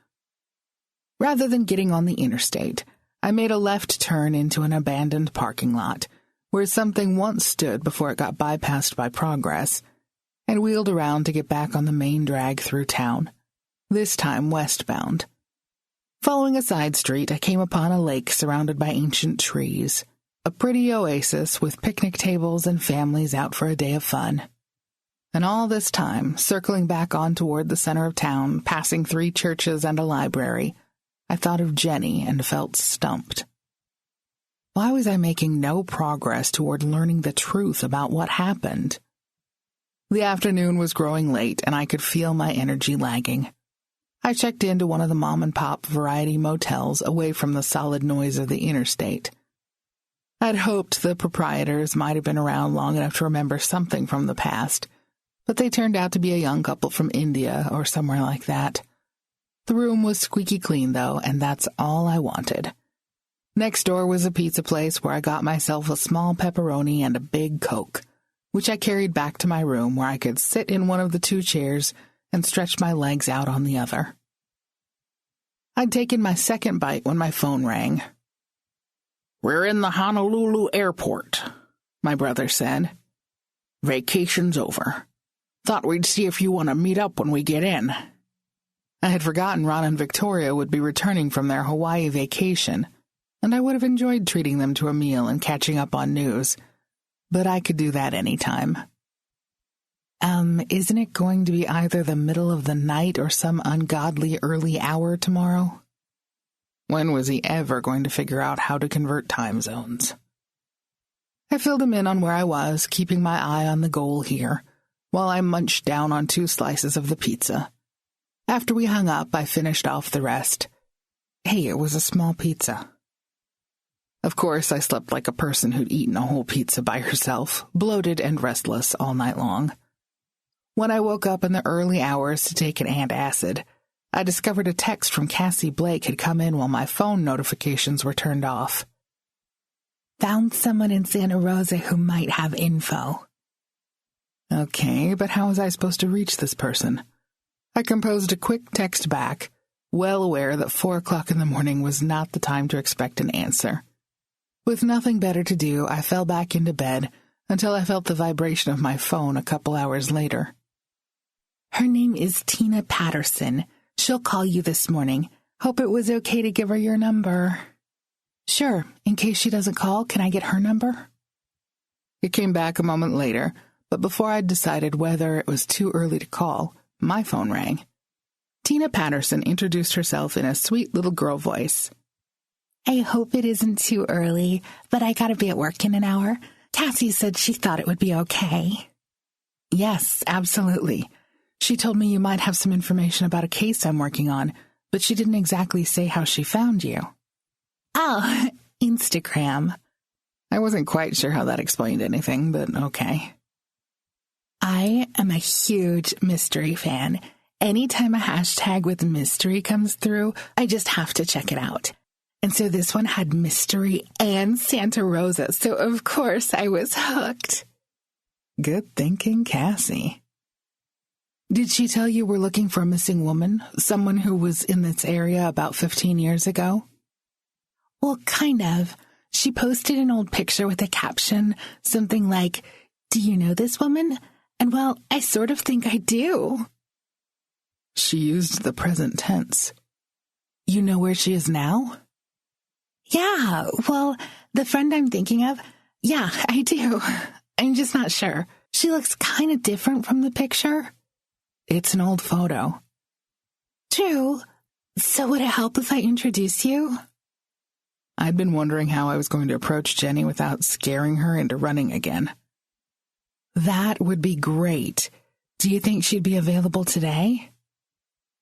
Rather than getting on the interstate, I made a left turn into an abandoned parking lot, where something once stood before it got bypassed by progress, and wheeled around to get back on the main drag through town, this time westbound. Following a side street, I came upon a lake surrounded by ancient trees, a pretty oasis with picnic tables and families out for a day of fun. And all this time, circling back on toward the center of town, passing 3 churches and a library, I thought of Jenny and felt stumped. Why was I making no progress toward learning the truth about what happened? The afternoon was growing late, and I could feel my energy lagging. I checked into one of the mom-and-pop variety motels away from the solid noise of the interstate. I'd hoped the proprietors might have been around long enough to remember something from the past, but they turned out to be a young couple from India or somewhere like that. The room was squeaky clean, though, and that's all I wanted. Next door was a pizza place where I got myself a small pepperoni and a big Coke, which I carried back to my room where I could sit in one of the 2 chairs and stretch my legs out on the other. I'd taken my second bite when my phone rang. "We're in the Honolulu airport," my brother said. "Vacation's over. Thought we'd see if you want to meet up when we get in." I had forgotten Ron and Victoria would be returning from their Hawaii vacation, and I would have enjoyed treating them to a meal and catching up on news, but I could do that any time. Isn't it going to be either the middle of the night or some ungodly early hour tomorrow? When was he ever going to figure out how to convert time zones? I filled him in on where I was, keeping my eye on the goal here, while I munched down on 2 slices of the pizza. After we hung up, I finished off the rest. Hey, it was a small pizza. Of course, I slept like a person who'd eaten a whole pizza by herself, bloated and restless all night long. When I woke up in the early hours to take an antacid, I discovered a text from Cassie Blake had come in while my phone notifications were turned off. Found someone in Santa Rosa who might have info. Okay, but how was I supposed to reach this person? I composed a quick text back, well aware that 4 o'clock in the morning was not the time to expect an answer. With nothing better to do, I fell back into bed until I felt the vibration of my phone a couple hours later. Her name is Tina Patterson. She'll call you this morning. Hope it was okay to give her your number. Sure. In case she doesn't call, can I get her number? It came back a moment later, but before I'd decided whether it was too early to call, my phone rang. Tina Patterson introduced herself in a sweet little girl voice. I hope it isn't too early, but I gotta be at work in an hour. Cassie said she thought it would be okay. Yes, absolutely. She told me you might have some information about a case I'm working on, but she didn't exactly say how she found you. Oh, Instagram. I wasn't quite sure how that explained anything, but okay. I am a huge mystery fan. Anytime a hashtag with mystery comes through, I just have to check it out. And so this one had mystery and Santa Rosa, so of course I was hooked. Good thinking, Cassie. Did she tell you we're looking for a missing woman, someone who was in this area about 15 years ago? Well, kind of. She posted an old picture with a caption, something like, "Do you know this woman?" And well, I sort of think I do. She used the present tense. You know where she is now? Yeah, well, the friend I'm thinking of, yeah, I do. I'm just not sure. She looks kind of different from the picture. It's an old photo. True. So would it help if I introduce you? I'd been wondering how I was going to approach Jenny without scaring her into running again. That would be great. Do you think she'd be available today?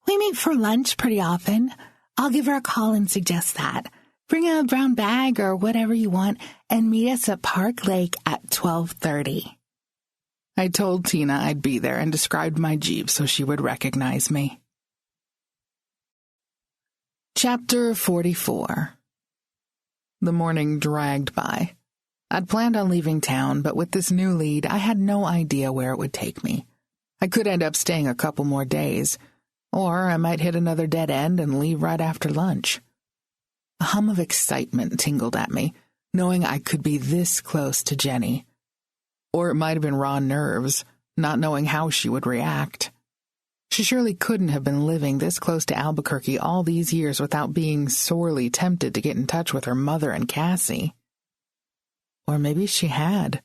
We meet for lunch pretty often. I'll give her a call and suggest that. Bring a brown bag or whatever you want and meet us at Park Lake at 12:30. I told Tina I'd be there and described my Jeep so she would recognize me. Chapter 44. The morning dragged by. I'd planned on leaving town, but with this new lead, I had no idea where it would take me. I could end up staying a couple more days, or I might hit another dead end and leave right after lunch. A hum of excitement tingled at me, knowing I could be this close to Jenny. Or it might have been raw nerves, not knowing how she would react. She surely couldn't have been living this close to Albuquerque all these years without being sorely tempted to get in touch with her mother and Cassie. Or maybe she had.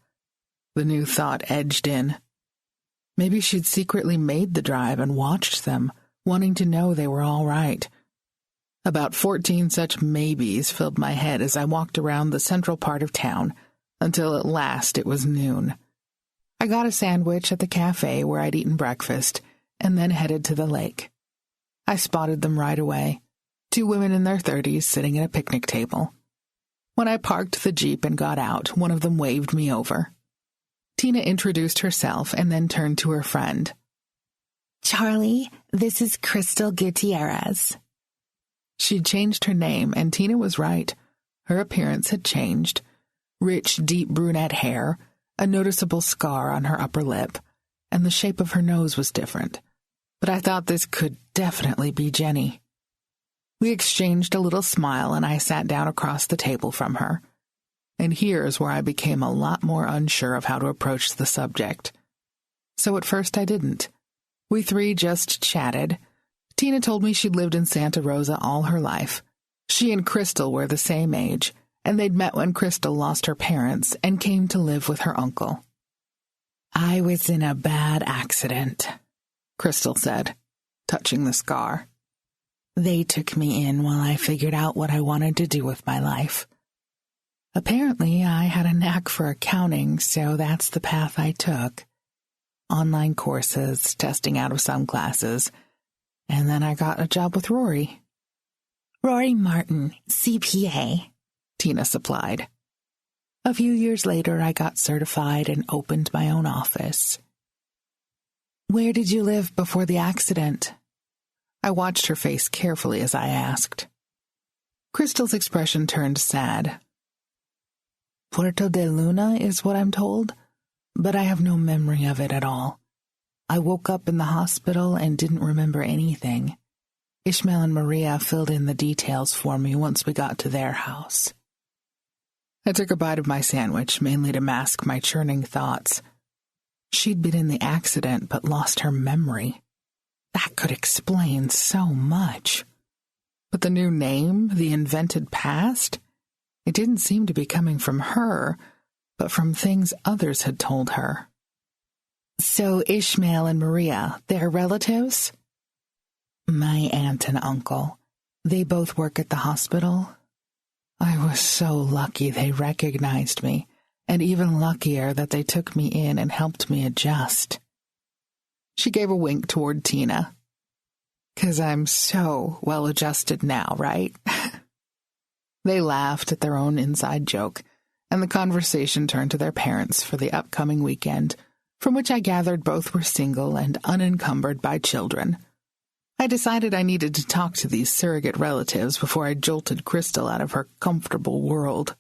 The new thought edged in. Maybe she'd secretly made the drive and watched them, wanting to know they were all right. About 14 such maybes filled my head as I walked around the central part of town, until at last it was noon. I got a sandwich at the cafe where I'd eaten breakfast, and then headed to the lake. I spotted them right away, 2 women in their 30s sitting at a picnic table. When I parked the Jeep and got out, one of them waved me over. Tina introduced herself and then turned to her friend. Charlie, this is Crystal Gutierrez. She'd changed her name, and Tina was right. Her appearance had changed. Rich, deep brunette hair, a noticeable scar on her upper lip, and the shape of her nose was different. But I thought this could definitely be Jenny. We exchanged a little smile, and I sat down across the table from her. And here's where I became a lot more unsure of how to approach the subject. So at first I didn't. We 3 just chatted. Tina told me she'd lived in Santa Rosa all her life. She and Crystal were the same age, and they'd met when Crystal lost her parents and came to live with her uncle. I was in a bad accident, Crystal said, touching the scar. They took me in while I figured out what I wanted to do with my life. Apparently, I had a knack for accounting, so that's the path I took. Online courses, testing out of some classes, and then I got a job with Rory. Rory Martin, CPA, Tina supplied. A few years later, I got certified and opened my own office. Where did you live before the accident? I watched her face carefully as I asked. Crystal's expression turned sad. Puerto de Luna is what I'm told, but I have no memory of it at all. I woke up in the hospital and didn't remember anything. Ishmael and Maria filled in the details for me once we got to their house. I took a bite of my sandwich, mainly to mask my churning thoughts. She'd been in the accident but lost her memory. That could explain so much. But the new name, the invented past, it didn't seem to be coming from her, but from things others had told her. So Ishmael and Maria, they're relatives? My aunt and uncle. They both work at the hospital. I was so lucky they recognized me, and even luckier that they took me in and helped me adjust. She gave a wink toward Tina. 'Cause I'm so well adjusted now, right? They laughed at their own inside joke, and the conversation turned to their parents for the upcoming weekend, from which I gathered both were single and unencumbered by children. I decided I needed to talk to these surrogate relatives before I jolted Crystal out of her comfortable world.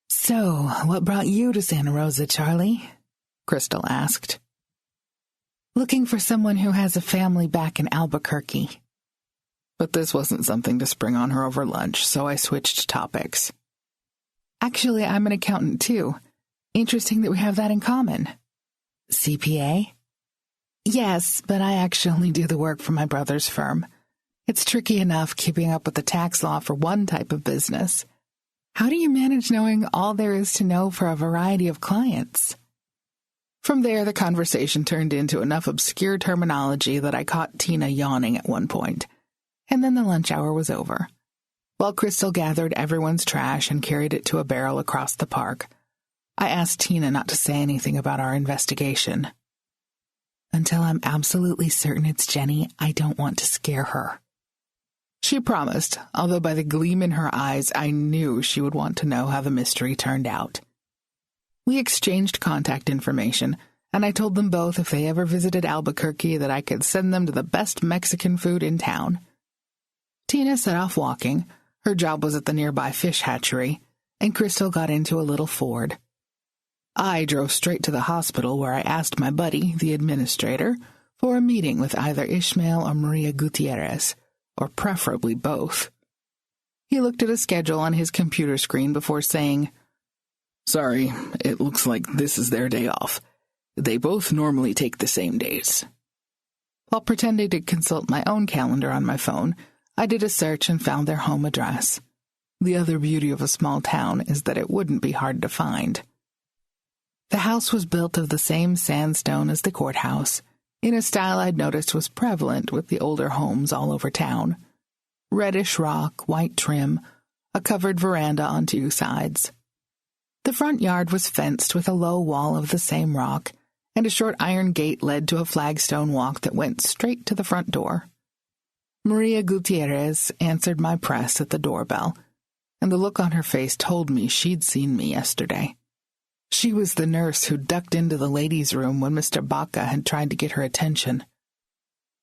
So, what brought you to Santa Rosa, Charlie? Crystal asked. Looking for someone who has a family back in Albuquerque. But this wasn't something to spring on her over lunch, so I switched topics. Actually, I'm an accountant too. Interesting that we have that in common. CPA? Yes, but I actually do the work for my brother's firm. It's tricky enough keeping up with the tax law for one type of business. How do you manage knowing all there is to know for a variety of clients? From there, the conversation turned into enough obscure terminology that I caught Tina yawning at one point, and then the lunch hour was over. While Crystal gathered everyone's trash and carried it to a barrel across the park, I asked Tina not to say anything about our investigation. Until I'm absolutely certain it's Jenny, I don't want to scare her. She promised, although by the gleam in her eyes, I knew she would want to know how the mystery turned out. We exchanged contact information, and I told them both if they ever visited Albuquerque that I could send them to the best Mexican food in town. Tina set off walking. Her job was at the nearby fish hatchery, and Crystal got into a little Ford. I drove straight to the hospital where I asked my buddy, the administrator, for a meeting with either Ishmael or Maria Gutierrez, or preferably both. He looked at a schedule on his computer screen before saying, "Sorry, it looks like this is their day off. They both normally take the same days." While pretending to consult my own calendar on my phone, I did a search and found their home address. The other beauty of a small town is that it wouldn't be hard to find. The house was built of the same sandstone as the courthouse, in a style I'd noticed was prevalent with the older homes all over town. Reddish rock, white trim, a covered veranda on two sides. The front yard was fenced with a low wall of the same rock, and a short iron gate led to a flagstone walk that went straight to the front door. Maria Gutierrez answered my press at the doorbell, and the look on her face told me she'd seen me yesterday. She was the nurse who ducked into the ladies' room when Mr. Baca had tried to get her attention.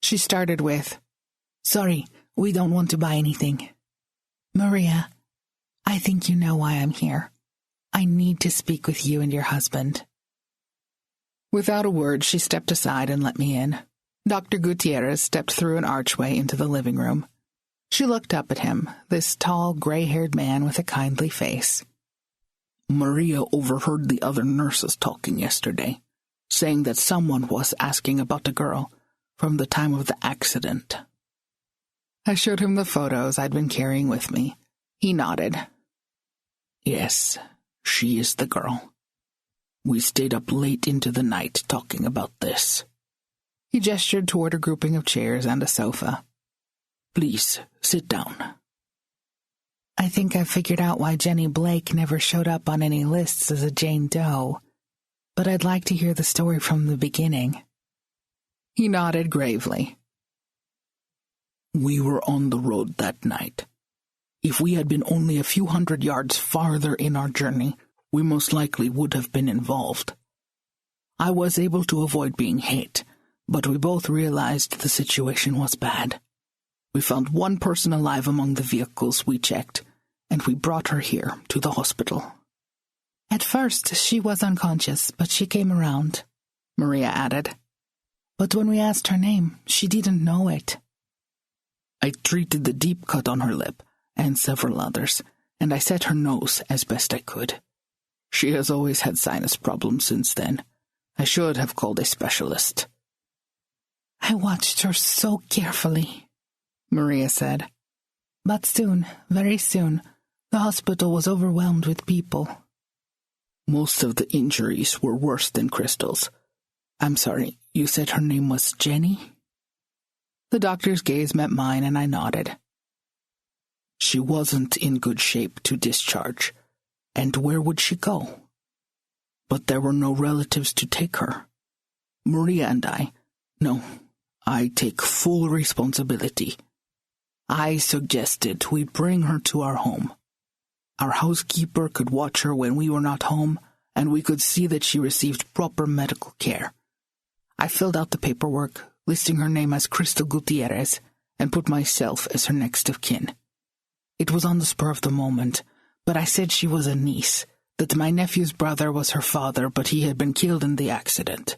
She started with, "Sorry, we don't want to buy anything." "Maria, I think you know why I'm here. I need to speak with you and your husband." Without a word, she stepped aside and let me in. Dr. Gutierrez stepped through an archway into the living room. She looked up at him, this tall, gray-haired man with a kindly face. "Maria overheard the other nurses talking yesterday, saying that someone was asking about the girl from the time of the accident." I showed him the photos I'd been carrying with me. He nodded. "Yes, she is the girl. We stayed up late into the night talking about this." He gestured toward a grouping of chairs and a sofa. "Please, sit down." "I think I've figured out why Jenny Blake never showed up on any lists as a Jane Doe, but I'd like to hear the story from the beginning." He nodded gravely. "We were on the road that night. If we had been only a few hundred yards farther in our journey, we most likely would have been involved. I was able to avoid being hit, but we both realized the situation was bad. We found one person alive among the vehicles we checked, and we brought her here to the hospital." "At first, she was unconscious, but she came around," Maria added. "But when we asked her name, she didn't know it." "I treated the deep cut on her lip, and several others, and I set her nose as best I could. She has always had sinus problems since then. I should have called a specialist." "I watched her so carefully," Maria said. "But soon, very soon, the hospital was overwhelmed with people." "Most of the injuries were worse than Crystal's. I'm sorry, you said her name was Jenny?" The doctor's gaze met mine, and I nodded. "She wasn't in good shape to discharge, and where would she go? But there were no relatives to take her. Maria and I take full responsibility. I suggested we bring her to our home. Our housekeeper could watch her when we were not home, and we could see that she received proper medical care. I filled out the paperwork, listing her name as Crystal Gutierrez, and put myself as her next of kin. It was on the spur of the moment, but I said she was a niece, that my nephew's brother was her father, but he had been killed in the accident.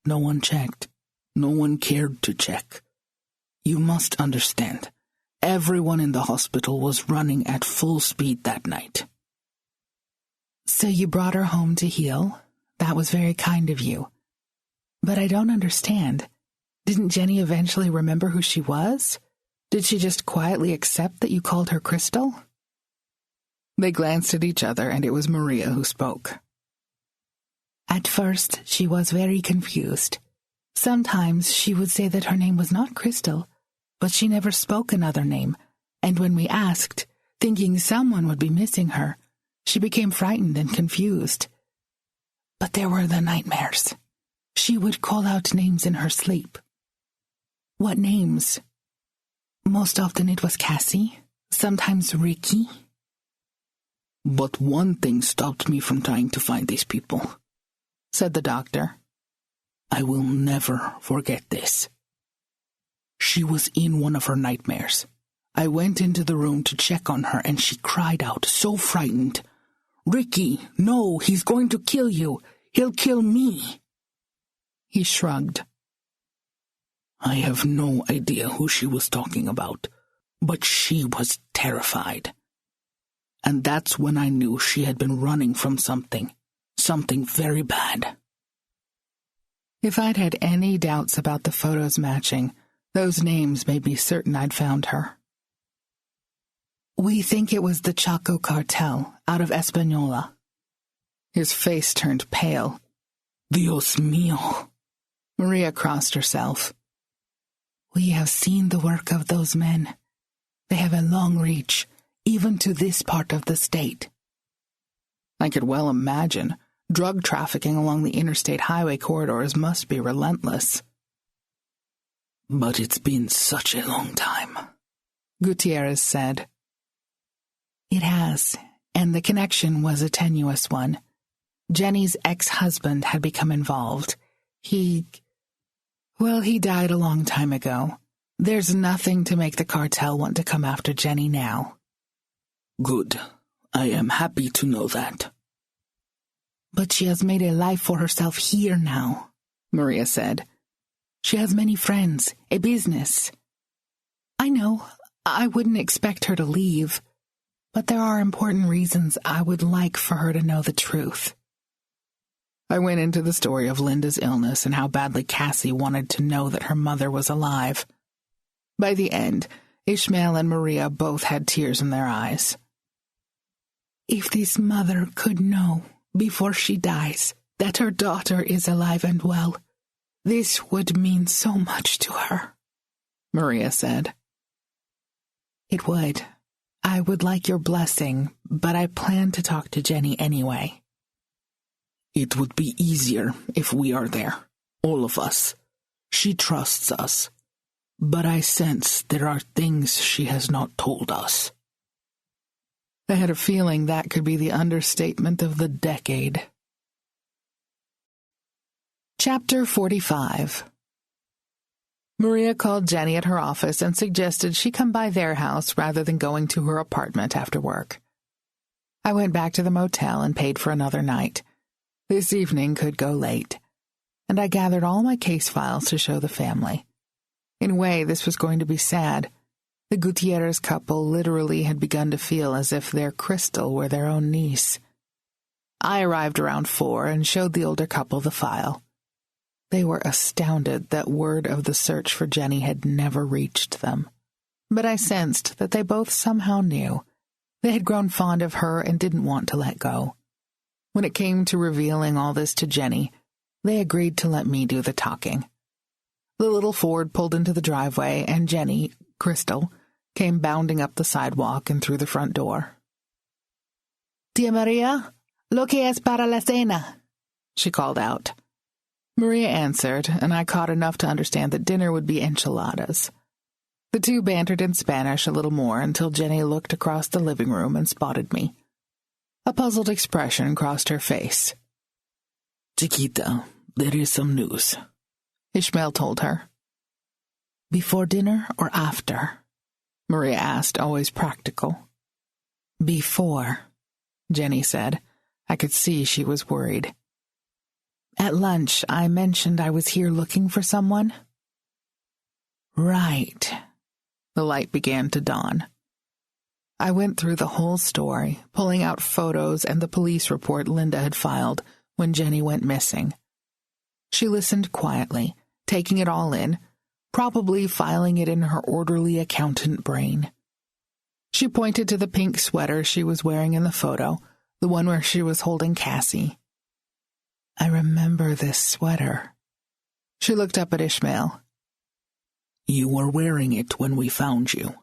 No one checked. No one cared to check. You must understand, everyone in the hospital was running at full speed that night." "So you brought her home to heal? That was very kind of you. But I don't understand. Didn't Jenny eventually remember who she was? Did she just quietly accept that you called her Crystal?" They glanced at each other, and it was Maria who spoke. "At first, she was very confused. Sometimes she would say that her name was not Crystal, but she never spoke another name, and when we asked, thinking someone would be missing her, she became frightened and confused. But there were the nightmares. She would call out names in her sleep." "What names?" "Most often it was Cassie, sometimes Ricky." "But one thing stopped me from trying to find these people," said the doctor. I will never forget this. She was in one of her nightmares. I went into the room to check on her, and she cried out, so frightened, "Ricky, no, he's going to kill you. He'll kill me." He shrugged. I have no idea who she was talking about, but she was terrified. And that's when I knew she had been running from something very bad. If I'd had any doubts about the photos matching, those names made me certain I'd found her. We think it was the Chaco cartel out of Española. His face turned pale. Dios mío. Maria crossed herself. We have seen the work of those men. They have a long reach, even to this part of the state. I could well imagine. Drug trafficking along the interstate highway corridors must be relentless. But it's been such a long time, Gutierrez said. It has, and the connection was a tenuous one. Jenny's ex-husband had become involved. He died a long time ago. There's nothing to make the cartel want to come after Jenny now. Good. I am happy to know that. But she has made a life for herself here now, Maria said. She has many friends, a business. I know, I wouldn't expect her to leave, but there are important reasons I would like for her to know the truth. I went into the story of Linda's illness and how badly Cassie wanted to know that her mother was alive. By the end, Ishmael and Maria both had tears in their eyes. If this mother could know, before she dies, that her daughter is alive and well, this would mean so much to her, Maria said. It would. I would like your blessing, but I plan to talk to Jenny anyway. It would be easier if we are there, all of us. She trusts us, but I sense there are things she has not told us. I had a feeling that could be the understatement of the decade. Chapter 45. Maria called Jenny at her office and suggested she come by their house rather than going to her apartment after work. I went back to the motel and paid for another night. This evening could go late, and I gathered all my case files to show the family. In a way, this was going to be sad. The Gutierrez couple literally had begun to feel as if their Crystal were their own niece. I arrived around 4 and showed the older couple the file. They were astounded that word of the search for Jenny had never reached them. But I sensed that they both somehow knew. They had grown fond of her and didn't want to let go. When it came to revealing all this to Jenny, they agreed to let me do the talking. The little Ford pulled into the driveway, and Jenny, Crystal, came bounding up the sidewalk and through the front door. Tia Maria, lo que es para la cena, she called out. Maria answered, and I caught enough to understand that dinner would be enchiladas. The two bantered in Spanish a little more until Jenny looked across the living room and spotted me. A puzzled expression crossed her face. Chiquita, there is some news, Ishmael told her. Before dinner or after? Maria asked, always practical. Before, Jenny said. I could see she was worried. At lunch, I mentioned I was here looking for someone. Right. The light began to dawn. I went through the whole story, pulling out photos and the police report Linda had filed when Jenny went missing. She listened quietly, taking it all in, probably filing it in her orderly accountant brain. She pointed to the pink sweater she was wearing in the photo, the one where she was holding Cassie. I remember this sweater. She looked up at Ishmael. You were wearing it when we found you.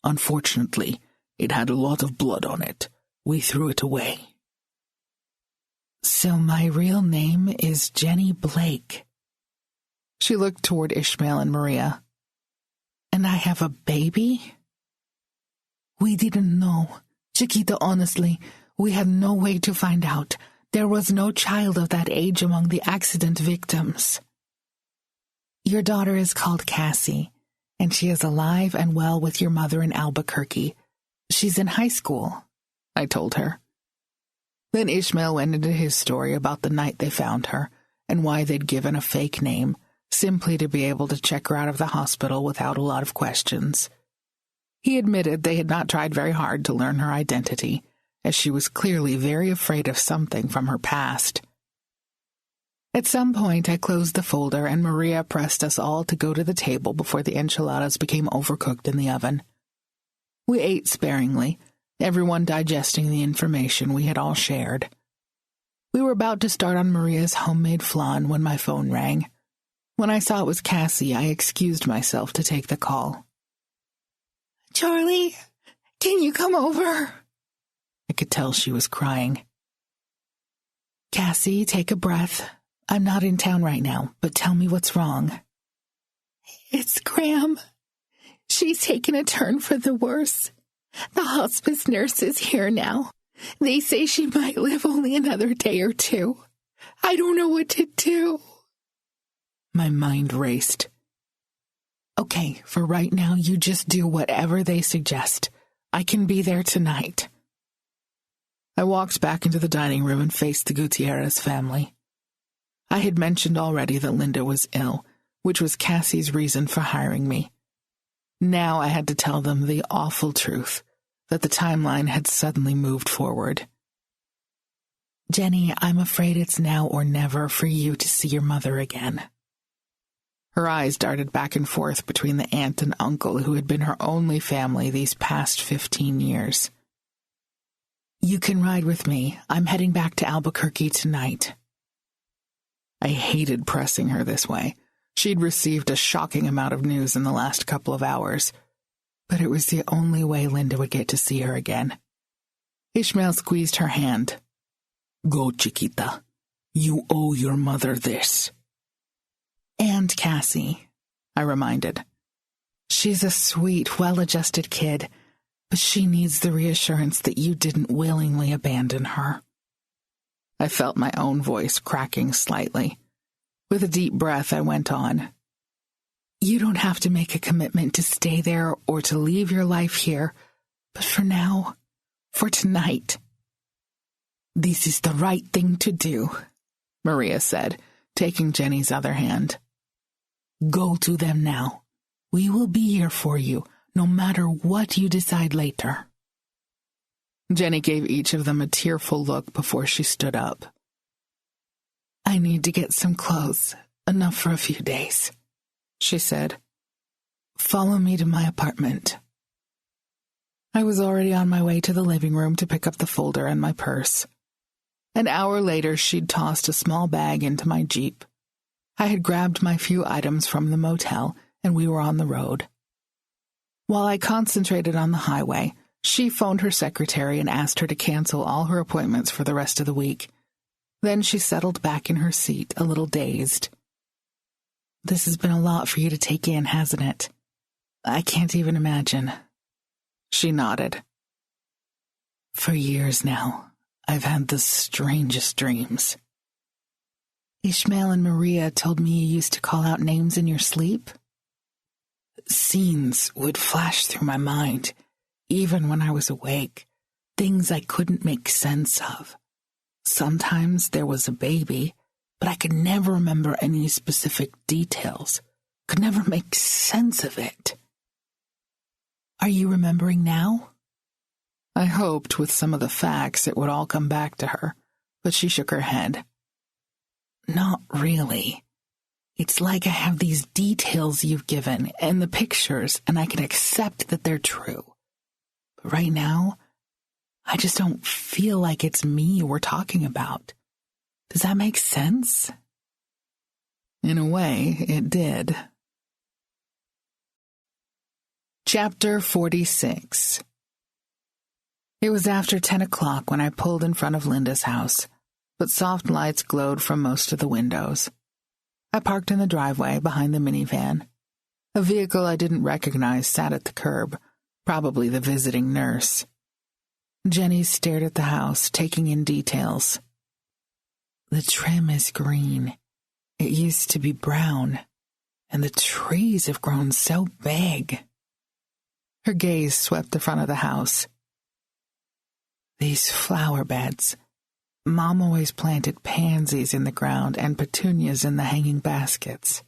Unfortunately, it had a lot of blood on it. We threw it away. So my real name is Jenny Blake. She looked toward Ishmael and Maria. And I have a baby? We didn't know. Chiquita, honestly, we had no way to find out. There was no child of that age among the accident victims. Your daughter is called Cassie, and she is alive and well with your mother in Albuquerque. She's in high school," I told her. Then Ishmael went into his story about the night they found her and why they'd given a fake name, simply to be able to check her out of the hospital without a lot of questions. He admitted they had not tried very hard to learn her identity, as she was clearly very afraid of something from her past. At some point, I closed the folder and Maria pressed us all to go to the table before the enchiladas became overcooked in the oven. We ate sparingly, everyone digesting the information we had all shared. We were about to start on Maria's homemade flan when my phone rang. When I saw it was Cassie, I excused myself to take the call. "Charlie, can you come over?" I could tell she was crying. "Cassie, take a breath. I'm not in town right now, but tell me what's wrong." "It's Graham. She's taken a turn for the worse. The hospice nurse is here now. They say she might live only another day or two. I don't know what to do." My mind raced. "Okay, for right now, you just do whatever they suggest. I can be there tonight." I walked back into the dining room and faced the Gutierrez family. I had mentioned already that Linda was ill, which was Cassie's reason for hiring me. Now I had to tell them the awful truth, that the timeline had suddenly moved forward. "Jenny, I'm afraid it's now or never for you to see your mother again." Her eyes darted back and forth between the aunt and uncle who had been her only family these past 15 years. "You can ride with me. I'm heading back to Albuquerque tonight." I hated pressing her this way. She'd received a shocking amount of news in the last couple of hours, but it was the only way Linda would get to see her again. Ishmael squeezed her hand. "Go, Chiquita. You owe your mother this." "And Cassie," I reminded. "She's a sweet, well-adjusted kid, but she needs the reassurance that you didn't willingly abandon her." I felt my own voice cracking slightly. With a deep breath, I went on. "You don't have to make a commitment to stay there or to leave your life here, but for now, for tonight." "This is the right thing to do," Maria said, taking Jenny's other hand. "Go to them now. We will be here for you, no matter what you decide later." Jenny gave each of them a tearful look before she stood up. "I need to get some clothes, enough for a few days," she said. "Follow me to my apartment." I was already on my way to the living room to pick up the folder and my purse. An hour later, she'd tossed a small bag into my Jeep. I had grabbed my few items from the motel, and we were on the road. While I concentrated on the highway, she phoned her secretary and asked her to cancel all her appointments for the rest of the week. Then she settled back in her seat, a little dazed. "This has been a lot for you to take in, hasn't it? I can't even imagine." She nodded. "For years now, I've had the strangest dreams." "Ishmael and Maria told me you used to call out names in your sleep?" "Scenes would flash through my mind, even when I was awake, things I couldn't make sense of. Sometimes there was a baby, but I could never remember any specific details, could never make sense of it." "Are you remembering now?" I hoped with some of the facts it would all come back to her, but she shook her head. "Not really. It's like I have these details you've given and the pictures, and I can accept that they're true. But right now, I just don't feel like it's me we're talking about. Does that make sense?" In a way, it did. Chapter 46. It was after 10 o'clock when I pulled in front of Linda's house, but soft lights glowed from most of the windows. I parked in the driveway behind the minivan. A vehicle I didn't recognize sat at the curb, probably the visiting nurse. Jenny stared at the house, taking in details. "The trim is green. It used to be brown, And the trees have grown so big. Her gaze swept the front of the house. These flower beds. Mom always planted pansies in the ground and petunias in the hanging baskets.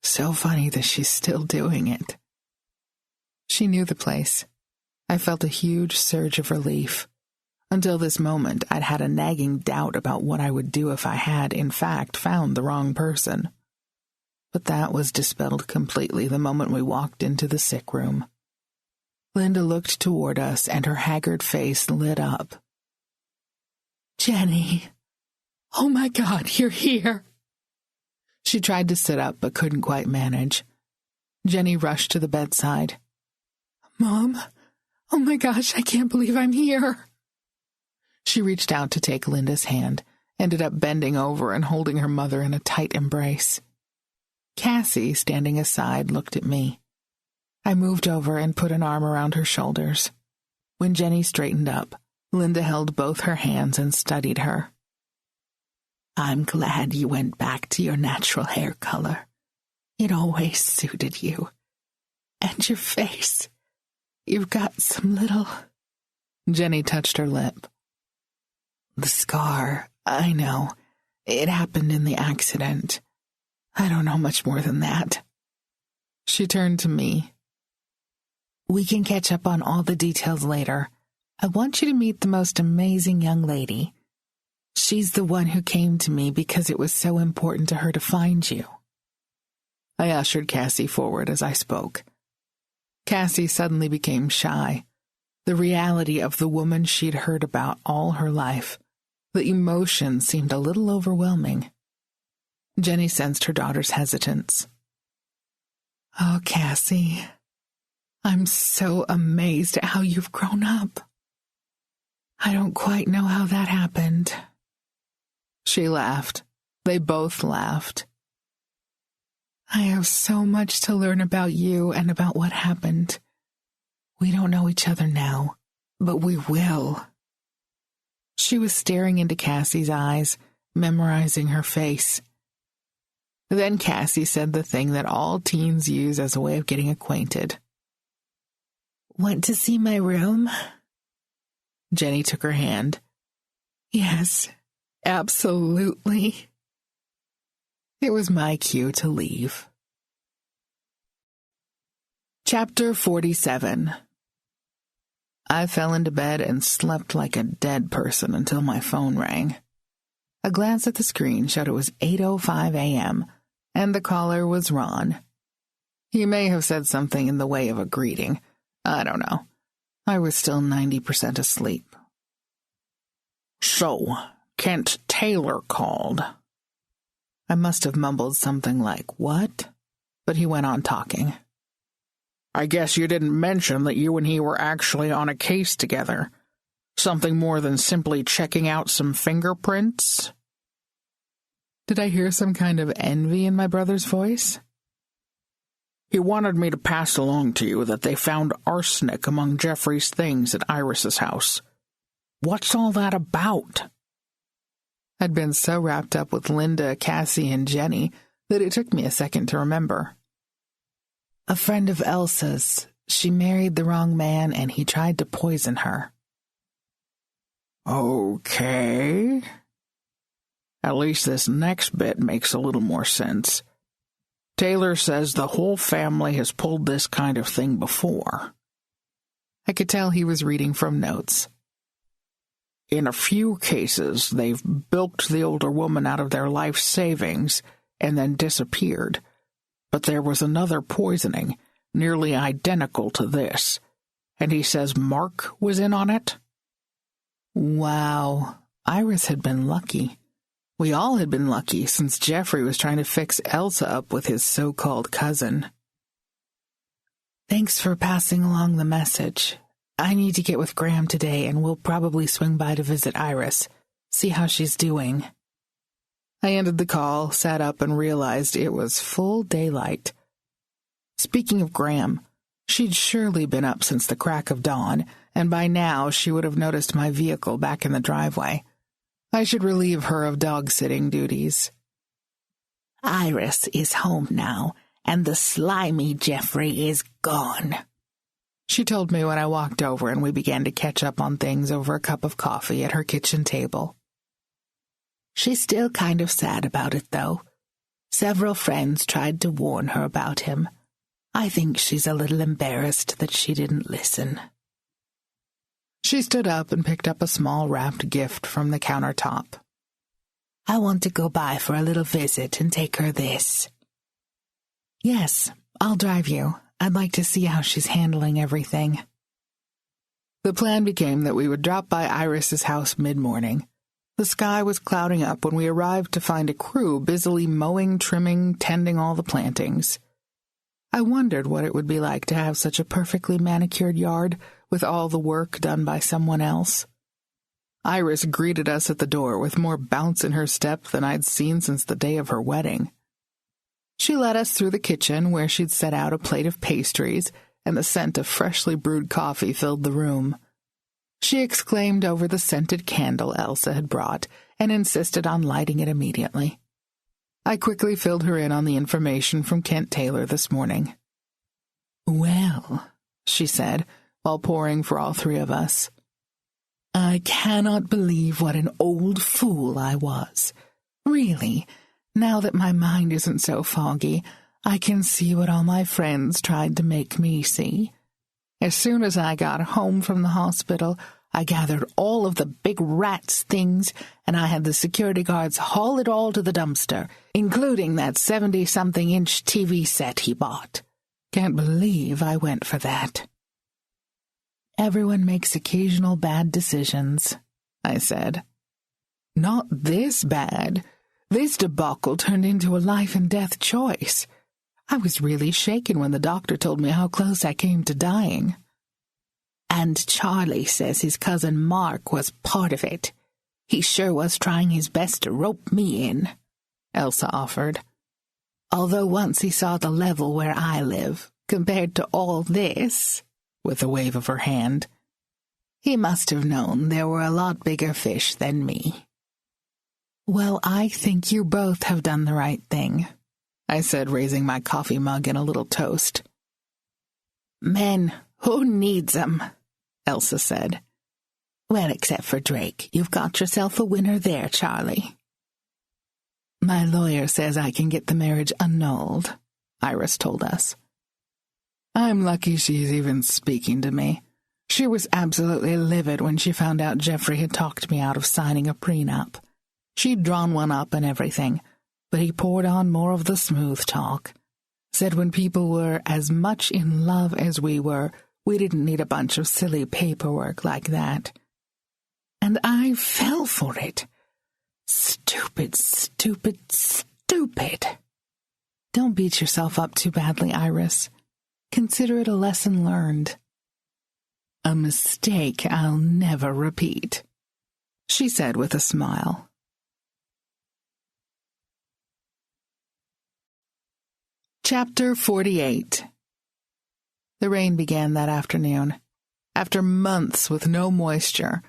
So funny that she's still doing it. She knew the place. I felt a huge surge of relief. Until this moment, I'd had a nagging doubt about what I would do if I had, in fact, found the wrong person. But that was dispelled completely the moment we walked into the sick room. Linda looked toward us, and her haggard face lit up. Jenny! Oh my God, you're here! She tried to sit up, but couldn't quite manage. Jenny rushed to the bedside. Mom? Oh my gosh, I can't believe I'm here! She reached out to take Linda's hand, ended up bending over and holding her mother in a tight embrace. Cassie, standing aside, looked at me. I moved over and put an arm around her shoulders. When Jenny straightened up, Linda held both her hands and studied her. I'm glad you went back to your natural hair color. It always suited you. And your face. You've got some little... Jenny touched her lip. The scar, I know. It happened in the accident. I don't know much more than that. She turned to me. We can catch up on all the details later. I want you to meet the most amazing young lady. She's the one who came to me because it was so important to her to find you. I ushered Cassie forward as I spoke. Cassie suddenly became shy. The reality of the woman she'd heard about all her life, the emotion seemed a little overwhelming. Jenny sensed her daughter's hesitance. Oh, Cassie, I'm so amazed at how you've grown up. I don't quite know how that happened. She laughed. They both laughed. I have so much to learn about you and about what happened. We don't know each other now, but we will. She was staring into Cassie's eyes, memorizing her face. Then Cassie said the thing that all teens use as a way of getting acquainted. Want to see my room? Jenny took her hand. Yes, absolutely. It was my cue to leave. Chapter 47. I fell into bed and slept like a dead person until my phone rang. A glance at the screen showed it was 8:05 a.m., and the caller was Ron. He may have said something in the way of a greeting. I don't know. I was still 90% asleep. So, Kent Taylor called. I must have mumbled something like, "What?" But he went on talking. I guess you didn't mention that you and he were actually on a case together. Something more than simply checking out some fingerprints? Did I hear some kind of envy in my brother's voice? He wanted me to pass along to you that they found arsenic among Jeffrey's things at Iris's house. What's all that about? I'd been so wrapped up with Linda, Cassie, and Jenny that it took me a second to remember. A friend of Elsa's. She married the wrong man, and he tried to poison her. Okay. At least this next bit makes a little more sense. Taylor says the whole family has pulled this kind of thing before. I could tell he was reading from notes. In a few cases, they've bilked the older woman out of their life savings and then disappeared. But there was another poisoning, nearly identical to this, and he says Mark was in on it? Wow, Iris had been lucky. We all had been lucky since Jeffrey was trying to fix Elsa up with his so-called cousin. Thanks for passing along the message. I need to get with Graham today, and we'll probably swing by to visit Iris, see how she's doing. I ended the call, sat up, and realized it was full daylight. Speaking of Graham, she'd surely been up since the crack of dawn, and by now she would have noticed my vehicle back in the driveway. I should relieve her of dog-sitting duties. Iris is home now, and the slimy Jeffrey is gone. She told me when I walked over and we began to catch up on things over a cup of coffee at her kitchen table. She's still kind of sad about it, though. Several friends tried to warn her about him. I think she's a little embarrassed that she didn't listen. She stood up and picked up a small wrapped gift from the countertop. I want to go by for a little visit and take her this. Yes, I'll drive you. I'd like to see how she's handling everything. The plan became that we would drop by Iris's house mid-morning. The sky was clouding up when we arrived to find a crew busily mowing, trimming, tending all the plantings. I wondered what it would be like to have such a perfectly manicured yard with all the work done by someone else. Iris greeted us at the door with more bounce in her step than I'd seen since the day of her wedding. She led us through the kitchen where she'd set out a plate of pastries, and the scent of freshly brewed coffee filled the room. She exclaimed over the scented candle Elsa had brought and insisted on lighting it immediately. I quickly filled her in on the information from Kent Taylor this morning. "Well," she said, while pouring for all three of us, "I cannot believe what an old fool I was. Really, now that my mind isn't so foggy, I can see what all my friends tried to make me see. As soon as I got home from the hospital, I gathered all of the big rat's things, and I had the security guards haul it all to the dumpster, including that 70-something-inch TV set he bought. Can't believe I went for that." "Everyone makes occasional bad decisions," I said. "Not this bad. This debacle turned into a life-and-death choice. I was really shaken when the doctor told me how close I came to dying." "And Charlie says his cousin Mark was part of it. He sure was trying his best to rope me in," Elsa offered. "Although once he saw the level where I live, compared to all this," with a wave of her hand, "he must have known there were a lot bigger fish than me." "Well, I think you both have done the right thing," I said, raising my coffee mug in a little toast. "Men, who needs 'em?" Elsa said. "Well, except for Drake. You've got yourself a winner there, Charlie." "My lawyer says I can get the marriage annulled," Iris told us. "I'm lucky she's even speaking to me. She was absolutely livid when she found out Jeffrey had talked me out of signing a prenup. She'd drawn one up and everything, but he poured on more of the smooth talk. Said when people were as much in love as we were, we didn't need a bunch of silly paperwork like that. And I fell for it. Stupid, stupid, stupid. Don't beat yourself up too badly, Iris. Consider it a lesson learned. A mistake I'll never repeat," she said with a smile. Chapter 48. The rain began that afternoon. After months with no moisture,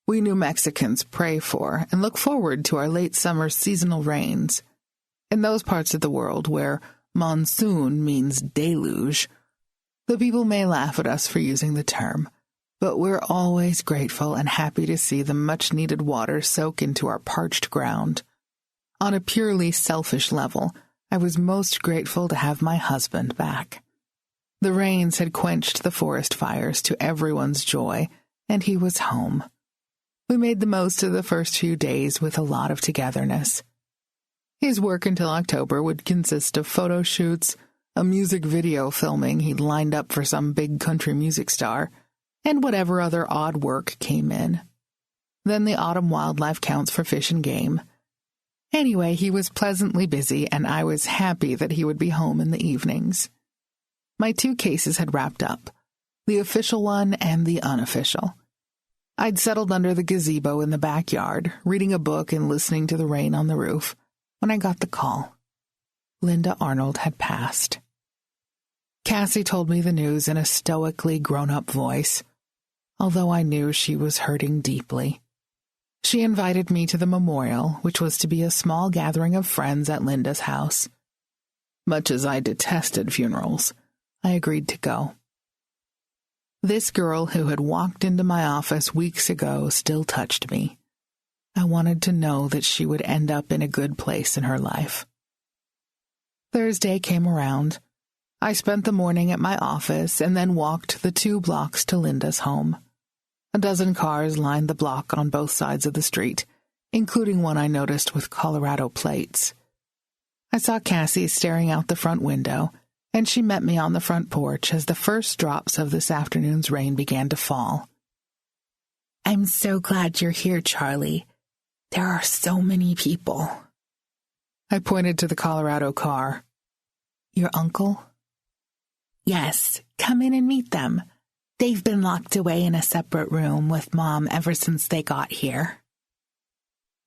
we New Mexicans pray for and look forward to our late summer seasonal rains. In those parts of the world where monsoon means deluge, the people may laugh at us for using the term, but we're always grateful and happy to see the much-needed water soak into our parched ground. On a purely selfish level, I was most grateful to have my husband back. The rains had quenched the forest fires to everyone's joy, and he was home. We made the most of the first few days with a lot of togetherness. His work until October would consist of photo shoots, a music video filming he'd lined up for some big country music star, and whatever other odd work came in. Then the autumn wildlife counts for fish and game. Anyway, he was pleasantly busy, and I was happy that he would be home in the evenings. My 2 cases had wrapped up, the official one and the unofficial. I'd settled under the gazebo in the backyard, reading a book and listening to the rain on the roof, when I got the call. Linda Arnold had passed. Cassie told me the news in a stoically grown-up voice, although I knew she was hurting deeply. She invited me to the memorial, which was to be a small gathering of friends at Linda's house. Much as I detested funerals, I agreed to go. This girl who had walked into my office weeks ago still touched me. I wanted to know that she would end up in a good place in her life. Thursday came around. I spent the morning at my office and then walked the 2 blocks to Linda's home. A dozen cars lined the block on both sides of the street, including one I noticed with Colorado plates. I saw Cassie staring out the front window, and she met me on the front porch as the first drops of this afternoon's rain began to fall. "I'm so glad you're here, Charlie. There are so many people." I pointed to the Colorado car. "Your uncle?" "Yes, come in and meet them. They've been locked away in a separate room with Mom ever since they got here."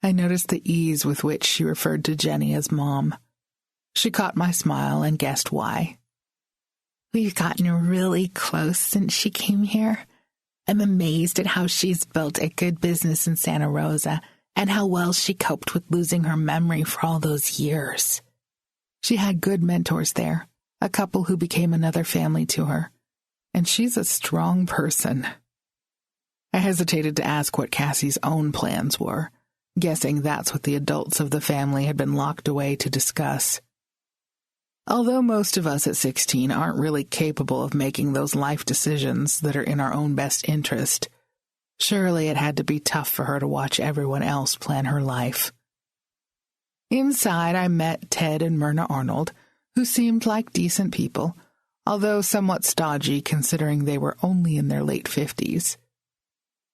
I noticed the ease with which she referred to Jenny as Mom. She caught my smile and guessed why. "We've gotten really close since she came here. I'm amazed at how she's built a good business in Santa Rosa and how well she coped with losing her memory for all those years. She had good mentors there, a couple who became another family to her. And she's a strong person." I hesitated to ask what Cassie's own plans were, guessing that's what the adults of the family had been locked away to discuss. Although most of us at 16 aren't really capable of making those life decisions that are in our own best interest, surely it had to be tough for her to watch everyone else plan her life. Inside, I met Ted and Myrna Arnold, who seemed like decent people, although somewhat stodgy considering they were only in their late 50s.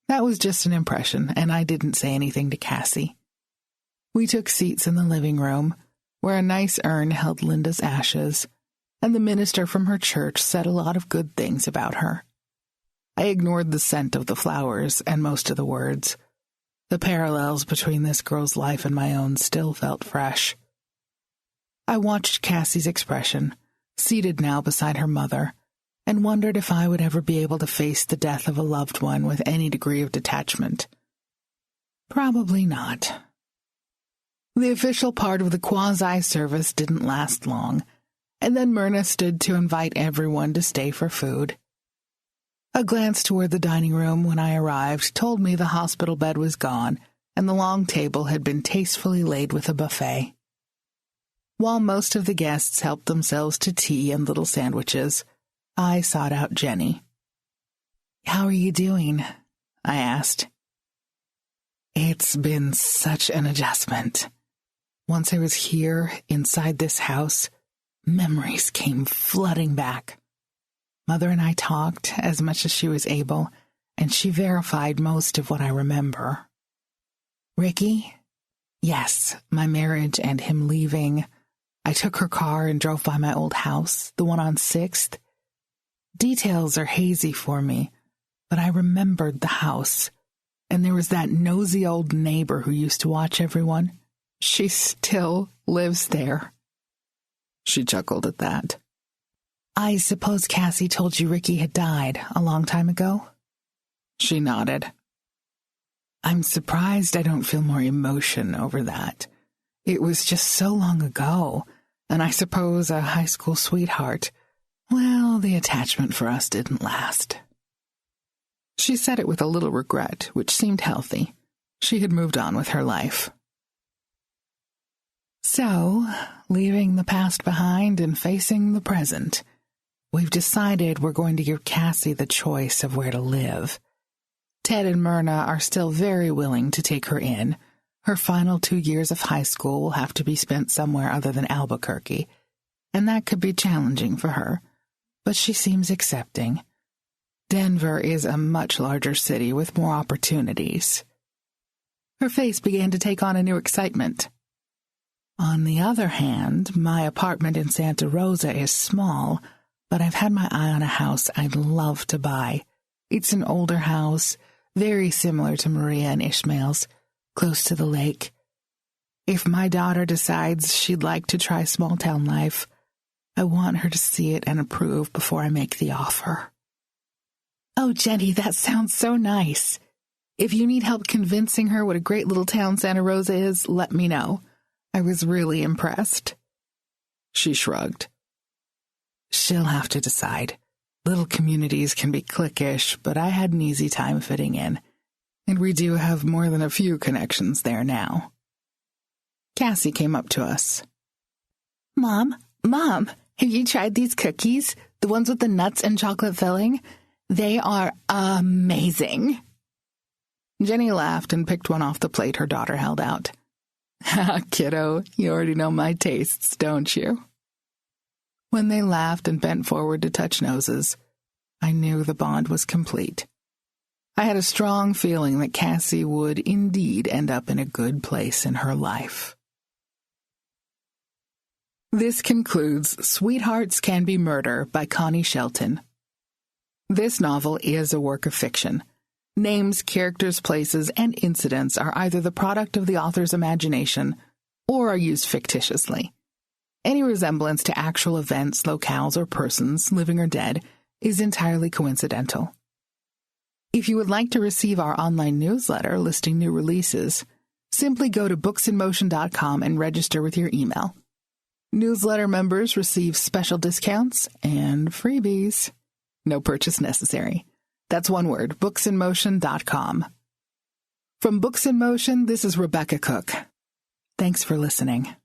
That was just an impression, and I didn't say anything to Cassie. We took seats in the living room, where a nice urn held Linda's ashes, and the minister from her church said a lot of good things about her. I ignored the scent of the flowers and most of the words. The parallels between this girl's life and my own still felt fresh. I watched Cassie's expression, seated now beside her mother, and wondered if I would ever be able to face the death of a loved one with any degree of detachment. Probably not. The official part of the quasi-service didn't last long, and then Myrna stood to invite everyone to stay for food. A glance toward the dining room when I arrived told me the hospital bed was gone, and the long table had been tastefully laid with a buffet. While most of the guests helped themselves to tea and little sandwiches, I sought out Jenny. "How are you doing?" I asked. "It's been such an adjustment. Once I was here, inside this house, memories came flooding back. Mother and I talked as much as she was able, and she verified most of what I remember. Ricky? Yes, my marriage and him leaving. I took her car and drove by my old house, the one on 6th. Details are hazy for me, but I remembered the house, and there was that nosy old neighbor who used to watch everyone. She still lives there." She chuckled at that. "I suppose Cassie told you Ricky had died a long time ago?" She nodded. "I'm surprised I don't feel more emotion over that. It was just so long ago, and I suppose a high school sweetheart. Well, the attachment for us didn't last." She said it with a little regret, which seemed healthy. She had moved on with her life. "So, leaving the past behind and facing the present, we've decided we're going to give Cassie the choice of where to live. Ted and Myrna are still very willing to take her in. Her final 2 years of high school will have to be spent somewhere other than Albuquerque, and that could be challenging for her, but she seems accepting. Denver is a much larger city with more opportunities." Her face began to take on a new excitement. "On the other hand, my apartment in Santa Rosa is small, but I've had my eye on a house I'd love to buy. It's an older house, very similar to Maria and Ishmael's, close to the lake. If my daughter decides she'd like to try small-town life, I want her to see it and approve before I make the offer." "Oh, Jenny, that sounds so nice. If you need help convincing her what a great little town Santa Rosa is, let me know. I was really impressed." She shrugged. "She'll have to decide. Little communities can be cliquish, but I had an easy time fitting in. And we do have more than a few connections there now." Cassie came up to us. Mom, have you tried these cookies? The ones with the nuts and chocolate filling? They are amazing." Jenny laughed and picked one off the plate her daughter held out. "Ha, kiddo, you already know my tastes, don't you?" When they laughed and bent forward to touch noses, I knew the bond was complete. I had a strong feeling that Cassie would indeed end up in a good place in her life. This concludes Sweethearts Can Be Murder by Connie Shelton. This novel is a work of fiction. Names, characters, places, and incidents are either the product of the author's imagination or are used fictitiously. Any resemblance to actual events, locales, or persons, living or dead, is entirely coincidental. If you would like to receive our online newsletter listing new releases, simply go to booksinmotion.com and register with your email. Newsletter members receive special discounts and freebies. No purchase necessary. That's one word, booksinmotion.com. From Books in Motion, this is Rebecca Cook. Thanks for listening.